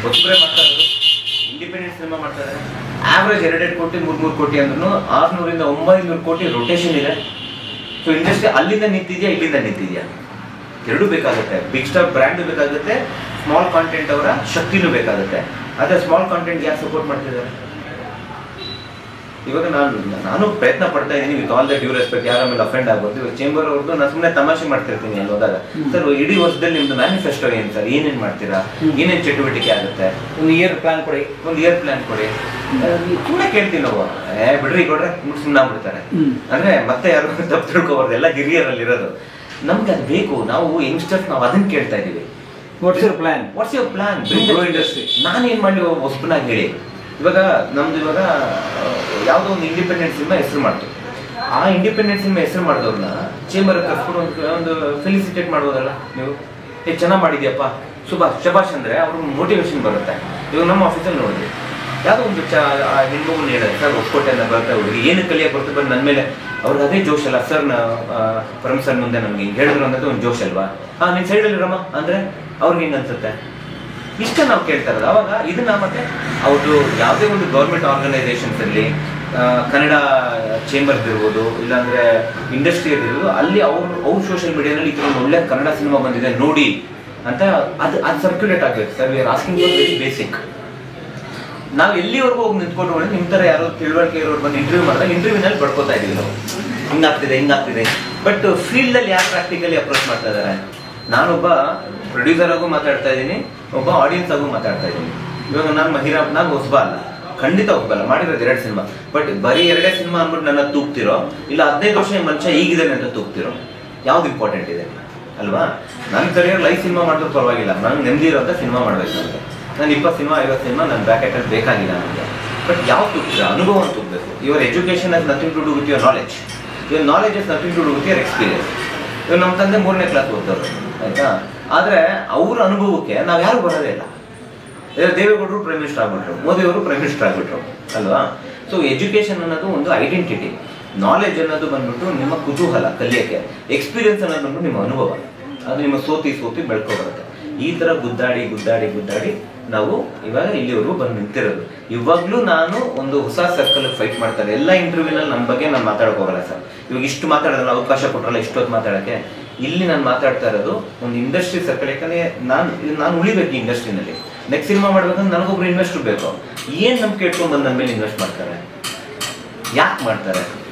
ಹೊಸಬ್ರೆ ಮಾಡ್ತಾ ಇರೋದು, ಇಂಡಿಪೆಂಡೆಂಟ್ ಸಿನಿಮಾ ಮಾಡ್ತಾ ಇದ್ದಾರೆ. ಆವ್ರೇಜ್ 2 ಕೋಟಿ 3 ಕೋಟಿ ಅಂದ್ರೂ 600 ಇಂದ 900 ಕೋಟಿ ರೊಟೇಷನ್ ಇದೆ. ಸೊ ಇಂಡಸ್ಟ್ರಿ ಅಲ್ಲಿಂದ ನಿಂತಿದ್ಯಾ, ಇಲ್ಲಿಂದ ನಿಂತಿದ್ಯಾ? ಎರಡೂ ಬೇಕಾಗುತ್ತೆ. ಬಿಗ್ ಸ್ಟಾರ್ ಬ್ರ್ಯಾಂಡ್ ಬೇಕಾಗುತ್ತೆ, ಸ್ಮಾಲ್ ಕಾಂಟೆಂಟ್ ಅವರ ಶಕ್ತಿನೂ ಬೇಕಾಗುತ್ತೆ. ಆದರೆ ಸ್ಮಾಲ್ ಕಾಂಟೆಂಟ್ ಯಾರು ಸಪೋರ್ಟ್ ಮಾಡ್ತಿದ್ದಾರೆ? ಇವಾಗ ನಾನು ಪ್ರಯತ್ನ ಪಡ್ತಾ ಇದ್ದೀನಿ, with all the due respect, ಯಾರ ಮೇಲೆ ಅಫೆಂಡ್ ಆಗ್ಬೋದು. ಇವಾಗ ಚೇಂಬರ್ ಅವ್ರದ್ದು ನಾನು ಸುಮ್ಮನೆ ತಮಾಷೆ ಮಾಡ್ತಿರ್ತೀನಿ ಅಲ್ಲಿ ಹೋದಾಗ, ಸರ್ ಇಡೀ ವರ್ಷದಲ್ಲಿ ನಿಮ್ದು ಮ್ಯಾನಿಫೆಸ್ಟೋ ಏನು ಸರ್? ಏನೇನು ಮಾಡ್ತೀರಾ? ಏನೇನು ಚಟುವಟಿಕೆ ಆಗುತ್ತೆ? ಒಂದು ಇಯರ್ ಪ್ಲಾನ್ ಕೊಡಿ, ಸುಮ್ಮನೆ ಕೇಳ್ತೀವಿ ನಾವು. ಬಿಡ್ರಿ ಕೊಡ್ರೆ ಸುಮ್ಮನೆ ಆಗ್ಬಿಡ್ತಾರೆ. ಅಂದ್ರೆ ಮತ್ತೆ ಯಾರು ತಪ್ಪು ತಿಳ್ಕೊಬಾರ್ದು, ಎಲ್ಲ ಹಿರಿಯರಲ್ಲಿ ಇರೋದು. ನಮ್ಗೆ ಅದು ಬೇಕು. ನಾವು ಯಂಗ್ಸ್ಟರ್ಸ್ ನಾವು ಅದನ್ನ ಕೇಳ್ತಾ ಇದೀವಿ. What's your plan industry? ನಾನೇನ್ ಮಾಡಿ ಹೊಸಬನಾಗಿ ಹೇಳಿ, ಇವಾಗ ನಮ್ದು ಇವಾಗ ಯಾವುದೋ ಒಂದು ಇಂಡಿಪೆಂಡೆಂಟ್ ಸಿನಿಮಾ ಹೆಸರು ಮಾಡ್ತು. ಆ ಇಂಡಿಪೆಂಡೆಂಟ್ ಸಿನಿಮಾ ಹೆಸರು ಮಾಡಿದವ್ರನ್ನ ಚೇಂಬರ್ ಕರ್ಸ್ಕೊಂಡು ಒಂದು ಫೆಲಿಸಿಟೇಟ್ ಮಾಡ್ಬೋದಲ್ಲ ನೀವು? ಚೆನ್ನಾಗಿ ಮಾಡಿದ್ಯಪ್ಪ, ಶಬಾಷ್ ಅಂದ್ರೆ ಅವ್ರಿಗೆ ಮೋಟಿವೇಶನ್ ಬರುತ್ತೆ. ಇವಾಗ ನಮ್ಮ ಆಫೀಸಲ್ಲಿ ನೋಡಿದ್ವಿ, ಯಾವುದೋ ಒಂದು ಹೆಣ್ಮಗುನ ಹೇಳಿದ್ರೆ ಸರ್ ಒಪ್ಕೊಟ್ಟೆ ಅಂತ ಬರ್ತಾ ಹುಡುಗಿ ಏನು ಕಲಿಯಕ್ಕೆ ಬರ್ತಾ ಬಂದು ನನ್ನ ಮೇಲೆ ಅವ್ರಿಗೆ ಅದೇ ಜೋಶ್ ಅಲ್ಲ ಸರ್. ಪರಮ್ ಸರ್ ಮುಂದೆ ನಮ್ಗೆ ಹಿಂಗೆ ಹೇಳಿದ್ರು ಅನ್ನೋದು ಒಂದು ಜೋಶ್ ಅಲ್ವಾ? ನಿನ್ನ ಸೈಡಲ್ಲಿ ರಮ್ಮ ಅಂದ್ರೆ ಅವ್ರಿಗೆ ಹಿಂಗೆ ಅನ್ಸುತ್ತೆ. ಇಷ್ಟ ನಾವು ಕೇಳ್ತಾ ಇರೋದು. ಅವಾಗ ಇದನ್ನ ಮತ್ತೆ ಅವ್ರದ್ದು ಯಾವುದೇ ಒಂದು ಗೌರ್ಮೆಂಟ್ ಆರ್ಗನೈಸೇಷನ್ಸ್ ಅಲ್ಲಿ, ಕನ್ನಡ ಚೇಂಬರ್ಸ್ ಇರ್ಬೋದು, ಇಲ್ಲಾಂದ್ರೆ ಇಂಡಸ್ಟ್ರಿಯಲ್ ಇರ್ಬೋದು, ಅಲ್ಲಿ ಅವ್ರ ಸೋಷಿಯಲ್ ಮೀಡಿಯಾದಲ್ಲಿ ಈ ಥರ ಒಂದು ಒಳ್ಳೆ ಕನ್ನಡ ಸಿನಿಮಾ ಬಂದಿದೆ ನೋಡಿ ಅಂತ ಅದು ಸರ್ಕ್ಯುಲೇಟ್ ಆಗಬೇಕು sir. We are asking for very basic. ನಾವು ಎಲ್ಲಿವರೆಗೂ ಹೋಗಿ ನಿಂತ್ಕೊಂಡು ನಿಮ್ಮ ಥರ ಯಾರೋ ತಿಳುವಳಿಕೆ ಇರೋರು ಬಂದು ಇಂಟರ್ವ್ಯೂ ಮಾಡಿದಾಗ ಇಂಟರ್ವ್ಯೂನಲ್ಲಿ ಬಡ್ಕೋತಾ ಇದೀವಿ ನಾವು, ಹಿಂಗಾಗ್ತಿದೆ. ಬಟ್ ಫೀಲ್ಡಲ್ಲಿ ಯಾರು ಪ್ರಾಕ್ಟಿಕಲಿ ಅಪ್ರೋಚ್ ಮಾಡ್ತಾ ಇದ್ದಾರೆ? ನಾನೊಬ್ಬ ಪ್ರೊಡ್ಯೂಸರ್ ಆಗು ಮಾತಾಡ್ತಾ ಇದ್ದೀನಿ, ಒಬ್ಬ ಆಡಿಯನ್ಸ್ ಆಗು ಮಾತಾಡ್ತಾ ಇದ್ದೀನಿ. ಇವಾಗ ನಾನು ಹೊಸಬ ಅಲ್ಲ, ಖಂಡಿತ ಹೊಸಬಲ್ಲ, ಮಾಡಿರೋದು 2 ಸಿನಿಮಾ. ಬಟ್ ಬರೀ 2 ಸಿನಿಮಾ ಅಂದ್ಬಿಟ್ಟು ನನ್ನ ತೂಗ್ತಿರೋ, ಇಲ್ಲ 15 ವರ್ಷ ಮನುಷ್ಯ ಈಗಿದ್ದಾನೆ ಅಂತ ತೂಗ್ತಿರೋ, ಯಾವ್ದು ಇಂಪಾರ್ಟೆಂಟ್ ಇದೆ ಅಲ್ವಾ? ನನ್ನ ಕರಿಯರ್ ಲೈಫ್ ಸಿನಿಮಾ ಮಾಡಿದ್ರು ಪರವಾಗಿಲ್ಲ, ನಂಗೆ ನೆಮ್ಮದಿ ಇರೋಂಥ ಸಿನಿಮಾ ಮಾಡ್ಬೇಕು. ನನಗೆ ನಾನು 20 ಸಿನಿಮಾ 50 ಸಿನಿಮಾ ನನ್ನ ಬ್ಯಾಕೆಟಲ್ಲಿ ಬೇಕಾಗಿಲ್ಲ ನನಗೆ. ಬಟ್ ಯಾವ ತುಗ್ತೀರ, ಅನುಭವ ತುಗಬೇಕು. Your education has nothing to do with your knowledge, your knowledge has nothing to do with your experience. ಇವಾಗ ನಮ್ಮ ತಂದೆ 3ನೇ ಕ್ಲಾಸ್ ಓದ್ದವರು, ಆಯಿತಾ. ಆದರೆ ಅವ್ರ ಅನುಭವಕ್ಕೆ ನಾವು ಯಾರು ಬರೋದೇ ಇಲ್ಲ. ದೇವೇಗೌಡರು ಪ್ರೈಮ್ ಮಿನಿಸ್ಟರ್ ಆಗ್ಬಿಟ್ರು, ಮೋದಿಯವರು ಪ್ರೈಮ್ ಮಿನಿಸ್ಟರ್ ಆಗ್ಬಿಟ್ರು ಅಲ್ವಾ. ಸೊ ಎಜುಕೇಷನ್ ಅನ್ನೋದು ಒಂದು ಐಡೆಂಟಿಟಿ, ನಾಲೆಜ್ ಅನ್ನೋದು ಬಂದ್ಬಿಟ್ಟು ನಿಮ್ಮ ಕುತೂಹಲ ಕಲಿಯೋಕ್ಕೆ, ಎಕ್ಸ್ಪೀರಿಯನ್ಸ್ ಅನ್ನೋದು ಬಂದ್ಬಿಟ್ಟು ನಿಮ್ಮ ಅನುಭವ, ಅದು ನಿಮ್ಮ ಸೋತಿ ಬೆಳ್ಕೊ ಬರುತ್ತೆ. ಈ ಥರ ಗುದ್ದಾಡಿ ನಾವು ಇವಾಗ ಇಲ್ಲಿವರೆಗೂ ಬಂದು ನಿಂತಿರೋದು. ಇವಾಗಲೂ ನಾನು ಒಂದು ಹೊಸ ಸರ್ಕಲ್ ಫೈಟ್ ಮಾಡ್ತಾರೆ. ಎಲ್ಲ ಇಂಟರ್ವ್ಯೂನಲ್ಲಿ ನನ್ನ ಬಗ್ಗೆ ನಾನು ಮಾತಾಡೋಕೆ ಹೋಗಲ್ಲ ಸರ್. ಇವಾಗ ಇಷ್ಟು ಮಾತಾಡೋದಲ್ಲ, ಅವಕಾಶ ಕೊಟ್ಟರಲ್ಲ ಇಷ್ಟೊತ್ತು ಮಾತಾಡೋಕ್ಕೆ. ಇಲ್ಲಿ ನಾನು ಮಾತಾಡ್ತಾ ಇರೋದು ಒಂದು ಇಂಡಸ್ಟ್ರಿ ಸರ್ಕಲ್. ಯಾಕಂದರೆ ನಾನು ಉಳಿಬೇಕು ಈ ಇಂಡಸ್ಟ್ರಿನಲ್ಲಿ. ನೆಕ್ಸ್ಟ್ ಸಿನಿಮಾ ಮಾಡ್ಬೇಕಂದ್ರೆ ನನಗೊಬ್ರು ಇನ್ವೆಸ್ಟರ್ ಬೇಕು. ಏನು ನಂಬಿಕೆ ಇಟ್ಕೊಂಡು ಬಂದು ನನ್ನ ಮೇಲೆ ಇನ್ವೆಸ್ಟ್ ಮಾಡ್ತಾರೆ? ಯಾಕೆ ಮಾಡ್ತಾರೆ?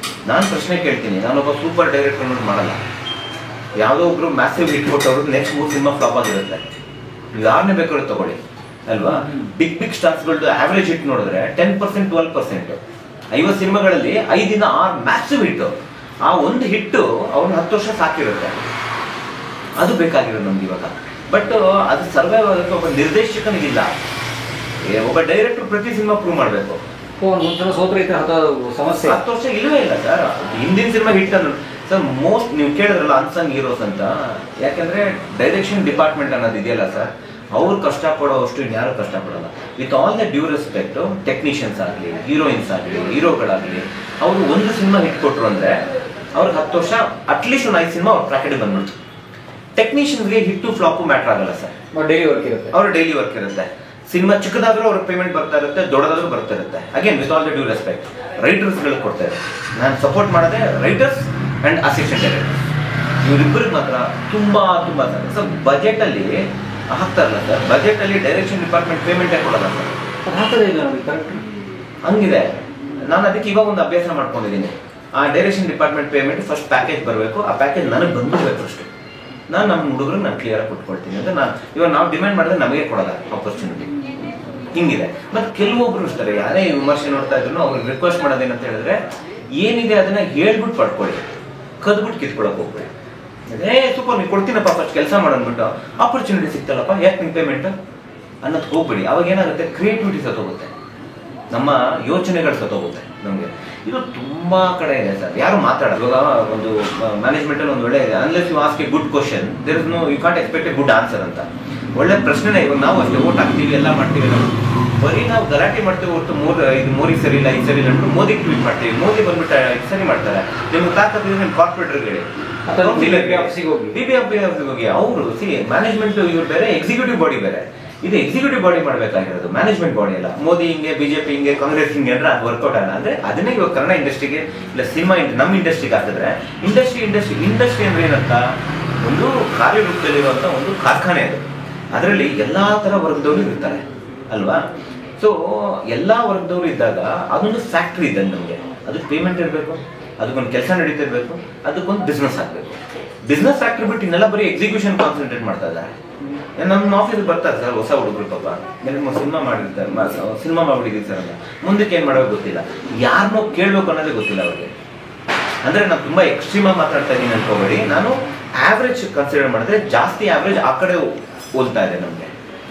ನಾನು ಪ್ರಶ್ನೆ ಕೇಳ್ತೀನಿ. ನಾನೊಬ್ಬ ಸೂಪರ್ ಡೈರೆಕ್ಟರ್ ನೋಡಿ ಮಾಡಲ್ಲ. ಯಾವುದೋ ಒಬ್ರು ಮ್ಯಾಸಿವ್ ಹಿಟ್ ಕೊಟ್ಟವರು ನೆಕ್ಸ್ಟ್ 3 ಸಿನಿಮಾ ಫ್ಲಾಪ್ ಆಗಿರುತ್ತೆ. ಯಾರನ್ನೇ ಬೇಕಾದ್ರೂ ತಗೊಳ್ಳಿ ಅಲ್ವಾ. ಬಿಗ್ ಸ್ಟಾರ್ಸ್ಗಳದ್ದು ಆವ್ರೇಜ್ ಹಿಟ್ ನೋಡಿದ್ರೆ 10%, 12%. 50 ಸಿನಿಮಾಗಳಲ್ಲಿ 5 ಇಂದ 6 ಮ್ಯಾಸಿವ್ ಹಿಟ್ಟು. ಆ ಒಂದು ಹಿಟ್ಟು ಅವ್ರನ್ನ 10 ವರ್ಷ ಸಾಕಿರುತ್ತೆ. ಅದು ಬೇಕಾಗಿರೋದು ನಮ್ಗೆ ಇವಾಗ. ಬಟ್ ಅದು ಸರ್ವೈವ್ ಆಗೋಕ್ಕೆ ಒಬ್ಬ ನಿರ್ದೇಶಕನಿಗಿಲ್ಲ. ಒಬ್ಬ ಡೈರೆಕ್ಟರ್ ಪ್ರತಿ ಸಿನಿಮಾ ಪ್ರೂವ್ ಮಾಡಬೇಕು. ಸಮಸ್ಯೆ 10 ವರ್ಷ ಇಲ್ಲವೇ ಇಲ್ಲ ಸರ್. ಹಿಂದಿನ ಸಿನಿಮಾ ಹಿಟ್ ಅನ್ನೋ ಸರ್ ಮೋಸ್ಟ್ ನೀವು ಕೇಳಿದ್ರಲ್ಲ ಅನ್ಸಂಗ್ ಹೀರೋಸ್ ಅಂತ. ಯಾಕೆಂದ್ರೆ ಡೈರೆಕ್ಷನ್ ಡಿಪಾರ್ಟ್ಮೆಂಟ್ ಅನ್ನೋದು ಇದೆಯಲ್ಲ ಸರ್, ಅವ್ರು ಕಷ್ಟಪಡೋಷ್ಟು ಇನ್ಯಾರು ಕಷ್ಟಪಡೋಲ್ಲ. With all the due respect, technicians ಆಗಲಿ, ಹೀರೋಯಿನ್ಸ್ ಆಗಲಿ, ಹೀರೋಗಳಾಗಲಿ, ಅವರು ಒಂದು ಸಿನಿಮಾ ಹಿಟ್ ಕೊಟ್ಟರು ಅಂದರೆ ಅವ್ರಿಗೆ 10 ವರ್ಷ ಅಟ್ಲೀಸ್ಟ್ ಒಂದು 5 ಸಿನಿಮಾ ಅವ್ರ ಪ್ಯಾಕೆಟ್ ಬಂದ್ಬಿಡ್ತು. ಟೆಕ್ನಿಷಿಯನ್ಸ್ಗೆ ಹಿಟ್ಟು ಫ್ಲಾಪು ಮ್ಯಾಟ್ರ್ ಆಗಲ್ಲ ಸರ್. ಅವ್ರ ಡೈಲಿ ವರ್ಕ್ ಇರುತ್ತೆ. ಸಿನಿಮಾ ಚಿಕ್ಕದಾದ್ರೂ ಅವ್ರ ಪೇಮೆಂಟ್ ಬರ್ತಾ ಇರುತ್ತೆ, ದೊಡ್ಡದಾದ್ರೂ ಬರ್ತಾ ಇರುತ್ತೆ. Again with all the due respect, ರೈಟರ್ಸ್ಗಳಿಗೆ ಕೊಡ್ತಾರೆ. ನಾನು ಸಪೋರ್ಟ್ ಮಾಡೋದೇ ರೈಟರ್ಸ್ ಆ್ಯಂಡ್ ಅಸಿಸ್ಟೆಂಟ್ ಡೈರೆಕ್ಟರ್ಸ್. ಇವರಿಬ್ಬರಿಗೆ ಮಾತ್ರ ತುಂಬ ಸರ್ ಬಜೆಟಲ್ಲಿ ಹಾಕ್ತಾರಲ್ಲ ಸರ್. ಬಜೆಟಲ್ಲಿ ಡೈರೆಕ್ಷನ್ ಡಿಪಾರ್ಟ್ಮೆಂಟ್ ಪೇಮೆಂಟೇ ಕೊಡಲ್ಲ ಸರ್. ಹಂಗಿದೆ. ನಾನು ಅದಕ್ಕೆ ಇವಾಗ ಒಂದು ಅಭ್ಯಾಸ ಮಾಡ್ಕೊಂಡಿದ್ದೀನಿ. ಆ direction department payment first package ಬರಬೇಕು. ಆ ಪ್ಯಾಕೇಜ್ ನನಗೆ ಬಂದ್ಬಿಡ್ಬೇಕು ಫಸ್ಟ್. ನಾನು ನಮ್ಮ ಹುಡುಗರು ನಾನು ಕ್ಲಿಯರಾಗಿ ಕೊಟ್ಕೊಳ್ತೀನಿ ಅಂತ. ಇವಾಗ ನಾವು ಡಿಮ್ಯಾಂಡ್ ಮಾಡಿದ್ರೆ ನಮಗೆ ಕೊಡೋಲ್ಲ ಆಪರ್ಚುನಿಟಿ. ಹಿಂಗಿದೆ. ಮತ್ತು ಕೆಲವೊಬ್ರು ಇರ್ತಾರೆ, ಯಾರೇ ವಿಮರ್ಶೆ ನೋಡ್ತಾ ಇದ್ರು ಅವ್ರಿಗೆ ರಿಕ್ವೆಸ್ಟ್ ಮಾಡೋದೇನಂತ ಹೇಳಿದ್ರೆ, ಏನಿದೆ ಅದನ್ನ ಹೇಳ್ಬಿಟ್ಟು ಪಡ್ಕೊಳ್ಳಿ, ಕದ್ಬಿಟ್ಟು ಕಿತ್ಕೊಳಕ್ ಹೋಗ್ಬೇಡಿ. ಸೂಪರ್ ನೀವು ಕೊಡ್ತೀನಪ್ಪ ಫಸ್ಟ್ ಕೆಲಸ ಮಾಡೋನ್ಬಿಟ್ಟು ಆಪರ್ಚುನಿಟಿ ಸಿಗ್ತಲ್ಲಪ್ಪ ಯಾಕೆ ನಿಮ್ಗೆ ಪೇಮೆಂಟ್ ಅನ್ನೋದು ಹೋಗ್ಬೇಡಿ. ಅವಾಗ ಏನಾಗುತ್ತೆ, ಕ್ರಿಯೇಟಿವಿಟಿ ಸತ್ತೋಗುತ್ತೆ, ನಮ್ಮ ಯೋಚನೆಗಳು ಸತ್ತೋಗುತ್ತೆ ನಮಗೆ. ಇದು ತುಂಬಾ ಕಡೆ ಇದೆ ಸರ್. ಯಾರು ಮಾತಾಡೋದು. ಇವಾಗ ಒಂದು ಮ್ಯಾನೇಜ್ಮೆಂಟಲ್ಲಿ ಒಂದು ಒಳ್ಳೆ ಇದೆ, unless you ask a good question there is no you can't expect a good answer ಅಂತ. ಒಳ್ಳೆ ಪ್ರಶ್ನೆನೇ. ಇವಾಗ ನಾವು ಅಷ್ಟೇ ಓಟ್ ಹಾಕ್ತೀವಿ, ಎಲ್ಲ ಮಾಡ್ತೀವಿ. ಬರೀ ನಾವು ಗಲಾಟೆ ಮಾಡ್ತೀವಿ ಹೊರತು ಇದು ಮೋದಿ ಸರಿ ಇಲ್ಲ, ಇದು ಸರಿ ಇಲ್ಲ ಅಂದ್ಬಿಟ್ಟು ಮೋದಿಗೆ ಟ್ವೀಟ್ ಮಾಡ್ತೀವಿ. ಮೋದಿ ಬಂದ್ಬಿಟ್ಟು ಇದು ಸರಿ ಮಾಡ್ತಾರೆ. ನಿಮ್ಗೆ ತಾಕತ್ತಿದ್ರೆ ನಿಮ್ಮ ಕಾರ್ಪೊರೇಟರ್ಗಳಿಗೆ BBMP ಹೋಗಿ ಅವರು ಮ್ಯಾನೇಜ್ಮೆಂಟ್ ಇವ್ರು ಬೇರೆ, ಎಕ್ಸಿಕ್ಯೂಟಿವ್ ಬಾಡಿ ಬೇರೆ. ಇದು ಎಕ್ಸಿಕ್ಯೂಟಿವ್ ಬಾಡಿ ಮಾಡಬೇಕಾಗಿರೋದು, ಮ್ಯಾನೇಜ್ಮೆಂಟ್ ಬಾಡಿ ಅಲ್ಲ. ಮೋದಿ ಹಿಂಗೆ, ಬಿಜೆಪಿ ಹಿಂಗೆ, ಕಾಂಗ್ರೆಸ್ ಹಿಂಗೆ ಅಂದ್ರೆ ಅದು ವರ್ಕೌಟ್ ಆಗಲ್ಲ. ಅಂದ್ರೆ ಅದನ್ನೇ ಇವಾಗ ಕನ್ನಡ ಇಂಡಸ್ಟ್ರಿಗೆ ಇಲ್ಲ ಸಿನಿಮಾ ನಮ್ಮ ಇಂಡಸ್ಟ್ರಿಗೆ ಹಾಕಿದ್ರೆ, ಇಂಡಸ್ಟ್ರಿ ಅಂದ್ರೆ ಏನಂತ, ಒಂದು ಕಾರ್ಯರೂಪದಲ್ಲಿರುವಂಥ ಒಂದು ಕಾರ್ಖಾನೆ ಅದು. ಅದರಲ್ಲಿ ಎಲ್ಲಾ ತರ ವರ್ಗದವರು ಇರ್ತಾರೆ ಅಲ್ವಾ. ಸೊ ಎಲ್ಲಾ ವರ್ಗದವರು ಇದ್ದಾಗ ಅದೊಂದು ಫ್ಯಾಕ್ಟ್ರಿ ಇದ್ದಂಗೆ ನಮಗೆ. ಅದಕ್ಕೆ ಪೇಮೆಂಟ್ ಇರಬೇಕು, ಅದಕ್ಕೊಂದು ಕೆಲಸ ನಡೀತಿರ್ಬೇಕು, ಅದಕ್ಕೊಂದು ಬಿಸ್ನೆಸ್ ಆಗಬೇಕು. ಬಿಸ್ನೆಸ್ ಫ್ಯಾಕ್ಟ್ರಿ ಬಿಟ್ಟು ಇನ್ನೆಲ್ಲ ಬರೀ ಎಕ್ಸಿಕ್ಯೂಷನ್ ಕಾನ್ಸಂಟ್ರೇಟ್ ಮಾಡ್ತಾ ಇದ್ದಾರೆ. ನಮ್ಮ ಆಫೀಸ್ ಬರ್ತಾರೆ ಸರ್ ಹೊಸ ಹುಡುಗರು, ಪಾಪ ಸಿನಿಮಾ ಮಾಡಿರ್ತಾರೆ, ಸಿನಿಮಾ ಮಾಡ್ಬಿಟ್ಟಿದ್ದೀವಿ ಸರ್ ಅಂತ. ಮುಂದಕ್ಕೆ ಏನು ಮಾಡೋದು ಗೊತ್ತಿಲ್ಲ, ಯಾರನ್ನೋ ಕೇಳಬೇಕು ಅನ್ನೋದೇ ಗೊತ್ತಿಲ್ಲ ಅವ್ರಿಗೆ. ಅಂದರೆ ನಾನು ತುಂಬ ಎಕ್ಸ್ಟ್ರೀಮ್ ಆಗಿ ಮಾತಾಡ್ತಾ ಇದ್ದೀನಿ ಅನ್ಕೋಬೇಡಿ. ನಾನು ಆವ್ರೇಜ್ ಕನ್ಸಿಡರ್ ಮಾಡಿದ್ರೆ ಜಾಸ್ತಿ ಆವ್ರೇಜ್ ಆ ಕಡೆ ಹೋಲ್ತಾ ಇದೆ ನಮಗೆ.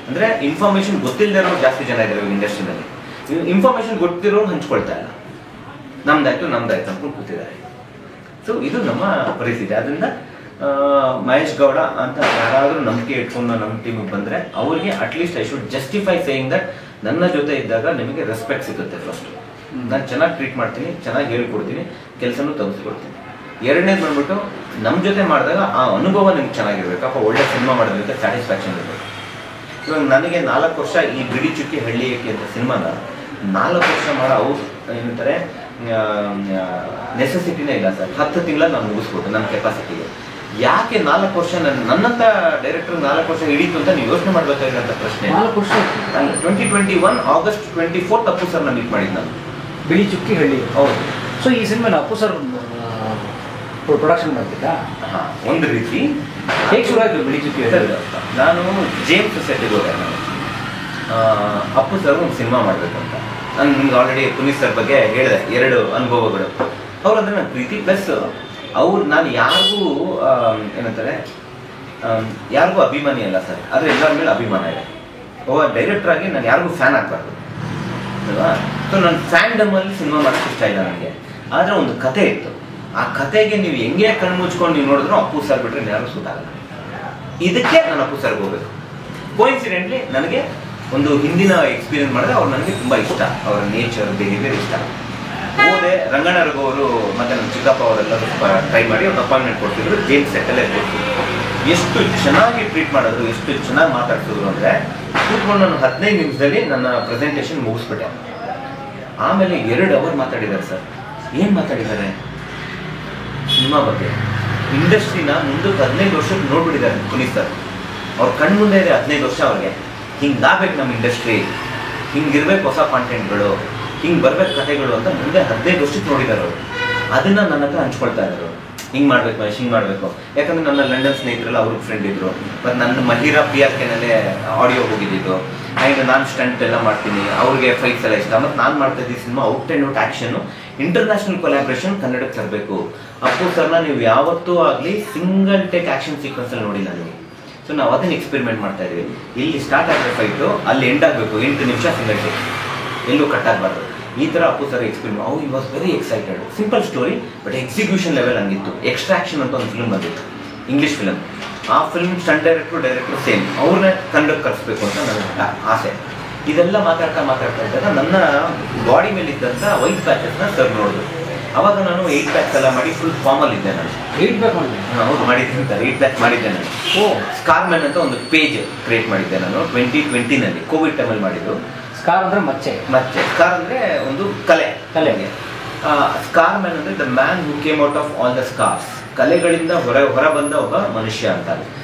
ಅಂದರೆ ಇನ್ಫಾರ್ಮೇಷನ್ ಗೊತ್ತಿಲ್ಲದೆ ಇರೋರು ಜಾಸ್ತಿ ಜನ ಇದ್ದಾರೆ ಇಂಡಸ್ಟ್ರಿನಲ್ಲಿ. ಇನ್ಫಾರ್ಮೇಷನ್ ಗೊತ್ತಿರೋರು ಹಂಚ್ಕೊಳ್ತಾ ಇಲ್ಲ, ನಮ್ದಾಯ್ತು ಅನ್ಕೊಂಡು ಕೂತಿದ್ದಾರೆ. ಸೊ ಇದು ನಮ್ಮ ಪರಿಸ್ಥಿತಿ. ಅದರಿಂದ ಮಹೇಶ್ ಗೌಡ ಅಂತ ಯಾರಾದರೂ ನಂಬಿಕೆ ಇಟ್ಕೊಂಡು ನಮ್ಮ ಟೀಮಿಗೆ ಬಂದರೆ ಅವರಿಗೆ at least I should justify saying that ನನ್ನ ಜೊತೆ ಇದ್ದಾಗ ನಿಮಗೆ ರೆಸ್ಪೆಕ್ಟ್ ಸಿಗುತ್ತೆ. ಫಸ್ಟ್ ನಾನು ಚೆನ್ನಾಗಿ ಟ್ರೀಟ್ ಮಾಡ್ತೀನಿ, ಚೆನ್ನಾಗಿ ಹೇಳ್ಕೊಡ್ತೀನಿ, ಕೆಲಸನೂ ತೆಗೆಸ್ಕೊಡ್ತೀನಿ. ಎರಡನೇದು ಬಂದ್ಬಿಟ್ಟು ನಮ್ಮ ಜೊತೆ ಮಾಡಿದಾಗ ಆ ಅನುಭವ ನಿಮ್ಗೆ ಚೆನ್ನಾಗಿರ್ಬೇಕಪ್ಪ, ಒಳ್ಳೆ ಸಿನಿಮಾ ಮಾಡೋದ್ರಿಂದ ಸ್ಯಾಟಿಸ್ಫ್ಯಾಕ್ಷನ್ ಇರಬೇಕು. ಇವಾಗ ನನಗೆ 4 ವರ್ಷ ಈ ಬಿಡಿ ಚುಕ್ಕಿ ಹಳ್ಳಿ ಏಕೆ ಅಂತ ಸಿನಿಮಾನ 4 ವರ್ಷ ಮಾಡೋ ಅವ್ರು ಏನಂತಾರೆ ನೆಸೆಸಿಟಿನೇ ಇಲ್ಲ ಸರ್. 10 ತಿಂಗಳ ನಾನು ಮುಗಿಸ್ಬೋದು ನನ್ನ ಕೆಪಾಸಿಟಿಗೆ. ಯಾಕೆ 4 ವರ್ಷ ನನ್ನಂತ ಡೈರೆಕ್ಟರ್ 4 ವರ್ಷ ಹಿಡೀತು ಅಂತ ನೀವು ಯೋಚನೆ ಮಾಡಬೇಕಾಗಿರೋಂಥ ಪ್ರಶ್ನೆ. 2021 ಆಗಸ್ಟ್ 24 ಅಪ್ಪು ಸರ್ ಮೀಟ್ ಮಾಡಿದ್ದು ನಾನು, ಬಿಳಿ ಚುಕ್ಕಿ ಹಳ್ಳಿ. ಹೌದು. ಸೊ ಈ ಸಿನಿಮಾ ಅಪ್ಪು ಸರ್ ಪ್ರೊಡಕ್ಷನ್ ಮಾಡ್ತಿದ್ದ. ಹಾಂ, ಒಂದು ರೀತಿ ಹೇಗೆ ಶುರು ಆಯಿತು ಬಿಳಿ ಚುಕ್ಕಿ ಹಳ್ಳಿ? ನಾನು ಜೇಮ್ಸ್ ಸೊಸೈಟಿಗೆ ಹೋದೆ. ನಾನು ಅಪ್ಪು ಸರ್ ಒಂದು ಸಿನಿಮಾ ಮಾಡಬೇಕಂತ. ನಾನು ನಿಮ್ಗೆ ಆಲ್ರೆಡಿ ಪುನೀತ್ ಸರ್ ಬಗ್ಗೆ ಹೇಳಿದೆ 2 ಅನುಭವಗಳು. ಅವ್ರು ಅಂದರೆ ನನ್ನ ಪ್ರೀತಿ ಪ್ಲಸ್ ಅವ್ರು ನಾನು ಯಾರಿಗೂ ಏನಂತಾರೆ ಯಾರಿಗೂ ಅಭಿಮಾನಿ ಅಲ್ಲ ಸರ್, ಆದರೆ ಎಲ್ಲರ ಮೇಲೆ ಅಭಿಮಾನ ಇದೆ. ಒಬ್ಬ ಡೈರೆಕ್ಟರ್ ಆಗಿ ನಾನು ಯಾರಿಗೂ ಫ್ಯಾನ್ ಆಗಬಾರ್ದು. ಅಲ್ವಾ. ಸೊ ನನ್ನ ಫ್ಯಾಂಡಮಲ್ಲಿ ಸಿನಿಮಾ ಮಾಡೋಕ್ಕೆ ಇಷ್ಟ ಇಲ್ಲ ನನಗೆ. ಆದರೆ ಒಂದು ಕತೆ ಇತ್ತು, ಆ ಕತೆಗೆ ನೀವು ಹೆಂಗೆ ಕಣ್ಣು ಮುಚ್ಕೊಂಡು ನೀವು ನೋಡಿದ್ರು ಅಪ್ಪು ಸರ್ ಬಿಟ್ಟರೆ ಯಾರು ಸುತ್ತಾಗಲ್ಲ. ಇದಕ್ಕೆ ನಾನು ಅಪ್ಪು ಸರ್ಗೆ ಹೋಗಬೇಕು. ಕೋಇನ್ಸಿಡೆಂಟ್ಲಿ ನನಗೆ ಒಂದು ಹಿಂದಿನ ಎಕ್ಸ್ಪೀರಿಯನ್ಸ್ ಮಾಡಿದ್ರೆ ಅವ್ರು ನನಗೆ ತುಂಬ ಇಷ್ಟ, ಅವರ ನೇಚರ್ ಬಿಹೇವಿಯರ್ ಇಷ್ಟ. ಹೋದೆ, ರಂಗಣ್ಣ ರಘು ಅವರು ಮತ್ತು ನಮ್ಮ ಚಿಕ್ಕಪ್ಪ ಅವರೆಲ್ಲ ಟ್ರೈ ಮಾಡಿ ಒಂದು ಅಪಾಯಿಂಟ್ಮೆಂಟ್ ಕೊಡ್ತಿದ್ರು, ಜೇಮ್ಸ್ ಸೆಟ್ಟಲ್ಲೇ ಕೊಡ್ತಿದ್ರು. ಎಷ್ಟು ಚೆನ್ನಾಗಿ ಟ್ರೀಟ್ ಮಾಡಿದ್ರು, ಎಷ್ಟು ಚೆನ್ನಾಗಿ ಮಾತಾಡ್ತಿದ್ರು ಅಂದರೆ ಕೂತ್ಕೊಂಡು ನಾನು 15 ನಿಮಿಷದಲ್ಲಿ ನನ್ನ ಪ್ರೆಸೆಂಟೇಷನ್ ಮುಗಿಸ್ಬಿಟ್ಟೆ. ಆಮೇಲೆ 2 ಅವರ್ ಮಾತಾಡಿದ್ದಾರೆ ಸರ್. ಏನು ಮಾತಾಡಿದ್ದಾರೆ? ಸಿನಿಮಾ ಬಗ್ಗೆ, ಇಂಡಸ್ಟ್ರಿನ ಮುಂದಕ್ಕೆ 15 ವರ್ಷಕ್ಕೆ ನೋಡ್ಬಿಟ್ಟಿದ್ದಾರೆ ಪುನೀತ್ ಸರ್. ಅವ್ರ ಕಣ್ಣು ಮುಂದೆ ಇದೆ 15 ವರ್ಷ ಅವ್ರಿಗೆ. ಹಿಂಗಾಗಬೇಕು ನಮ್ಮ ಇಂಡಸ್ಟ್ರಿ, ಹಿಂಗಿರ್ಬೇಕು ಹೊಸ ಕಾಂಟೆಂಟ್ಗಳು, ಹಿಂಗೆ ಬರ್ಬೇಕು ಕಥೆಗಳು ಅಂತ ಮುಂದೆ 15 ವರ್ಷಕ್ಕೆ ನೋಡಿದ್ದಾರೆ ಅವರು. ಅದನ್ನು ನನ್ನ ಹತ್ರ ಹಂಚ್ಕೊಳ್ತಾ ಇದ್ರು. ಹಿಂಗೆ ಮಾಡ್ಬೇಕು ಮಹೇಶ್, ಹಿಂಗೆ ಮಾಡಬೇಕು. ಯಾಕಂದರೆ ನನ್ನ ಲಂಡನ್ ಸ್ನೇಹಿತರೆಲ್ಲ ಅವ್ರಿಗೆ ಫ್ರೆಂಡ್ ಇದ್ದರು. ಮತ್ತು ನನ್ನ ಮಹಿರಾ PRKನಲ್ಲೇ ಆಡಿಯೋ ಹೋಗಿದ್ದಿದ್ದು. ಆ್ಯಂಡ್ ನಾನು ಸ್ಟಂಟ್ ಎಲ್ಲ ಮಾಡ್ತೀನಿ, ಅವ್ರಿಗೆ ಫೈಟ್ಸ್ ಎಲ್ಲ ಇಷ್ಟ. ಮತ್ತು ನಾನು ಮಾಡ್ತಾ ಇದ್ದ cinema out and out action, international collaboration ಕನ್ನಡಕ್ಕೆ ತರಬೇಕು. ಅಪ್ಪು ಸರ್ನ ನೀವು ಯಾವತ್ತೂ ಆಗಲಿ ಸಿಂಗಲ್ ಟೇಕ್ ಆ್ಯಕ್ಷನ್ ಸೀಕ್ವೆನ್ಸಲ್ಲಿ ನೋಡಿಲ್ಲ ನೀವು. ಸೊ ನಾವು ಅದನ್ನು ಎಕ್ಸ್ಪೆರಿಮೆಂಟ್ ಮಾಡ್ತಾ ಇದ್ವಿ. ಇಲ್ಲಿ ಸ್ಟಾರ್ಟ್ ಆಗೋ ಫೈಟು ಅಲ್ಲಿ ಎಂಡ್ ಆಗಬೇಕು, 8 ನಿಮಿಷ ಸಿಂಗಲ್ ಟೇಕ್, ಎಲ್ಲೂ ಕಟ್ಟಾಗಬಾರ್ದು. ಈ ಥರ ಅಪ್ಪು ಸರ್ ಎಕ್ಸ್ಪೆರಿಮೆಂಟ್. ಅವು ಈ was very excited. Simple story but execution level ಹಂಗಿತ್ತು. ಎಕ್ಸ್ಟ್ರಾಕ್ಷನ್ ಅಂತ ಒಂದು ಫಿಲ್ಮ್ ಬಂದಿತ್ತು, ಇಂಗ್ಲೀಷ್ ಫಿಲಮ್. ಆ ಫಿಲ್ಮ್ ಸ್ಟಂಟ್ ಡೈರೆಕ್ಟ್ರು ಸೇಮ್, ಅವ್ರನ್ನೇ ಕನ್ನಡಕ್ಕೆ ಕರೆಸ್ಬೇಕು ಅಂತ ನನ್ನ ಆಸೆ. ಇದೆಲ್ಲ ಮಾತಾಡ್ತಾ ಇದ್ದಾಗ ನನ್ನ ಬಾಡಿ ಮೇಲೆ ಇದ್ದಂಥ ವೈಟ್ ಪ್ಯಾಚಸ್ನ ಸರ್ ನೋಡಿದ್ರು. ಅವಾಗ ನಾನು 8 ಪ್ಯಾಕ್ಸ್ ಎಲ್ಲ ಮಾಡಿ ಫುಲ್ ಫಾರ್ಮಲ್ಲಿದ್ದೆ. ನಾನು 8 ಪ್ಯಾಕ್ ಮಾಡಿದ್ದೆ. ಹೌದು ಮಾಡಿದ್ದೀನಿ ಸರ್, 8 ಪ್ಯಾಕ್ ಮಾಡಿದ್ದೆ ನಾನು. ಸ್ಕಾರ್ಮ್ಯಾನ್ ಅಂತ ಒಂದು ಪೇಜ್ ಕ್ರಿಯೇಟ್ ಮಾಡಿದ್ದೆ ನಾನು 2020ನಲ್ಲಿ, ಕೋವಿಡ್ ಟೈಮಲ್ಲಿ ಮಾಡಿದ್ದು. ಸ್ಕಾರ್ ಅಂದರೆ ಮಚ್ಚೆ. ಸ್ಕಾರ್ ಅಂದರೆ ಒಂದು ಕಲೆಗೆ. ಸ್ಕಾರ್ಮ್ಯಾನ್ ಅಂದರೆ the man who came out of all the scars, ಕಲೆಗಳಿಂದ ಹೊರ ಬಂದ ಒಬ್ಬ ಮನುಷ್ಯ ಅಂತ.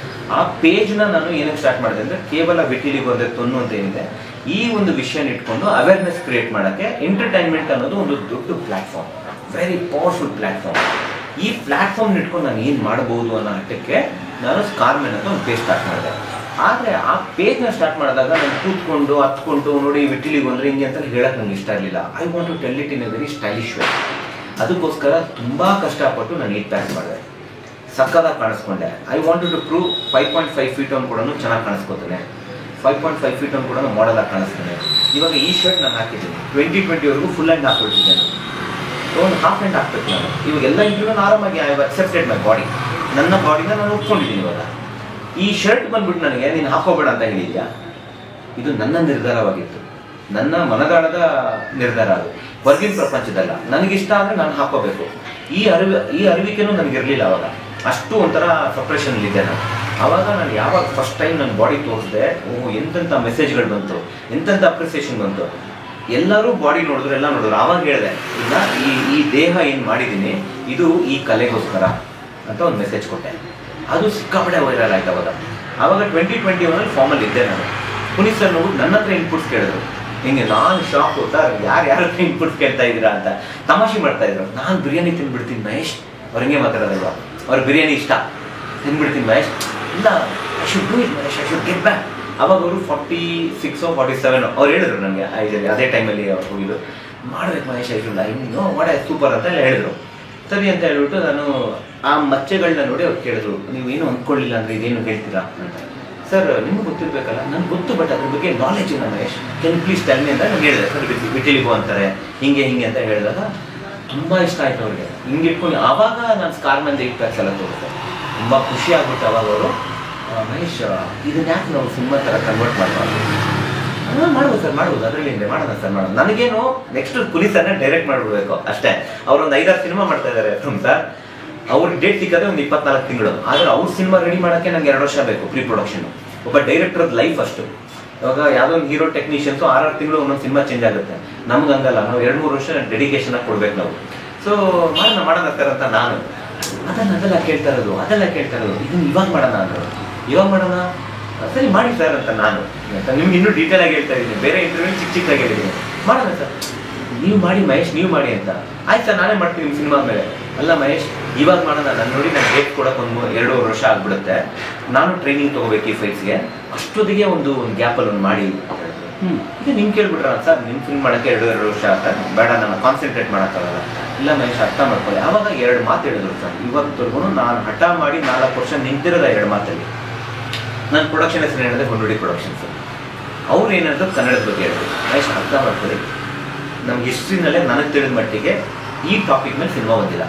ಆ ಪೇಜ್ನ ನಾನು ಏನಕ್ಕೆ ಸ್ಟಾರ್ಟ್ ಮಾಡಿದೆ ಅಂದರೆ ಕೇವಲ ವಿಟಿಲಿಗೆ ಹೋದೆ ತೊನ್ನು ಅಂತ ಏನಿದೆ, ಈ ಒಂದು ವಿಷಯನ ಇಟ್ಕೊಂಡು ಅವೇರ್ನೆಸ್ ಕ್ರಿಯೇಟ್ ಮಾಡೋಕ್ಕೆ ಎಂಟರ್ಟೈನ್ಮೆಂಟ್ ಅನ್ನೋದು ಒಂದು ದೊಡ್ಡ ಪ್ಲ್ಯಾಟ್ಫಾರ್ಮ್, ವೆರಿ ಪವರ್ಫುಲ್ ಪ್ಲ್ಯಾಟ್ಫಾರ್ಮ್. ಈ ಪ್ಲ್ಯಾಟ್ಫಾರ್ಮ್ನ ಇಟ್ಕೊಂಡು ನಾನು ಏನು ಮಾಡ್ಬೋದು ಅನ್ನೋ ಹಟ್ಟಕ್ಕೆ ನಾನು ಸ್ಕಾರ್ಮ್ಯಾನ್ ಅಂತ ಒಂದು ಪೇಜ್ ಸ್ಟಾರ್ಟ್ ಮಾಡಿದೆ. ಆದರೆ ಆ ಪೇಜ್ನ ಸ್ಟಾರ್ಟ್ ಮಾಡಿದಾಗ ನಾನು ಕೂತ್ಕೊಂಡು ಹತ್ಕೊಂಡು ನೋಡಿ ವಿಟಿಲಿಗೆ ಬಂದರೆ ಹಿಂಗೆ ಅಂತ ಹೇಳಕ್ಕೆ ನನಗೆ ಇಷ್ಟ ಇರಲಿಲ್ಲ. I want to tell it in a very stylish way. ಅದಕ್ಕೋಸ್ಕರ ತುಂಬ ಕಷ್ಟಪಟ್ಟು ನಾನು 8 ಪ್ಯಾಕ್ ಮಾಡಿದೆ. ಸಕ್ಕದಾಗಿ ಕಾಣಿಸ್ಕೊಂಡೆ. I want to prove 5.5 feet ಅವ್ನು ಕೂಡ ಚೆನ್ನಾಗಿ ಕಾಣಿಸ್ಕೋತಾನೆ, 5.5 ಫೀಟ್ ಅವ್ನು ಕೂಡ ಮಾಡೆಲಾಗಿ ಕಾಣಿಸ್ತಾನೆ. ಇವಾಗ ಈ ಶರ್ಟ್ ನಾನು ಹಾಕಿದ್ದೀನಿ 2020ವರೆಗೂ ಫುಲ್ ಹ್ಯಾಂಡ್ ಹಾಕ್ಕೊಳ್ತಿದ್ದೆ ನಾನು. ಒಂದು ಹಾಫ್ ಹ್ಯಾಂಡ್ ಹಾಕ್ಬೇಕು ನಾನು. ಇವಾಗೆಲ್ಲ ಇಂಟರ್ವ್ಯೂ ನಾನು ಆರಾಮಾಗಿ I have accepted my body, ನನ್ನ ಬಾಡಿನ ನಾನು ಒಪ್ಕೊಂಡಿದ್ದೀನಿ. ಇವಾಗ ಈ ಶರ್ಟ್ ಬಂದ್ಬಿಟ್ಟು ನನಗೆ ನೀನು ಹಾಕೋಬೇಡ ಅಂತ ಹೇಳಿದ್ಯಾ, ಇದು ನನ್ನ ನಿರ್ಧಾರವಾಗಿತ್ತು, ನನ್ನ ಮನದಾಳದ ನಿರ್ಧಾರ. ಅದು ಹೊರಗಿನ ಪ್ರಪಂಚದಲ್ಲ. ನನಗಿಷ್ಟ ಅಂದರೆ ನಾನು ಹಾಕೋಬೇಕು. ಈ ಅರಿವಿಕೆನೂ ನನಗಿರಲಿಲ್ಲ ಅವಾಗ. ಅಷ್ಟು ಒಂಥರ ಸಪ್ರೆಷನಲ್ಲಿದ್ದೆ ನಾನು. ಆವಾಗ ನಾನು ಯಾವಾಗ ಫಸ್ಟ್ ಟೈಮ್ ನನ್ನ ಬಾಡಿ ತೋರಿಸಿದೆ, ಎಂತೆಂಥ ಮೆಸೇಜ್ಗಳು ಬಂತು, ಎಂತೆಂಥ ಅಪ್ರಿಸಿಯೇಷನ್ ಬಂತು. ಎಲ್ಲರೂ ಬಾಡಿ ನೋಡಿದ್ರು, ಎಲ್ಲ ನೋಡಿದ್ರು. ಆವಾಗ ಹೇಳಿದೆ, ಈಗ ಈ ದೇಹ ಏನು ಮಾಡಿದ್ದೀನಿ ಇದು ಈ ಕಲೆಗೋಸ್ಕರ ಅಂತ ಒಂದು ಮೆಸೇಜ್ ಕೊಟ್ಟೆ. ಅದು ಸಿಕ್ಕಾಪಡೆ ವೈರಲ್ ಆಯ್ತು ಅವಾಗ. ಆವಾಗ 2021 ಫಾರ್ಮಲ್ಲಿ ಇದ್ದೆ ನಾನು. ಪುನೀತ್ ಸರ್ ನೋಡ್ಬಿಟ್ಟು ನನ್ನ ಹತ್ರ ಇನ್ಪುಟ್ಸ್ ಕೇಳಿದ್ರು. ಹಿಂಗೆ ನಾನು ಶಾಕ್ ಸರ್, ಯಾರ ಹತ್ರ ಇನ್ಪುಟ್ಸ್ ಕೇಳ್ತಾ ಇದ್ದೀರಾ ಅಂತ ತಮಾಷೆ ಮಾಡ್ತಾ ಇದ್ರು. ನಾನು ಬಿರಿಯಾನಿ ತಿಂದ್ಬಿಡ್ತೀನಿ ಮಹೇಶ್, ಅವ್ರು ಹಿಂಗೆ ಮಾತಾಡೋದಲ್ವ, ಅವ್ರು ಬಿರಿಯಾನಿ ಇಷ್ಟ, ತಿಂದ್ಬಿಡ್ತೀನಿ ಮಹೇಶ್. ಇಲ್ಲ, I should do it Mahesh, I should get back. ಅವಾಗ ಅವರು 46 or 47 ಅವ್ರು ಹೇಳಿದ್ರು ನನಗೆ. ಅದೇ ಟೈಮಲ್ಲಿ ಅವ್ರು ಹೋಗಿದ್ದು, ಮಾಡ್ಬೇಕು ಮಹೇಶ್, ಐ ಶುಡ್, ನೋ ಮಾಡೇ ಸೂಪರ್ ಅಂತ ಎಲ್ಲ ಹೇಳಿದ್ರು. ಸರಿ ಅಂತ ಹೇಳ್ಬಿಟ್ಟು ನಾನು ಆ ಮಚ್ಚೆಗಳನ್ನ ನೋಡಿ ಅವ್ರು ಕೇಳಿದ್ರು, ನೀವೇನು ಅಂದ್ಕೊಳ್ಳಿಲ್ಲ ಅಂದರೆ ಇದೇನು ಹೇಳ್ತೀರಾ ಅಂತ. ಸರ್ ನಿಮ್ಗೆ ಗೊತ್ತಿರಬೇಕಲ್ಲ. ನನಗೆ ಗೊತ್ತು, ಬಟ್ ಅದ್ರ ಬಗ್ಗೆ ನಾಲೆಜ್ ಇಲ್ಲ Mahesh, Ken please tell me ಅಂತ ನಾನು ಹೇಳಿದೆ. ಸರ್ ವಿಟಿಲಿಗೋ ಅಂತಾರೆ, ಹಿಂಗೆ ಅಂತ ಹೇಳಿದಾಗ ತುಂಬ ಇಷ್ಟ ಆಯ್ತು ಅವ್ರಿಗೆ. ಹಿಂಗೆ ಇಟ್ಕೊಂಡು ಆವಾಗ ನಾನು ಸ್ಕಾರ್ಮ್ಯಾನ್ 8 ಪ್ಯಾಕ್ಸ್ ಎಲ್ಲ ತೋರಿಸ್ದೆ. ತುಂಬ ಖುಷಿ ಆಗ್ಬಿಟ್ಟು ಅವಾಗ ಅವರು, ಮಹೇಶ್ ಇದನ್ನ ಯಾಕೆ ನಾವು ಸಿನಿಮಾ ಥರ ಕನ್ವರ್ಟ್ ಮಾಡಬಾರ್ದು? ಮಾಡ್ಬೋದು ಸರ್, ಮಾಡ್ಬೋದು, ಅದರಲ್ಲಿ ಹಿಂದೆ ಮಾಡೋಣ ಸರ್, ಮಾಡೋಣ. ನನಗೇನು ನೆಕ್ಸ್ಟ್ ಪುಲೀಸನ್ನ ಡೈರೆಕ್ಟ್ ಮಾಡಿಬಿಡ್ಬೇಕು ಅಷ್ಟೇ. ಅವರೊಂದು 5-6 ಸಿನಿಮಾ ಮಾಡ್ತಾ ಇದ್ದಾರೆ ಸರ್. ಅವ್ರಿಗೆ ಡೇಟ್ ಸಿಕ್ಕೋದೇ ಒಂದು 24 ತಿಂಗಳು. ಆದರೆ ಅವ್ರ ಸಿನಿಮಾ ರೆಡಿ ಮಾಡೋಕ್ಕೆ ನಂಗೆ 2 ವರ್ಷ ಬೇಕು ಪ್ರೀ ಪ್ರೊಡಕ್ಷನ್. ಒಬ್ಬ ಡೈರೆಕ್ಟರ್ದು ಲೈಫ್ ಅಷ್ಟು. ಇವಾಗ ಯಾವುದೋ ಒಂದು ಹೀರೋ ಟೆಕ್ನಿಷಿಯನ್ಸು 6-6 ತಿಂಗಳು ಒಂದೊಂದು ಸಿನಿಮಾ ಚೇಂಜ್ ಆಗುತ್ತೆ. ನಮ್ಗೆ ಹಂಗಲ್ಲ, ನಾವು 2-3 ವರ್ಷ ಡೆಡಿಕೇಶನಾಗಿ ಕೊಡ್ಬೇಕು ನಾವು. ಸೊ ಮಾಡೋಣ ಸರ್ ಅಂತ ನಾನು ಅದೆಲ್ಲ ಕೇಳ್ತಾ ಇರೋದು. ಇದನ್ನು ಇವಾಗ ಮಾಡೋಣ ಅಂದರು. ಇವಾಗ ಮಾಡೋಣ, ಸರಿ ಮಾಡಿ ಸರ್ ಅಂತ ನಾನು. ನಿಮ್ಗೆ ಇನ್ನೂ ಡೀಟೇಲ್ ಆಗಿ ಹೇಳ್ತಾ ಇದ್ದೀನಿ, ಬೇರೆ ಇಂಟರ್ವ್ಯೂ ಚಿಕ್ಕದಾಗಿ ಹೇಳಿದ್ದೀನಿ. ಮಾಡೋಣ ಸರ್, ನೀವು ಮಾಡಿ ಮಹೇಶ್, ನೀವು ಮಾಡಿ ಅಂತ. ಆಯ್ತು ಸರ್, ನಾನೇ ಮಾಡ್ತೀನಿ ನಿಮ್ಮ ಸಿನಿಮಾ ಮೇಲೆ. ಅಲ್ಲ ಮಹೇಶ್, ಇವಾಗ ಮಾಡೋಣ. ನಾನು ನೋಡಿ ನಾನು ಡೇಟ್ ಕೊಡೋಕೆ ಒಂದು 2-2 ವರ್ಷ ಆಗ್ಬಿಡುತ್ತೆ. ನಾನು ಟ್ರೈನಿಂಗ್ ತೊಗೋಬೇಕು ಈ ಫೈಟ್ಸ್ಗೆ. ಅಷ್ಟೊತ್ತಿಗೆ ಒಂದು ಗ್ಯಾಪಲ್ಲಿ ಒಂದು ಮಾಡಿ ಇದು ನಿಮ್ಗೆ ಕೇಳ್ಬಿಟ್ರ ಸರ್, ನಿಮ್ಮ ಫಿಲ್ಮ್ ಮಾಡೋಕ್ಕೆ 2-2 ವರ್ಷ ಆಗ್ತದೆ, ಬೇಡ ನಾನು ಕಾನ್ಸಂಟ್ರೇಟ್ ಮಾಡೋಕ್ಕಾಗಲ್ಲ. ಇಲ್ಲ ಮಹೇಶ್, ಅರ್ಥ ಮಾಡ್ಕೊಳ್ಳಿ. ಆವಾಗ 2 ಮಾತು ಹೇಳಿದ್ರು ಸರ್. ಇವತ್ತರೆಗೂ ನಾನು ಹಠ ಮಾಡಿ 4 ವರ್ಷ ನಿಂತಿರೋದ 2 ಮಾತಲ್ಲಿ. ನನ್ನ ಪ್ರೊಡಕ್ಷನ್ ಹೆಸರು ಹೇಳಿದ್ರೆ ಹೊನ್ನಡಿ ಪ್ರೊಡಕ್ಷನ್ಸ್. ಅವ್ರು ಏನಾದ್ರು ಕನ್ನಡದ ಬಗ್ಗೆ ಹೇಳಿದ್ರು, ಮಹೇಶ್ ಅರ್ಥ ಮಾಡ್ಕೊಳ್ಳಿ, ನಮ್ಮ ಹಿಸ್ಟ್ರಿನಲ್ಲೇ ನನಗೆ ತಿಳಿದ ಮಟ್ಟಿಗೆ ಈ ಟಾಪಿಕ್ ಮೇಲೆ ಸಿನಿಮಾ ಬಂದಿಲ್ಲ.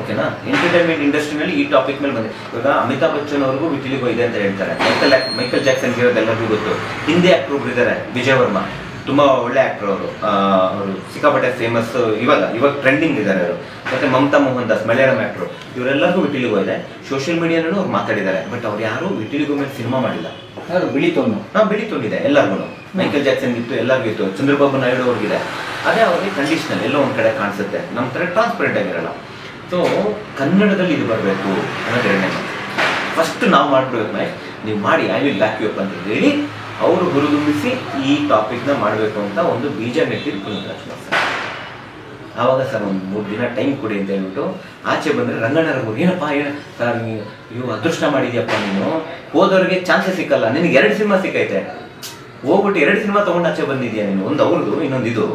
ಓಕೆನಾ, ಎಂಟರ್ಟೈನ್ಮೆಂಟ್ ಇಂಡಸ್ಟ್ರಿನಲ್ಲಿ ಈ ಟಾಪಿಕ್ ಮೇಲೆ ಬಂದಿದೆ. ಇವಾಗ ಅಮಿತಾಬ್ ಬಚ್ಚನ್ ಅವ್ರಿಗೂ ವಿಟಿಲಿಗೋ ಇದೆ ಅಂತ ಹೇಳ್ತಾರೆ. ಮೈಕಲ್ ಜಾಕ್ಸನ್ಗೆ ಇರೋದು ಎಲ್ಲರಿಗೂ ಗೊತ್ತು. ಹಿಂದಿ ಆಕ್ಟರ್ ಒಬ್ರು ಇದ್ದಾರೆ, ವಿಜಯ್ ವರ್ಮಾ, ತುಂಬಾ ಒಳ್ಳೆ ಆಕ್ಟರ್ ಅವರು. ಅವರು ಸಿಕ್ಕಾಪಟ್ಟೆ ಫೇಮಸ್, ಇವಾಗ ಟ್ರೆಂಡಿಂಗ್ ಇದ್ದಾರೆ ಅವರು. ಮತ್ತೆ ಮಮತಾ ಮೋಹನ್ ದಾಸ್, ಮಲಯಾಳಂ ಆಕ್ಟರ್, ಇವರೆಲ್ಲರಿಗೂ ವಿಟಿಲಿಗೋ ಇದೆ. ಸೋಷಿಯಲ್ ಮೀಡಿಯಾನೂ ಅವ್ರು ಮಾತಾಡಿದ್ದಾರೆ. ಬಟ್ ಅವ್ರು ಯಾರು ವಿಟಿಲಿಗೋ ಮೇಲೆ ಸಿನಿಮಾ ಮಾಡಿಲ್ಲ. ಬಿಳಿ ತೊಂದಿದೆ ಎಲ್ಲರಿಗೂ. ಮೈಕಲ್ ಜಾಕ್ಸನ್ ಇತ್ತು, ಎಲ್ಲರಿಗೂ ಇತ್ತು. ಚಂದ್ರಬಾಬು ನಾಯ್ಡು ಅವ್ರಿಗಿದೆ. ಅದೇ ಅವ್ರಿಗೆ ಕಂಡೀಷನಲ್ ಎಲ್ಲೋ ಒಂದ್ ಕಡೆ ಕಾಣಿಸುತ್ತೆ, ನಮ್ಮ ಥರ ಟ್ರಾನ್ಸ್ಪರೆಂಟ್ ಆಗಿರಲ್ಲ. ಸೊ ಕನ್ನಡದಲ್ಲಿ ಇದು ಬರಬೇಕು ಅನ್ನೋದು ಎರಡನೇ ಮಾತು. ಫಸ್ಟ್ ನಾವು ಮಾಡ್ಬಿಡ್ಬೇಕು, ನೀವು ಮಾಡಿ, I will back you up ಅಂತ ಹೇಳಿ ಅವರು ಹುರಿದುಂಬಿಸಿ ಈ ಟಾಪಿಕ್ನ ಮಾಡಬೇಕು ಅಂತ ಒಂದು ಬೀಜ ನೆಟ್ಟಿದ್ದು ಪುನೀತ್ ರಾಜ್ಕುಮಾರ್ ಸರ್. ಆವಾಗ ಸರ್ ಒಂದು 3 ದಿನ ಟೈಮ್ ಕೊಡಿ ಅಂತ ಹೇಳ್ಬಿಟ್ಟು ಆಚೆ ಬಂದರೆ ರಂಗಣ್ಣರು ಏನಪ್ಪ ಸರ್ ನೀವು ಅದೃಷ್ಟ ಮಾಡಿದ್ಯಪ್ಪ, ನೀನು ಹೋದವ್ರಿಗೆ ಚಾನ್ಸಸ್ ಸಿಕ್ಕಲ್ಲ, ನಿನಗೆ 2 ಸಿನಿಮಾ ಸಿಕ್ಕೈತೆ, ಹೋಗ್ಬಿಟ್ಟು 2 ಸಿನಿಮಾ ತೊಗೊಂಡು ಆಚೆ ಬಂದಿದ್ಯಾ ನೀನು, ಒಂದು ಅವ್ರದ್ದು ಇನ್ನೊಂದು ಇದು,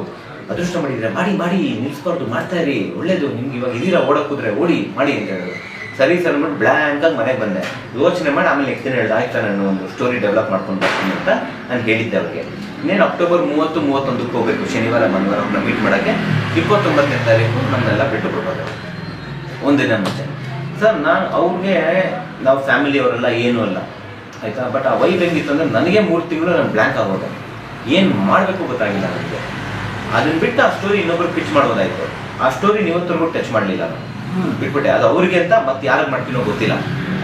ಅದೃಷ್ಟ ಮಾಡಿದ್ರೆ ಮಾಡಿ ನಿಲ್ಸ್ಬಾರ್ದು, ಮಾಡ್ತಾ ಇರಿ, ಒಳ್ಳೇದು, ನಿಮ್ಗೆ ಇವಾಗ ಇದೀರಾ ಓಡಕ್ಕೆ ಕೂತ್ರೆ ಓಡಿ ಮಾಡಿ ಅಂತ ಹೇಳಿದ್ರು. ಸರಿ ಸರ್ ಅಂದ್ಬಿಟ್ಟು ಬ್ಲ್ಯಾಂಕಾಗಿ ಮನೆಗೆ ಬಂದೆ. ಯೋಚನೆ ಮಾಡಿ ಆಮೇಲೆ ನೆಕ್ಸ್ಟ್ ದಿನ ಹೇಳಿದೆ, ಆಯ್ತಾ ನಾನು ಒಂದು ಸ್ಟೋರಿ ಡೆವಲಪ್ ಮಾಡ್ಕೊಂಡು ಬರ್ತೀನಿ ಅಂತ ನಾನು ಹೇಳಿದ್ದೆ ಅವ್ರಿಗೆ. ಇನ್ನೇನು ಅಕ್ಟೋಬರ್ 30, 31ಕ್ಕೆ ಹೋಗಬೇಕು, ಶನಿವಾರ ಭಾನುವಾರ ಅವ್ರನ್ನ ಮೀಟ್ ಮಾಡೋಕ್ಕೆ. 29ನೇ ತಾರೀಕು ನಮ್ಮನ್ನೆಲ್ಲ ಬಿಟ್ಟು ಕೊಡೋದು, ಒಂದಿನ ಮುಂಚೆ. ಸರ್ ನಾನು ಅವ್ರಿಗೆ, ನಾವು ಫ್ಯಾಮಿಲಿ ಅವರೆಲ್ಲ ಏನೂ ಅಲ್ಲ ಆಯಿತಾ. ಬಟ್ ಆ ವೈಬ್ ಹೆಂಗಿತ್ತು ಅಂದರೆ ನನಗೆ 3 ತಿಂಗಳು ನಾನು ಬ್ಲ್ಯಾಂಕ್ ಆಗೋದೆ, ಏನು ಮಾಡಬೇಕು ಗೊತ್ತಾಗಿಲ್ಲ ನನಗೆ. ಅದನ್ನ ಬಿಟ್ಟು ಆ ಸ್ಟೋರಿ ಇನ್ನೊಬ್ರು ಪಿಚ್ ಮಾಡೋದಾಯ್ತು. ಆ ಸ್ಟೋರಿ ಇವತ್ತರೆಗೂ ಟಚ್ ಮಾಡಲಿಲ್ಲ ನಾನು, ಬಿಟ್ಬಿಟ್ಟೆ. ಅದು ಅವ್ರಿಗೆ ಅಂತ ಮತ್ತೆ ಯಾರಿಗೆ ಮಾಡ್ತೀನೋ ಗೊತ್ತಿಲ್ಲ,